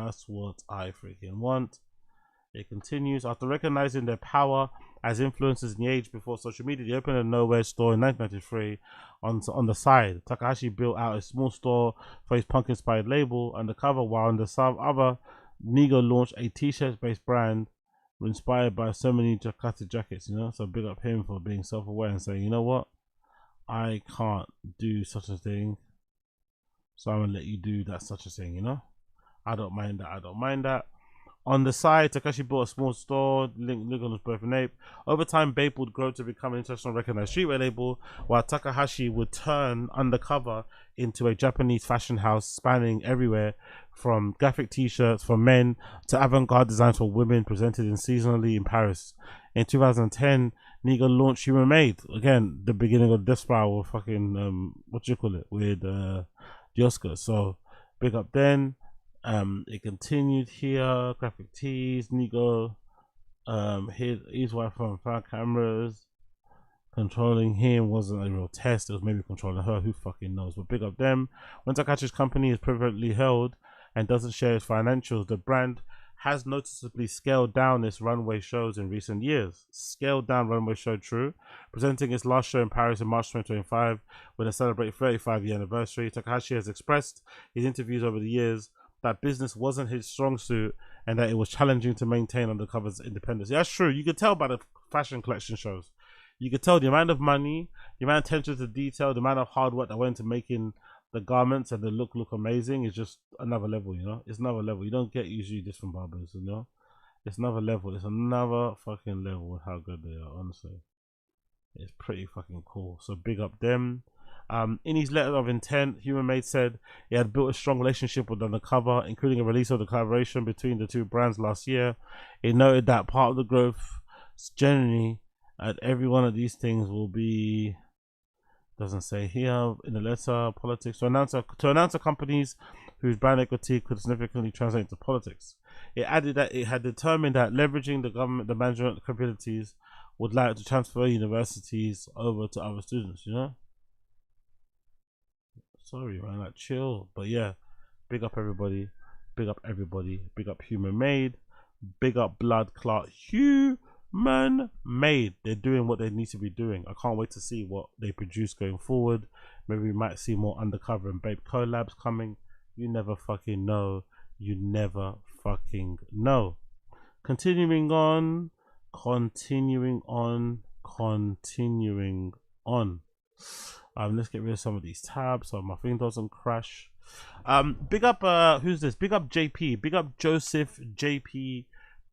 That's what I freaking want. It continues. After recognizing their power as influencers in the age before social media, they opened a nowhere store in 1993 on the side. Takahashi built out a small store for his punk inspired label Undercover, while on the other, Nigo launched a t-shirt based brand inspired by so many Jakarta jackets, you know. So big up him for being self-aware and saying, you know what, I can't do such a thing, so I'm gonna let you do that such a thing, you know. I don't mind that. I don't mind that. On the side, Takashi bought a small store, link on his birth and ape. Over time, Bape would grow to become an international recognized streetwear label, while Takahashi would turn Undercover into a Japanese fashion house spanning everywhere from graphic t-shirts for men to avant-garde designs for women presented in seasonally in Paris. In 2010, Nigo launched Human Made. Again, the beginning of Death Spiral, fucking, what do you call it, with the Oscars. So, big up then. It continued here. Graphic tees, Nigo, his wife from far cameras. Controlling him wasn't a real test. It was maybe controlling her. Who fucking knows? But big up them. When Takahashi's company is privately held and doesn't share its financials, the brand has noticeably scaled down its runway shows in recent years. Scaled down runway show, true. Presenting its last show in Paris in March 2025 when it celebrated 35-year anniversary. Takahashi has expressed in interviews over the years that business wasn't his strong suit and that it was challenging to maintain Undercover's independence. Yeah, that's true. You could tell by the fashion collection shows. You could tell the amount of money the amount of attention to detail, the amount of hard work that went into making the garments and the look amazing is just another level, you know. It's another level. You don't get usually this from barbers, you know. It's another level. It's another fucking level with how good they are, honestly. It's pretty fucking cool. So big up them. In his letter of intent, Human Made said he had built a strong relationship with Undercover, including a release of the collaboration between the two brands last year. He noted that part of the growth generally at every one of these things will be, doesn't say here in the letter, politics, to announce to companies whose brand equity could significantly translate into politics. It added that it had determined that leveraging the government, the management capabilities would like to transfer universities over to other students, you know. Sorry, man, like chill. But yeah, big up everybody, big up everybody, big up Human Made, big up Blood Clot Human Made. They're doing what they need to be doing. I can't wait to see what they produce going forward. Maybe we might see more Undercover and Babe collabs coming. You never fucking know. You never fucking know. Continuing on. Let's get rid of some of these tabs so my thing doesn't crash. Big up who's this? Big up JP. Big up Joseph JP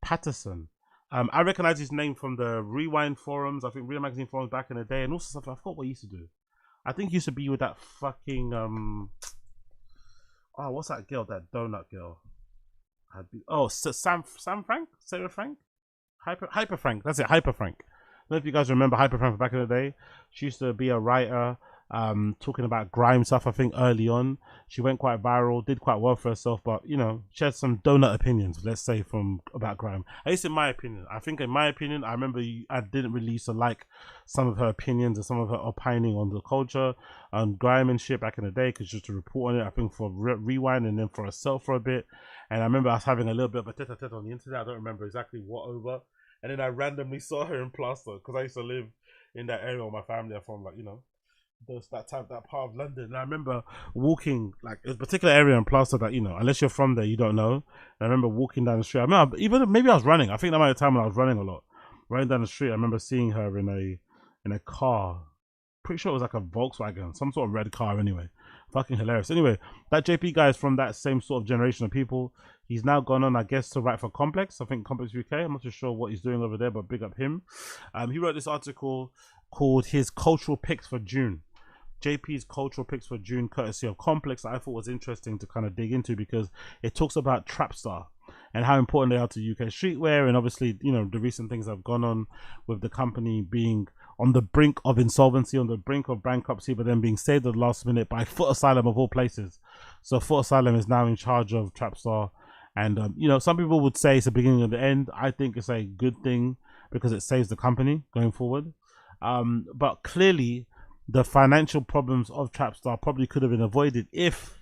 Patterson. I recognize his name from the Rewind forums. I think Real Magazine forums back in the day, and also stuff. I forgot what he used to do. I think he used to be with that fucking oh, what's that girl? That donut girl. Sam Frank? Sarah Frank? Hyper Frank. That's it. Hyper Frank. I don't know if you guys remember Hyper Frank from back in the day. She used to be a writer, talking about grime stuff. I think early on, she went quite viral, did quite well for herself. But you know, she had some donut opinions, let's say, about grime. At least in my opinion, I remember I didn't really used to like some of her opinions and some of her opining on the culture and grime and shit back in the day, because she used to report on it. I think for Rewind and then for herself for a bit. And I remember us having a little bit of a tete-a-tete on the internet. I don't remember exactly what over. And then I randomly saw her in Plaster, because I used to live in that area with my family. I'm from, like, you know, that part of London. And I remember walking, like, a particular area in Plaster that, you know, unless you're from there, you don't know. And I remember walking down the street. I remember, maybe I was running. I think that might be the time when I was running a lot. Running down the street, I remember seeing her in a car. Pretty sure it was like a Volkswagen, some sort of red car anyway. Fucking hilarious. Anyway, that JP guy is from that same sort of generation of people. He's now gone on, I guess, to write for Complex. I think Complex UK. I'm not too sure what he's doing over there, but big up him. He wrote this article called his cultural picks for June. JP's cultural picks for June, courtesy of Complex, that I thought was interesting to kind of dig into, because it talks about Trapstar and how important they are to UK streetwear, and obviously, you know, the recent things that have gone on with the company being on the brink of insolvency, on the brink of bankruptcy, but then being saved at the last minute by Foot Asylum of all places. So Foot Asylum is now in charge of Trapstar, and you know, some people would say it's the beginning of the end. I think it's a good thing because it saves the company going forward. But clearly, the financial problems of Trapstar probably could have been avoided if,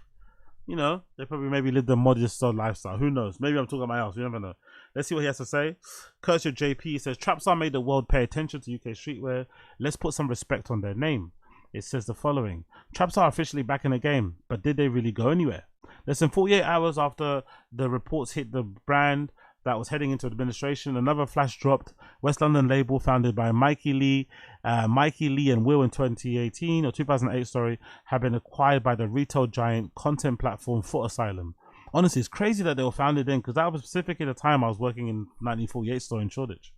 you know, they probably maybe lived a modest lifestyle. Who knows? Maybe I'm talking about my house. You never know. Let's see what he has to say. Courtesy of JP says, Trapstar made the world pay attention to UK streetwear. Let's put some respect on their name. It says the following. Trapstar are officially back in the game, but did they really go anywhere? Less than 48 hours after the reports hit the brand that was heading into administration, another flash dropped. West London label founded by Mikey Lee and Will in 2008, sorry, have been acquired by the retail giant content platform Foot Asylum. Honestly, it's crazy that they were founded then, because that was specifically the time I was working in 1948 store in Shoreditch.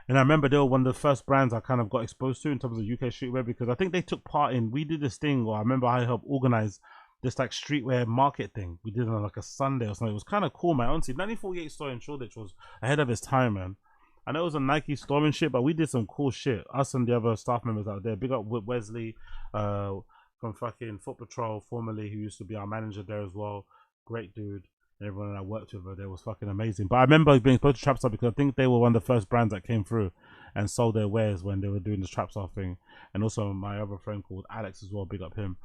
And I remember they were one of the first brands I kind of got exposed to in terms of UK streetwear, because I think they took part in, we did this thing, or I remember I helped organize this like streetwear market thing. We did it on like a Sunday or something. It was kind of cool, man. Honestly, 1948 store in Shoreditch was ahead of its time, man. I know it was a Nike store and shit, but we did some cool shit. Us and the other staff members out there. Big up Wesley from fucking Foot Patrol, formerly, who used to be our manager there as well. Great dude. And everyone that I worked with over there was fucking amazing. But I remember being exposed to Trapstar because I think they were one of the first brands that came through and sold their wares when they were doing this Trapstar thing. And also my other friend called Alex as well, big up him.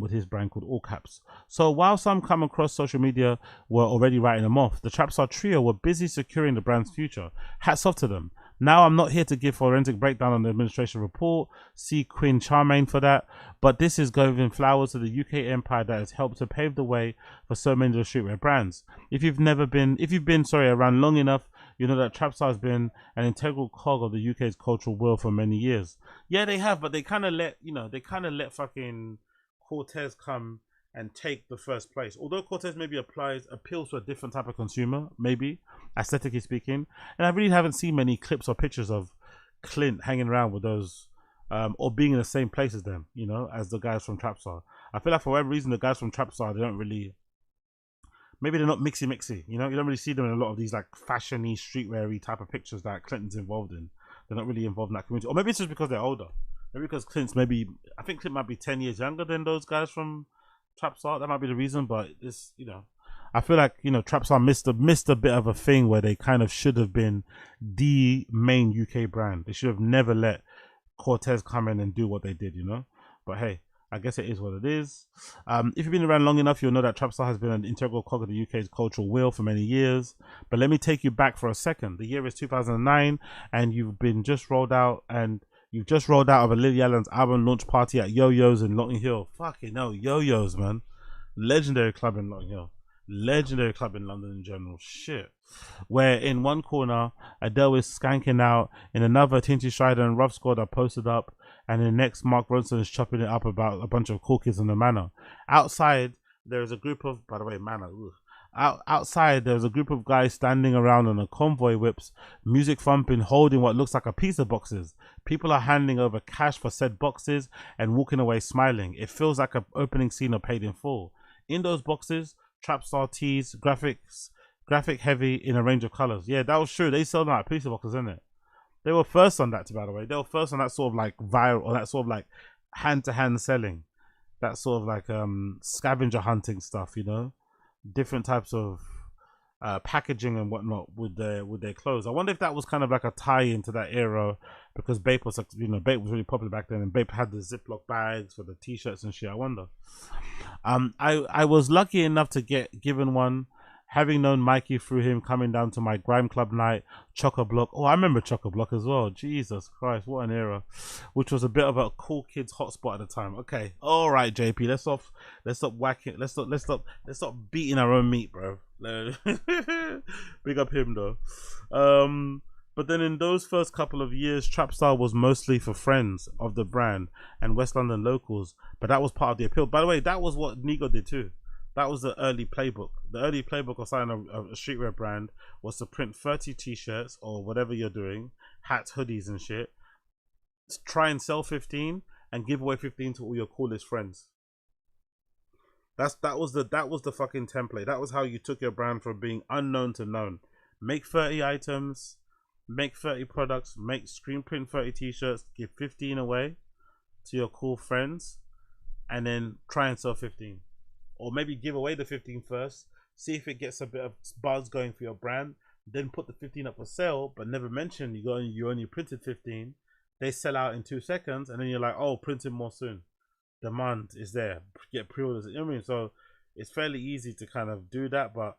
With his brand called All Caps. So while some come across social media were already writing them off, the Trapstar trio were busy securing the brand's future. Hats off to them. Now, I'm not here to give forensic breakdown on the administration report. See Quinn Charmaine for that. But this is giving flowers to the UK empire that has helped to pave the way for so many of the streetwear brands. If you've been around long enough, you know that Trapstar has been an integral cog of the UK's cultural wheel for many years. Yeah, they have, but they kind of let, you know, they kind of let fucking Cortez come and take the first place. Although Cortez maybe appeals to a different type of consumer, maybe, aesthetically speaking. And I really haven't seen many clips or pictures of Clint hanging around with those, or being in the same place as them, you know, as the guys from Trapstar. I feel like for whatever reason, the guys from Trapstar, they don't really, maybe they're not mixy, you know? You don't really see them in a lot of these like fashion-y, streetwear-y type of pictures that Clinton's involved in. They're not really involved in that community. Or maybe it's just because they're older. Maybe because Clint's I think Clint might be 10 years younger than those guys from Trapstar. That might be the reason, but it's, you know, I feel like, you know, Trapstar missed a bit of a thing where they kind of should have been the main UK brand. They should have never let Cortez come in and do what they did, you know? But hey, I guess it is what it is. If you've been around long enough, you'll know that Trapstar has been an integral cog of the UK's cultural wheel for many years. But let me take you back for a second. The year is 2009, and you've just rolled out of a Lily Allen's album launch party at Yo-Yo's in Notting Hill. Fucking hell, Yo-Yo's, man. Legendary club in Notting Hill. Legendary club in London in general. Shit. Where in one corner Adele is skanking out, in another Tinty Strider and Rough Squad are posted up, and in the next Mark Ronson is chopping it up about a bunch of cool kids in the Manor. Outside there is a group of, by the way, Manor, outside there's a group of guys standing around on a convoy whips, music thumping, holding what looks like a pizza boxes. People are handing over cash for said boxes and walking away smiling. It feels like an opening scene of Paid in Full. In those boxes, Trapstar tees, graphic heavy in a range of colors. Yeah, that was true. They sell them like pizza boxes, isn't it? They were first on that, by the way. They were first on that sort of like viral, or that sort of like hand-to-hand selling. That sort of like scavenger hunting stuff, you know? Different types of packaging and whatnot with their clothes. I wonder if that was kind of like a tie-in to that era, because Bape was, like, you know, Bape was really popular back then, and Bape had the Ziploc bags for the t-shirts and shit. I wonder. I was lucky enough to get given one, having known Mikey through him coming down to my grime club night, Chock-a-Block. Oh, I remember Chock-a-Block as well. Jesus Christ, what an era! Which was a bit of a cool kids hotspot at the time. Okay, all right, JP, let's stop whacking. Let's stop beating our own meat, bro. Big up him though. But then in those first couple of years, Trapstar was mostly for friends of the brand and West London locals. But that was part of the appeal. By the way, that was what Nigo did too. That was the early playbook. The early playbook of signing a streetwear brand was to print 30 t-shirts or whatever you're doing, hats, hoodies and shit. Try and sell 15 and give away 15 to all your coolest friends. That was the fucking template. That was how you took your brand from being unknown to known. Make 30 items, make 30 products, screen print 30 t-shirts, give 15 away to your cool friends, and then try and sell 15. Or maybe give away the 15 first, see if it gets a bit of buzz going for your brand, then put the 15 up for sale, but never mention you only printed 15. They sell out in 2 seconds, and then you're like, oh, printing more soon. Demand is there. Get pre-orders. You know what I mean? So it's fairly easy to kind of do that, but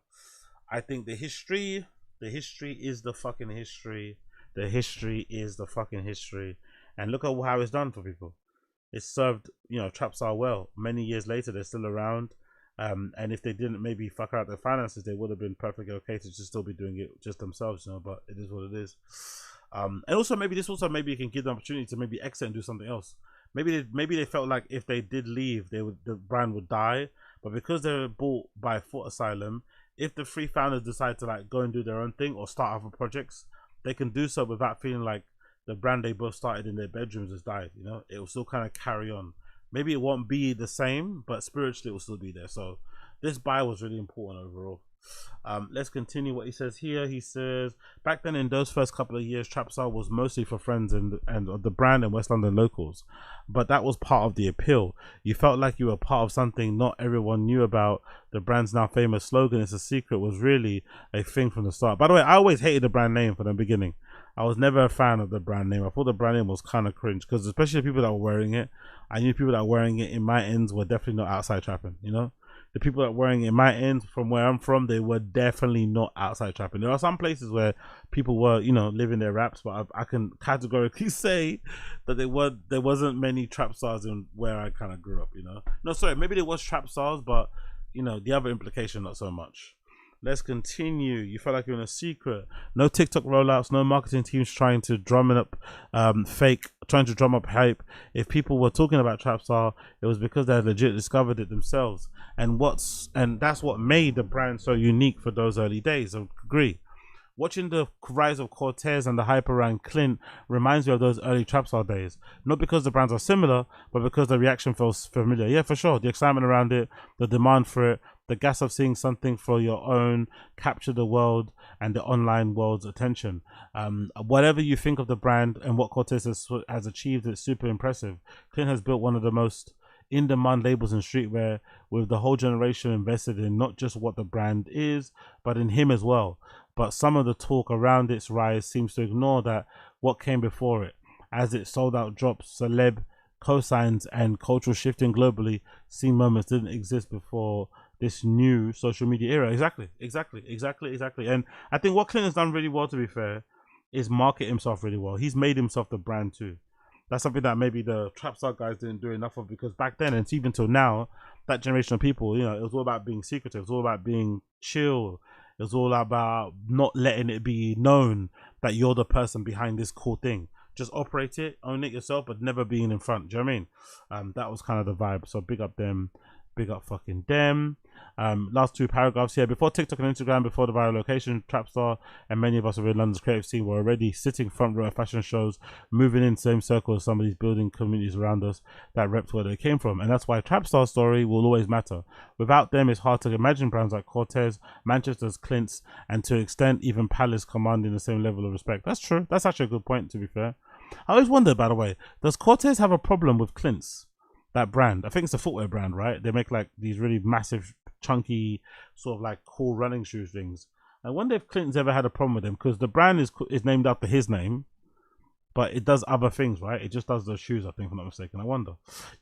I think the history is the fucking history. The history is the fucking history. And look at how it's done for people. It served, you know, Trapstar well. Many years later, they're still around. And if they didn't maybe fuck out their finances, they would have been perfectly okay to just still be doing it just themselves, you know, but it is what it is. And also maybe you can give them opportunity to maybe exit and do something else. Maybe they felt like if they did leave, the brand would die. But because they were bought by Foot Asylum, if the three founders decide to like go and do their own thing or start other projects, they can do so without feeling like the brand they both started in their bedrooms has died. You know, it will still kind of carry on. Maybe it won't be the same, but spiritually it will still be there. So this buy was really important overall. Let's continue what he says here. He says, back then in those first couple of years, Trapstar was mostly for friends and the brand and West London locals. But that was part of the appeal. You felt like you were part of something not everyone knew about. The brand's now famous slogan, "It's a secret," was really a thing from the start. By the way, I always hated the brand name from the beginning. I was never a fan of the brand name. I thought the brand name was kind of cringe, because especially the people that were wearing it, I knew people that were wearing it in my ends were definitely not outside trapping, you know? The people that were wearing it in my ends from where I'm from, they were definitely not outside trapping. There are some places where people were, you know, living their raps, but I can categorically say that there wasn't many trap stars in where I kind of grew up, you know? No, sorry, maybe there was trap stars, but, you know, the other implication, not so much. Let's continue. You felt like you're in a secret. No TikTok rollouts, no marketing teams trying to drum up trying to drum up hype. If people were talking about Trapstar, it was because they had legit discovered it themselves. And that's what made the brand so unique for those early days. I agree. Watching the rise of Cortez and the hype around Clint reminds me of those early Trapstar days. Not because the brands are similar, but because the reaction feels familiar. Yeah, for sure. The excitement around it, the demand for it, the gas of seeing something for your own, capture the world and the online world's attention. Whatever you think of the brand and what Cortez has achieved, it's super impressive. Clint has built one of the most in-demand labels in streetwear, with the whole generation invested in not just what the brand is, but in him as well. But some of the talk around its rise seems to ignore that what came before it, as it sold out drops, celeb cosigns, and cultural shifting globally. Scene moments didn't exist before this new social media era. Exactly. And I think what Clint has done really well, to be fair, is market himself really well. He's made himself the brand too. That's something that maybe the Trapstar guys didn't do enough of, because back then, and it's even till now, that generation of people, you know, it was all about being secretive. It was all about being chill. It was all about not letting it be known that you're the person behind this cool thing. Just operate it, own it yourself, but never being in front. Do you know what I mean? That was kind of the vibe. So big up them. Big up fucking them. Last two paragraphs here. Before TikTok and Instagram, before the viral location, Trapstar and many of us within London's creative scene were already sitting front row at fashion shows, moving in the same circle as some of these building communities around us that repped where they came from. And that's why Trapstar's story will always matter. Without them, it's hard to imagine brands like Cortez, Manchester's Clint's, and to an extent even Palace commanding the same level of respect. That's true. That's actually a good point, to be fair. I always wondered, by the way, does Cortez have a problem with Clint's? That brand, I think it's a footwear brand, right? They make like these really massive, chunky, sort of like cool running shoes things. I wonder if Clinton's ever had a problem with them, because the brand is named after his name, but it does other things, right? It just does those shoes, I think, if I'm not mistaken. I wonder.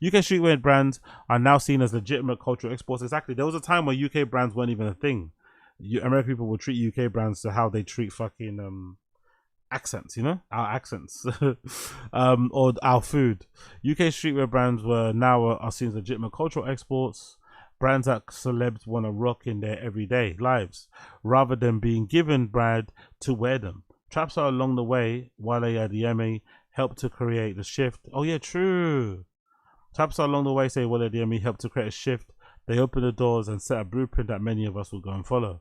UK streetwear brands are now seen as legitimate cultural exports. Exactly. There was a time where UK brands weren't even a thing. American people would treat UK brands to how they treat fucking accents, you know, our accents or our food. UK streetwear brands are seen as legitimate cultural exports, brands that celebs want to rock in their everyday lives rather than being given brand to wear them. Trapstar along the way, while they had the ME, helped to create the shift. Oh yeah, true. Trapstar along the way, helped to create a shift. They opened the doors and set a blueprint that many of us will go and follow.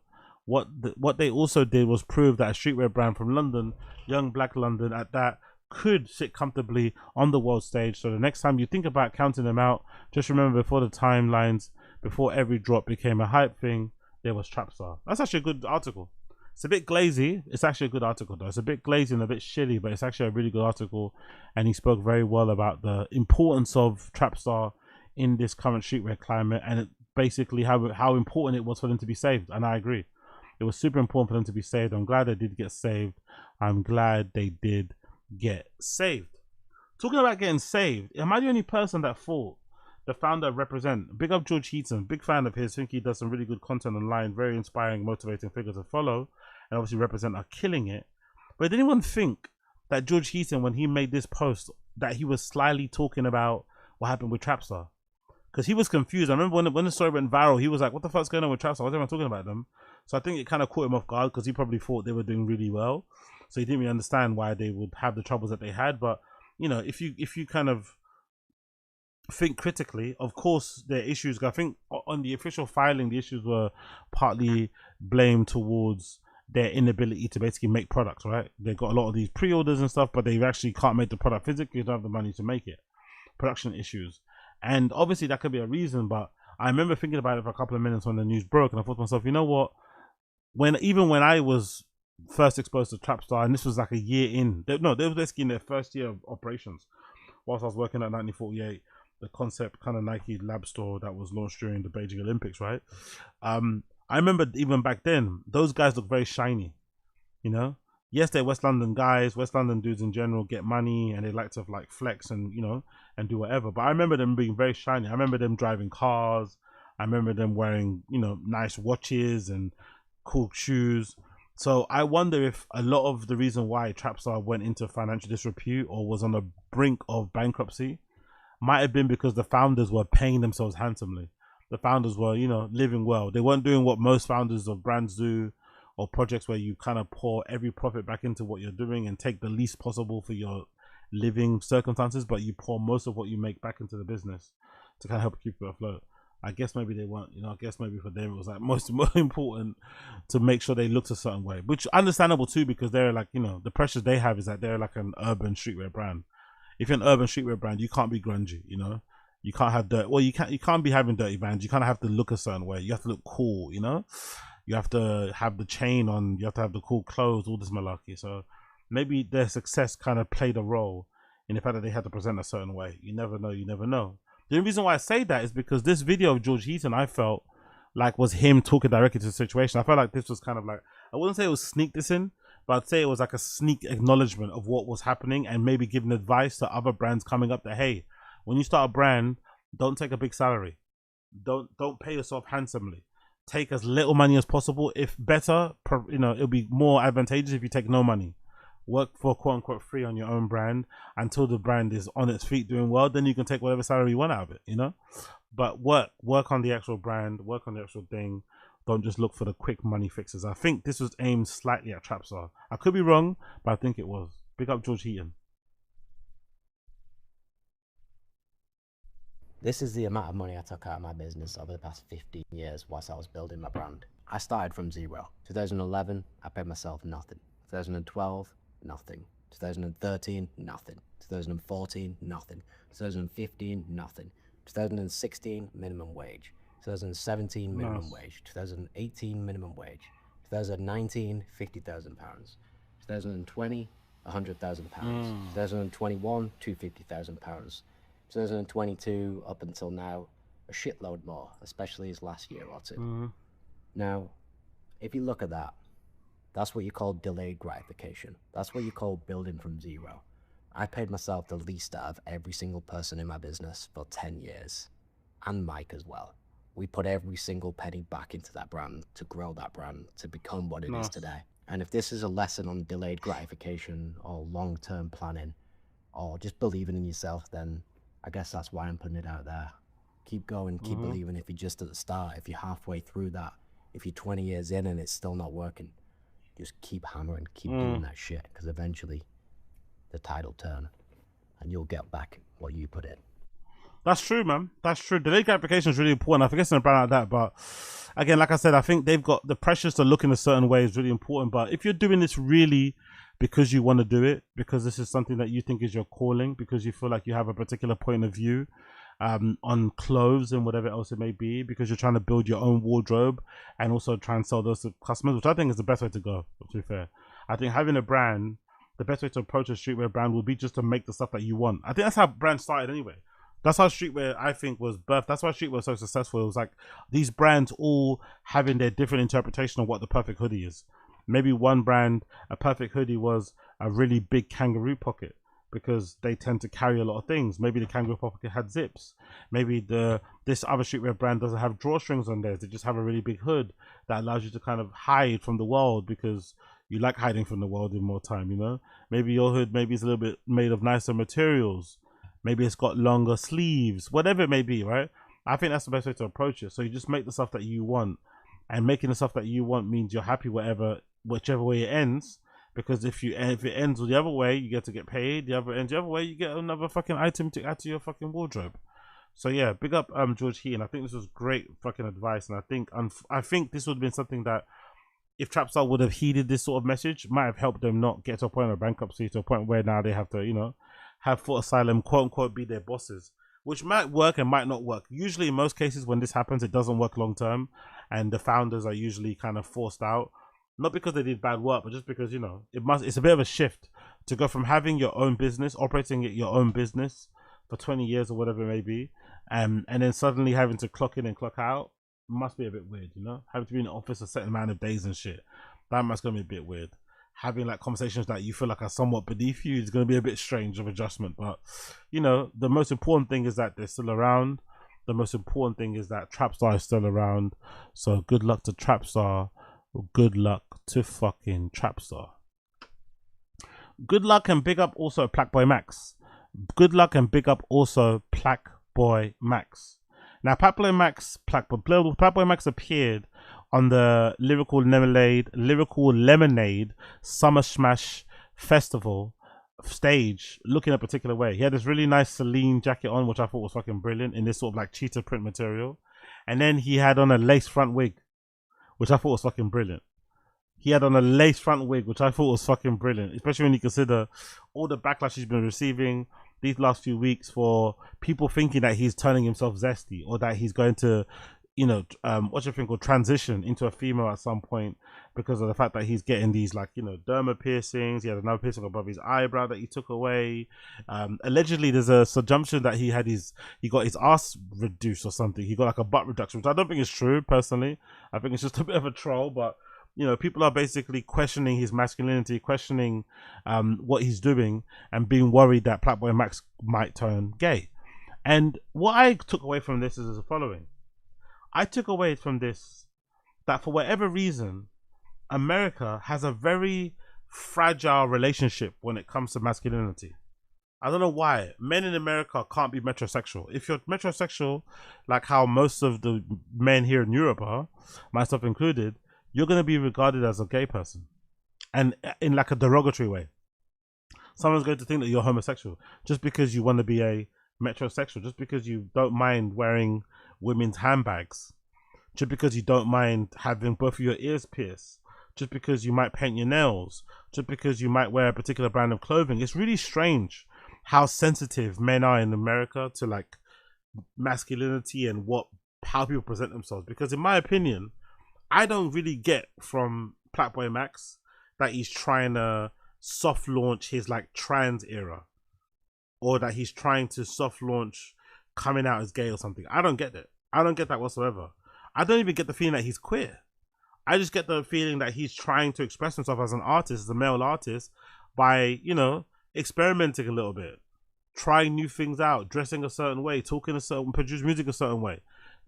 What they also did was prove that a streetwear brand from London, young black London at that, could sit comfortably on the world stage. So the next time you think about counting them out, just remember, before the timelines, before every drop became a hype thing, there was Trapstar. That's actually a good article. It's a bit glazy. It's actually a good article though. It's a bit glazy and a bit shitty, but it's actually a really good article. And he spoke very well about the importance of Trapstar in this current streetwear climate, and basically how important it was for them to be saved. And I agree. It was super important for them to be saved. I'm glad they did get saved. I'm glad they did get saved. Talking about getting saved, am I the only person that thought the founder represent? Big up George Heaton, big fan of his. Think he does some really good content online. Very inspiring, motivating figure to follow. And obviously Represent are killing it. But did anyone think that George Heaton, when he made this post, that he was slyly talking about what happened with Trapstar? Because he was confused. I remember when the story went viral, he was like, what the fuck's going on with Trapstar? Why is everyone talking about them? So I think it kind of caught him off guard, because he probably thought they were doing really well. So he didn't really understand why they would have the troubles that they had. But, you know, if you kind of think critically, of course, there are issues. I think on the official filing, the issues were partly blamed towards their inability to basically make products, right? They've got a lot of these pre-orders and stuff, but they actually can't make the product physically. They don't have the money to make it. Production issues. And obviously that could be a reason, but I remember thinking about it for a couple of minutes when the news broke, and I thought to myself, you know what? Even when I was first exposed to Trapstar, and this was like a year in, they was basically in their first year of operations, whilst I was working at 1948, the concept kind of Nike lab store that was launched during the Beijing Olympics, right? I remember even back then, those guys look very shiny, you know? Yes, they're West London guys. West London dudes in general get money and they like to like flex and, you know, and do whatever. But I remember them being very shiny. I remember them driving cars. I remember them wearing, you know, nice watches and cool shoes. So I wonder if a lot of the reason why Trapstar went into financial disrepute or was on the brink of bankruptcy might have been because the founders were paying themselves handsomely. the founders were, you know, living well. They weren't doing what most founders of brands do, or projects where you kind of pour every profit back into what you're doing and take the least possible for your living circumstances, but you pour most of what you make back into the business to kind of help keep it afloat. I guess maybe they weren't, you know, I guess maybe for them it was like most important to make sure they looked a certain way, which understandable too, because they're like, you know, the pressures they have is that they're like an urban streetwear brand. If you're an urban streetwear brand, you can't be grungy, you know, you can't have dirt. Well, you can't be having dirty vans. You kind of have to look a certain way. You have to look cool, you know, you have to have the chain on, you have to have the cool clothes, all this malarkey. So maybe their success kind of played a role in the fact that they had to present a certain way. You never know, you never know. The only reason why I say that is because this video of George Heaton, I felt like was him talking directly to the situation. I felt like this was kind of like, I wouldn't say it was sneak this in, but I'd say it was like a sneak acknowledgement of what was happening and maybe giving advice to other brands coming up that, hey, when you start a brand, don't take a big salary. Don't pay yourself handsomely. Take as little money as possible. If better, you know, it'll be more advantageous if you take no money. Work for quote unquote free on your own brand until the brand is on its feet doing well, then you can take whatever salary you want out of it, you know. But work on the actual brand, work on the actual thing. Don't just look for the quick money fixes. I think this was aimed slightly at Trapstar. I could be wrong, but I think it was. Big up George Heaton. This is the amount of money I took out of my business over the past 15 years whilst I was building my brand. I started from zero. 2011, I paid myself nothing. 2012, nothing. 2013, nothing. 2014, nothing. 2015, nothing. 2016, minimum wage. 2017, minimum wage. 2018, minimum wage. 2019, £50,000. 2020, £100,000. 2021, £250,000. 2022 up until now, a shitload more, especially his last year or two. Now, if you look at that, that's what you call delayed gratification. That's what you call building from zero. I paid myself the least out of every single person in my business for 10 years, and Mike as well. We put every single penny back into that brand to grow that brand to become what it is today. And if this is a lesson on delayed gratification or long-term planning or just believing in yourself, then I guess that's why I'm putting it out there. Keep going, keep believing. If you're just at the start, if you're halfway through that, if you're 20 years in and it's still not working, just keep hammering, keep doing that shit, because eventually the tide will turn and you'll get back what you put in. That's true, man. That's true. Delayed gratification is really important. I forget something about that, but again, like I said, I think they've got the pressures to look in a certain way is really important. But if you're doing this really because you want to do it, because this is something that you think is your calling, because you feel like you have a particular point of view on clothes and whatever else it may be, because you're trying to build your own wardrobe and also try and sell those to customers, which I think is the best way to go, to be fair. I think having a brand, the best way to approach a streetwear brand would be just to make the stuff that you want. I think that's how brands started anyway. That's how streetwear, I think, was birthed. That's why streetwear was so successful. It was like these brands all having their different interpretation of what the perfect hoodie is. Maybe one brand, a perfect hoodie was a really big kangaroo pocket because they tend to carry a lot of things. Maybe the kangaroo pocket had zips. Maybe this other streetwear brand doesn't have drawstrings on theirs. They just have a really big hood that allows you to kind of hide from the world because you like hiding from the world in more time, you know? Maybe your hood maybe is a little bit made of nicer materials. Maybe it's got longer sleeves, whatever it may be, right? I think that's the best way to approach it. So you just make the stuff that you want, and making the stuff that you want means you're happy whichever way it ends. Because if it ends the other way, you get to get paid. The other way, you get another fucking item to add to your fucking wardrobe. So yeah, big up George Heaton. I think this was great fucking advice, and I think this would have been something that if Trapstar would have heeded this sort of message, might have helped them not get to a point of bankruptcy, to a point where now they have to, you know, have full asylum, quote unquote, be their bosses, which might work and might not work. Usually in most cases when this happens, it doesn't work long term, and the founders are usually kind of forced out, not because they did bad work, but just because, you know, it's a bit of a shift to go from having your own business, operating at your own business for 20 years or whatever it may be, and then suddenly having to clock in and clock out must be a bit weird, you know? Having to be in the office a certain amount of days and shit, that must gonna be a bit weird. Having like conversations that you feel like are somewhat beneath you is going to be a bit strange of adjustment. But you know, the most important thing is that they're still around. The most important thing is that Trapstar is still around. So good luck to Trapstar. Good luck to fucking Trapstar. Good luck and big up also Plaqueboymax. Good luck and big up also Plaqueboymax. Now, Plaqueboymax appeared on the Lyrical Lemonade Summer Smash Festival stage looking a particular way. He had this really nice Celine jacket on, which I thought was fucking brilliant, in this sort of like cheetah print material. And then he had on a lace front wig, which I thought was fucking brilliant. Especially when you consider all the backlash he's been receiving these last few weeks for people thinking that he's turning himself zesty, or that he's going to, you know, transition into a female at some point because of the fact that he's getting these, like, you know, derma piercings. He had another piercing above his eyebrow that he took away. Allegedly, there's a assumption that he got his ass reduced or something. He got like a butt reduction, which I don't think is true personally. I think it's just a bit of a troll, but you know, people are basically questioning his masculinity, questioning what he's doing, and being worried that Plaqueboymax might turn gay. And what I took away from this is the following. I took away from this that for whatever reason, America has a very fragile relationship when it comes to masculinity. I don't know why. Men in America can't be metrosexual. If you're metrosexual, like how most of the men here in Europe are, myself included, you're going to be regarded as a gay person, and in like a derogatory way. Someone's going to think that you're homosexual just because you want to be a metrosexual, just because you don't mind wearing women's handbags, just because you don't mind having both of your ears pierced, just because you might paint your nails, just because you might wear a particular brand of clothing. It's really strange how sensitive men are in America to like masculinity and how people present themselves, because in my opinion, I don't really get from Plaqueboymax that he's trying to soft launch his like trans era, or that he's trying to soft launch coming out as gay or something. I don't get it. I don't get that whatsoever. I don't even get the feeling that he's queer. I just get the feeling that he's trying to express himself as an artist, as a male artist, by, you know, experimenting a little bit, trying new things out, dressing a certain way, produce music a certain way.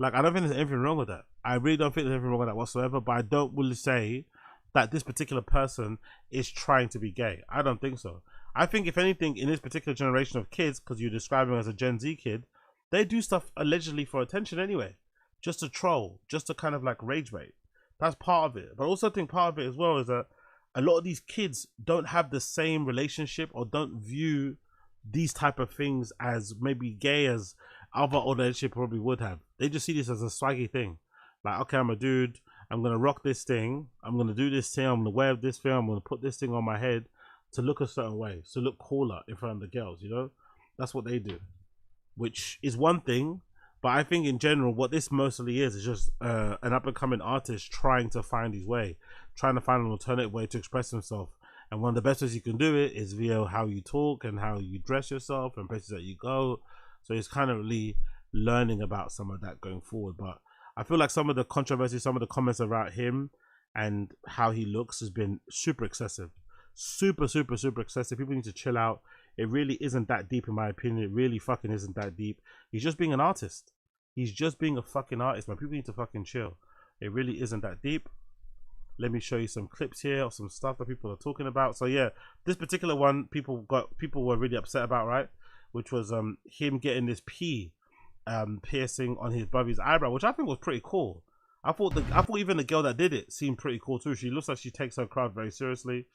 Like, I don't think there's anything wrong with that. I really don't think there's anything wrong with that whatsoever, but I don't really say that this particular person is trying to be gay. I don't think so. I think, if anything, in this particular generation of kids, because you're describing as a Gen Z kid, they do stuff allegedly for attention anyway. Just to troll, just to kind of like rage bait. That's part of it. But I also think part of it as well is that a lot of these kids don't have the same relationship, or don't view these type of things as maybe gay as other older relationship probably would have. They just see this as a swaggy thing. Like, okay, I'm a dude, I'm gonna rock this thing, I'm gonna do this thing, I'm gonna wear this thing, I'm gonna put this thing on my head to look a certain way, to look cooler in front of the girls, you know? That's what they do, which is one thing. But I think in general, what this mostly is just an up-and-coming artist trying to find his way, trying to find an alternative way to express himself. And one of the best ways you can do it is via how you talk and how you dress yourself and places that you go. So he's kind of really learning about some of that going forward. But I feel like some of the controversy, some of the comments about him and how he looks has been super excessive. Super excessive. People need to chill out. It really isn't that deep, in my opinion. It really fucking isn't that deep. He's just being an artist. He's just being a fucking artist, man. People need to fucking chill. It really isn't that deep. Let me show you some clips here of some stuff that people are talking about. So yeah, this particular one, people were really upset about, right? Which was him getting this piercing on his brother's eyebrow, which I think was pretty cool. I thought even the girl that did it seemed pretty cool too. She looks like she takes her craft very seriously.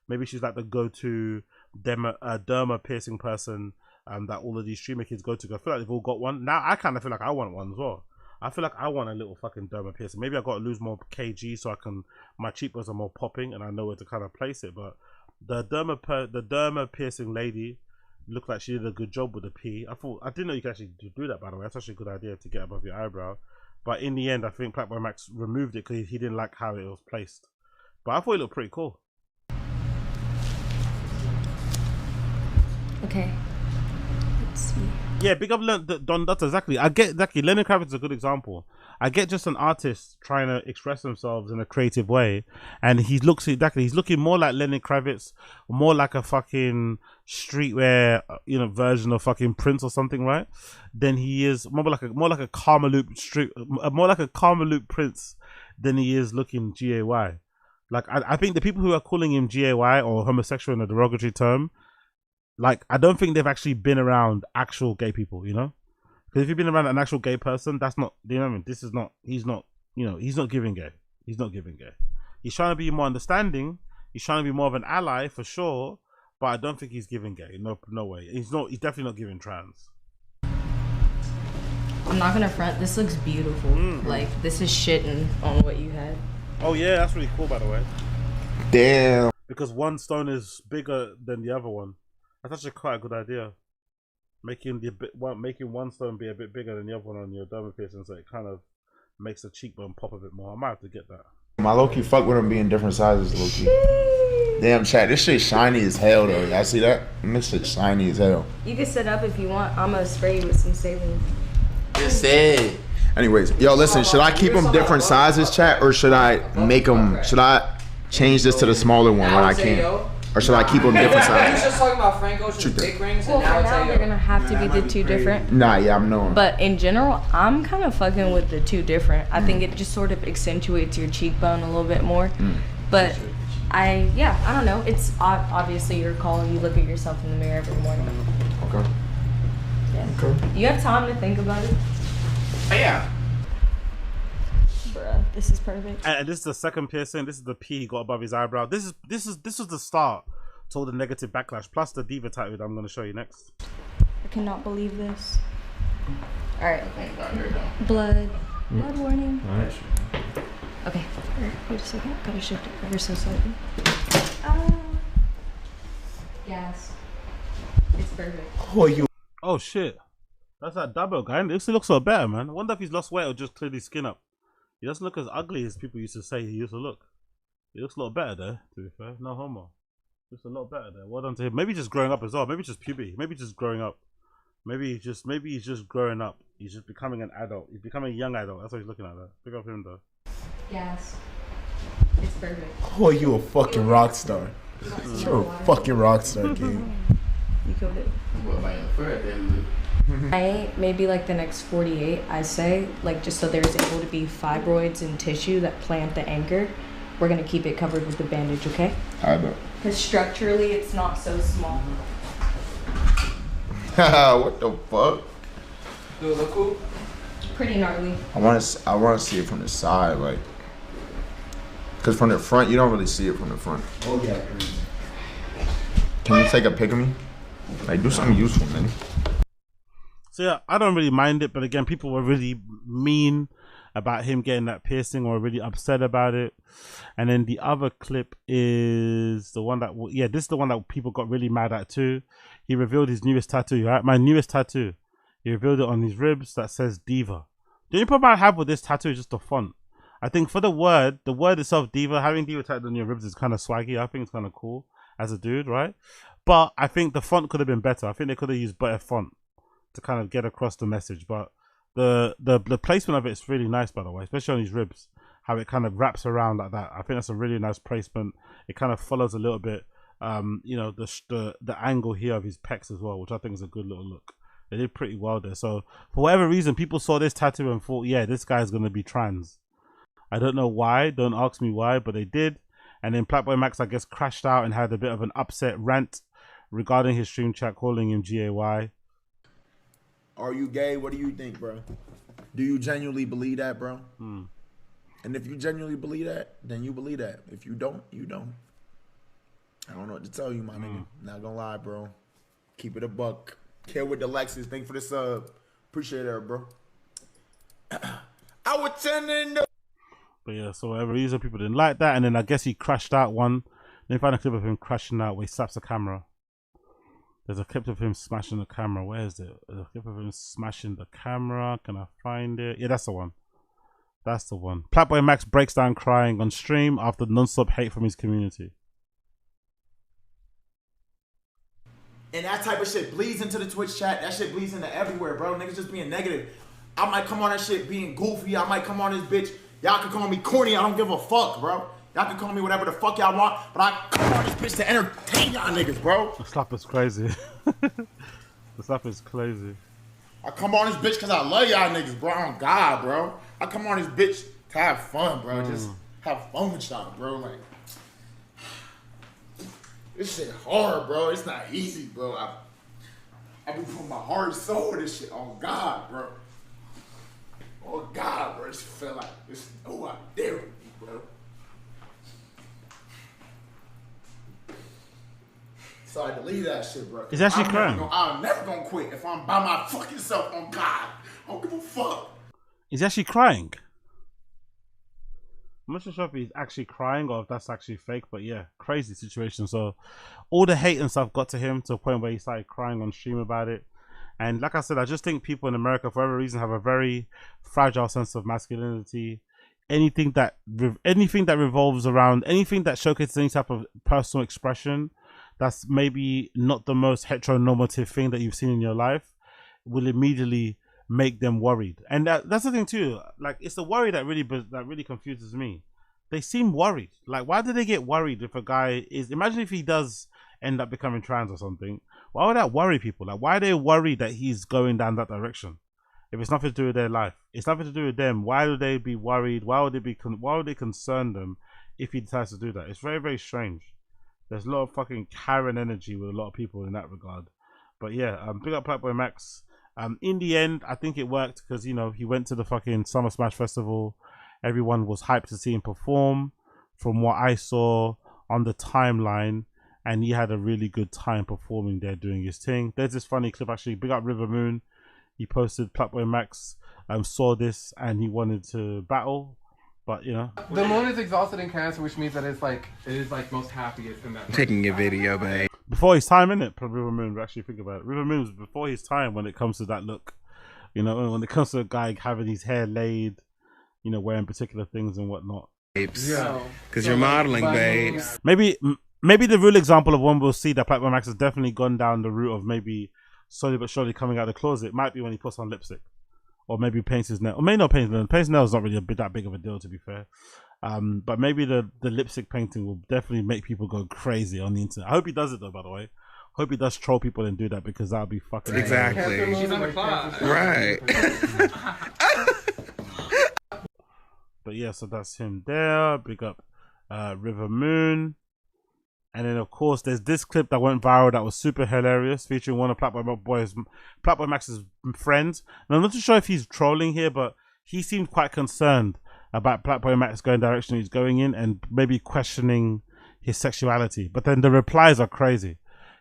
Maybe she's like the go-to derma piercing person that all of these streamer kids go to. I feel like they've all got one. Now I kind of feel like I want one as well. I feel like I want a little fucking derma piercing. Maybe I got to lose more kg so my cheekbones are more popping and I know where to kind of place it. But the derma piercing lady looked like she did a good job with the P. I didn't know you could actually do that, by the way. That's actually a good idea to get above your eyebrow. But in the end, I think Plaqueboymax removed it because he didn't like how it was placed. But I thought it looked pretty cool. Okay. Let's see. Yeah, big up Don Dutta, exactly. I get exactly. Lenny Kravitz is a good example. I get just an artist trying to express themselves in a creative way, and he looks exactly. He's looking more like Lenny Kravitz, more like a fucking streetwear, you know, version of fucking Prince or something, right? Than he is more like a Karmaloop Prince than he is looking GAY. Like I think the people who are calling him GAY or homosexual in a derogatory term, like, I don't think they've actually been around actual gay people, you know? Because if you've been around an actual gay person, that's not. You know what I mean? This is not. He's not. You know, he's not giving gay. He's not giving gay. He's trying to be more understanding. He's trying to be more of an ally for sure. But I don't think he's giving gay. No way. He's not. He's definitely not giving trans. I'm not gonna front. This looks beautiful. Like this is shitting on what you had. Oh yeah, that's really cool by the way. Damn. Because one stone is bigger than the other one. That's actually quite a good idea. Making one stone be a bit bigger than the other one on your dermal piercing, so it kind of makes the cheekbone pop a bit more. I might have to get that. My low-key fuck with them being different sizes, low-key. Damn, chat, this shit shiny as hell, though. Y'all see that? This shit shiny as hell. You can sit up if you want. I'm gonna spray you with some saline. Just say. Anyways, yo, listen, should I keep them different sizes, chat, or should I make them, should I change this to the smaller one when I can? Or should I keep them different sizes? I was just talking about Frank Ocean's dick rings, and Well, for now they're gonna have to be the two different. Nah, yeah, I'm knowing. But in general, I'm kind of fucking with the two different. I think it just sort of accentuates your cheekbone a little bit more. But I don't know. It's obviously your call. You look at yourself in the mirror every morning. Okay. Yeah. Okay. You have time to think about it? Yeah. Bruh, this is perfect. And this is the second piercing. This is the P he got above his eyebrow. This was the start to all the negative backlash. Plus the diva tattoo that I'm going to show you next. I cannot believe this. All right. Blood warning. All right. Okay. Wait a second. Gotta shift it ever so slightly. Yes. It's perfect. Oh shit. That's that double guy. He looks so better, man. I wonder if he's lost weight or just cleared his skin up. He doesn't look as ugly as people used to say he used to look. He looks a lot better there, to be fair. No homo. Looks a lot better there. Well done to him. Maybe just growing up as well. Maybe just puberty. Maybe just growing up. Maybe he's just growing up. He's just becoming an adult. He's becoming a young adult. That's what he's looking at there. Pick up him though. Yes. It's perfect. Oh, you a fucking rock star. You're a fucking rock star, King. You killed it. Maybe like the next 48, I say, like just so there's able to be fibroids and tissue that plant the anchor. We're gonna keep it covered with the bandage, okay? I bet. Because structurally, it's not so small. What the fuck? Do it look cool? Pretty gnarly. I want to see it from the side, like, cause from the front you don't really see it from the front. Oh yeah. Can you take a pic of me? Like, do something useful, man. So yeah, I don't really mind it, but again, people were really mean about him getting that piercing or really upset about it. And then the other clip is the one that, this is the one that people got really mad at too. He revealed his newest tattoo, right? My newest tattoo. He revealed it on his ribs that says diva. The only problem I have with this tattoo is just the font. I think for the word itself, diva, having diva tattooed on your ribs is kind of swaggy. I think it's kind of cool as a dude, right? But I think the font could have been better. I think they could have used better font to kind of get across the message. But the placement of it is really nice, by the way, especially on his ribs, how it kind of wraps around like that. I think that's a really nice placement. It kind of follows a little bit, you know, the angle here of his pecs as well, which I think is a good little look. They did pretty well there. So for whatever reason, people saw this tattoo and thought, yeah, this guy's going to be trans. I don't know why. Don't ask me why, but they did. And then Plaqueboymax, I guess, crashed out and had a bit of an upset rant regarding his stream chat, calling him GAY. Are you gay? What do you think, bro? Do you genuinely believe that, bro? And if you genuinely believe that, then you believe that. If you don't, you don't. I don't know what to tell you, my nigga. Not gonna lie, bro. Keep it a buck. Care with the Lexus. Thank you for the sub. Appreciate that, bro. I was turning the... But yeah, so whatever reason, people didn't like that. And then I guess he crashed out one. Then find a clip of him crashing out where he slaps the camera. There's a clip of him smashing the camera. Where is it? There's a clip of him smashing the camera. Can I find it? Yeah, that's the one. That's the one. Plaqueboymax breaks down crying on stream after non-stop hate from his community. And that type of shit bleeds into the Twitch chat. That shit bleeds into everywhere, bro. Niggas just being negative. I might come on that shit being goofy. I might come on this bitch. Y'all can call me corny. I don't give a fuck, bro. Y'all can call me whatever the fuck y'all want, but I come on this bitch to entertain y'all niggas, bro. The slap is crazy. The slap is crazy. I come on this bitch because I love y'all niggas, bro. Oh, God, bro. I come on this bitch to have fun, bro. Just have fun with y'all, bro. Like, this shit hard, bro. It's not easy, bro. I be putting my heart and soul in this shit. Oh God, bro. Oh God, bro. It felt like this. Oh, I'm there with me, bro. So I delete that shit, bro. He's actually crying. I'm never gonna quit if I'm by my fucking self. On God, I don't give a fuck. He's actually crying. I'm not sure if he's actually crying or if that's actually fake, but yeah, crazy situation. So all the hate and stuff got to him to a point where he started crying on stream about it. And like I said, I just think people in America, for whatever reason, have a very fragile sense of masculinity. Anything that revolves around, anything that showcases any type of personal expression that's maybe not the most heteronormative thing that you've seen in your life will immediately make them worried. And that's the thing too. Like, it's the worry that really confuses me. They seem worried. Like, why do they get worried if a guy is, imagine if he does end up becoming trans or something, why would that worry people? Like, why are they worried that he's going down that direction? If it's nothing to do with their life, it's nothing to do with them. Why would they be worried? Why would they concern them if he decides to do that? It's very, very strange. There's a lot of fucking Karen energy with a lot of people in that regard. But yeah, big up Plaqueboymax. In the end, I think it worked because, you know, he went to the fucking Summer Smash Festival. Everyone was hyped to see him perform from what I saw on the timeline. And he had a really good time performing there, doing his thing. There's this funny clip, actually. Big up River Moon. He posted Plaqueboymax saw this and he wanted to battle. But, you know. The moon is exhausted in Cancer, which means that it is most happiest in that. Taking a video, babe. Before his time, innit? River Moon, actually think about it. River Moon was before his time when it comes to that look. You know, when it comes to a guy having his hair laid, you know, wearing particular things and whatnot. Yeah. Because you're modeling, babes. Maybe the real example of when we'll see that Plaqueboymax has definitely gone down the route of maybe slowly but surely coming out of the closet might be when he puts on lipstick. Or maybe paints his nail. Or maybe not paints his nail. Paints his nail is not really that big of a deal, to be fair. But maybe the lipstick painting will definitely make people go crazy on the internet. I hope he does it though, by the way. Hope he does troll people and do that because that would be fucking exactly. She's on the clock. Right. But yeah, so that's him there. Big up River Moon. And then of course there's this clip that went viral that was super hilarious, featuring one of Plaqueboymax's friends. And I'm not too sure if he's trolling here, but he seemed quite concerned about Plaqueboymax going the direction he's going in and maybe questioning his sexuality. But then the replies are crazy.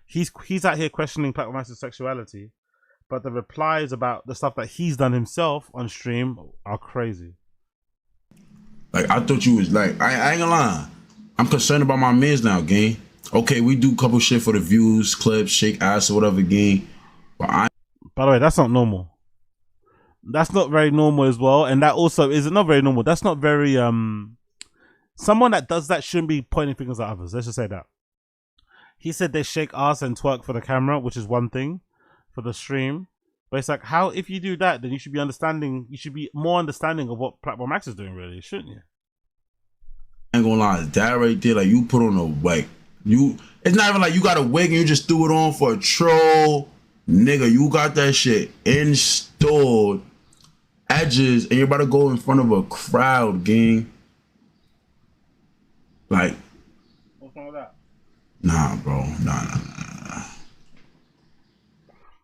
He's out here questioning Plaqueboymax's sexuality, but the replies about the stuff that he's done himself on stream are crazy. Like, I thought you was like, I ain't gonna lie. I'm concerned about my mans now, gang. Okay, we do couple shit for the views, clips, shake ass or whatever, gang. But by the way, that's not normal. That's not very normal as well. And that also is not very normal. That's not very someone that does that shouldn't be pointing fingers at others. Let's just say that. He said they shake ass and twerk for the camera, which is one thing for the stream. But it's like, how, if you do that, then you should be understanding, you should be more understanding of what Plaqueboymax is doing, really, shouldn't you? I ain't gonna lie, that right there, like, you put on a wig. It's not even like you got a wig and you just threw it on for a troll. Nigga, you got that shit installed, edges, and you're about to go in front of a crowd, gang. Like, what's wrong with that? Nah, bro, nah.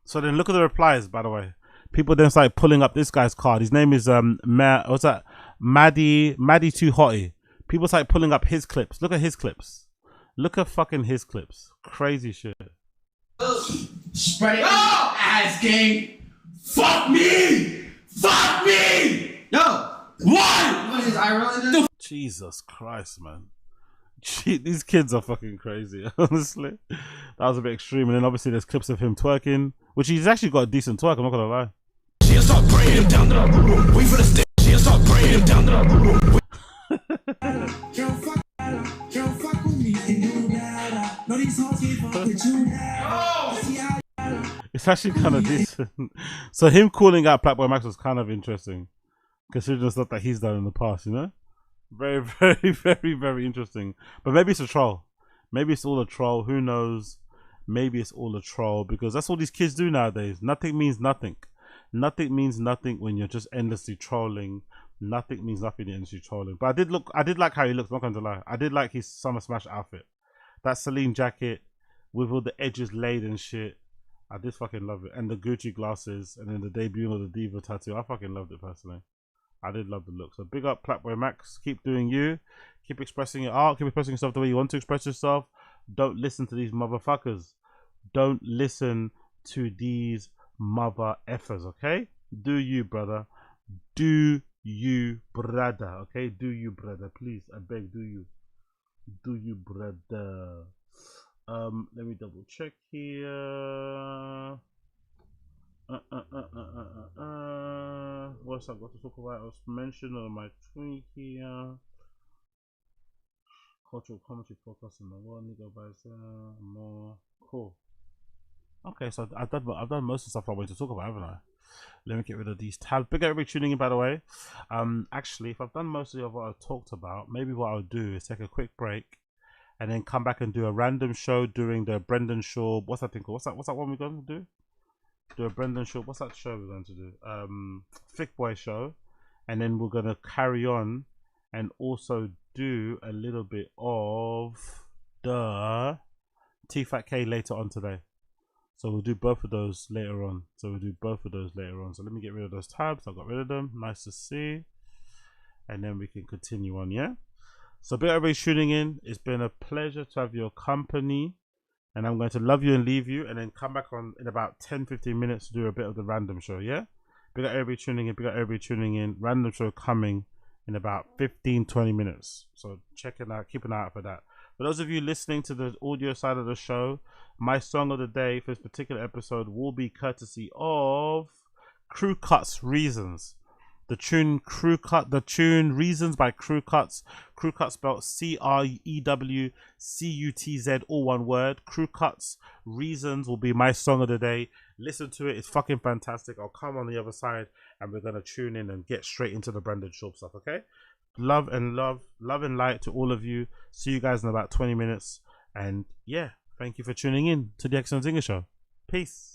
So then look at the replies, by the way. People then started pulling up this guy's card. His name is what's that? Maddie Too Hottie. People started pulling up his clips. Look at his clips. Look at fucking his clips. Crazy shit. Spread it out, ass gang. Fuck me! Fuck me! Yo! What? Jesus Christ, man. Gee, these kids are fucking crazy, honestly. That was a bit extreme. And then obviously there's clips of him twerking, which he's actually got a decent twerk, I'm not gonna lie. She'll start praying down the room. Wait for the stick. She'll start praying down the room. It's actually kind of decent. So him calling out Plaqueboymax was kind of interesting, considering the stuff that he's done in the past, you know? Very, very, very, very interesting. But maybe it's a troll. Maybe it's all a troll. Who knows? Maybe it's all a troll, because that's what these kids do nowadays. Nothing means nothing. Nothing means nothing when you're just endlessly trolling. Nothing means nothing when you're endlessly trolling. But I did like how he looked, I'm not going to lie. I did like his Summer Smash outfit. That Celine jacket with all the edges laid and shit. I did fucking love it. And the Gucci glasses, and then the debut of the Diva tattoo. I fucking loved it personally. I did love the look. So big up Plaqueboymax. Keep doing you. Keep expressing your art. Keep expressing yourself the way you want to express yourself. Don't listen to these motherfuckers. Don't listen to these mother effers, okay? Do you, brother. Do you, brother. Okay? Do you, brother. Please, I beg, do you. Do you, brother. Let me double check here. What's I got to talk about? I was mentioned on my tweet here. Cultural commentary focus on the world, Nigo vibes, more cool. Okay, so I've done most of the stuff I wanted to talk about, haven't I? Let me get rid of these tabs. Big up everybody tuning in, by the way. Actually, if I've done most of what I've talked about, maybe what I'll do is take a quick break and then come back and do a random show during the Brendan Shaw. What's that thing called? What's that one we're going to do? Do a Brendan Shaw. What's that show we're going to do? Thick Boy show, and then we're going to carry on and also do a little bit of the T-Fat-K later on today. So we'll do both of those later on. So let me get rid of those tabs. I got rid of them. Nice to see. And then we can continue on, yeah? So big everybody tuning in. It's been a pleasure to have your company. And I'm going to love you and leave you and then come back on in about 10-15 minutes to do a bit of the random show, yeah? Big up everybody tuning in. Random show coming in about 15-20 minutes. So check it out, keep an eye out for that. For those of you listening to the audio side of the show, my song of the day for this particular episode will be courtesy of Crewcutz Reasons. The tune Reasons by Crewcutz. Crewcutz spelled CREWCUTZ, all one word. Crewcutz Reasons will be my song of the day. Listen to it, it's fucking fantastic. I'll come on the other side and we're gonna tune in and get straight into the Brendan Shaw stuff, okay? Love and light to all of you. See you guys in about 20 minutes. And yeah, thank you for tuning in to the X and Zinger Show. Peace.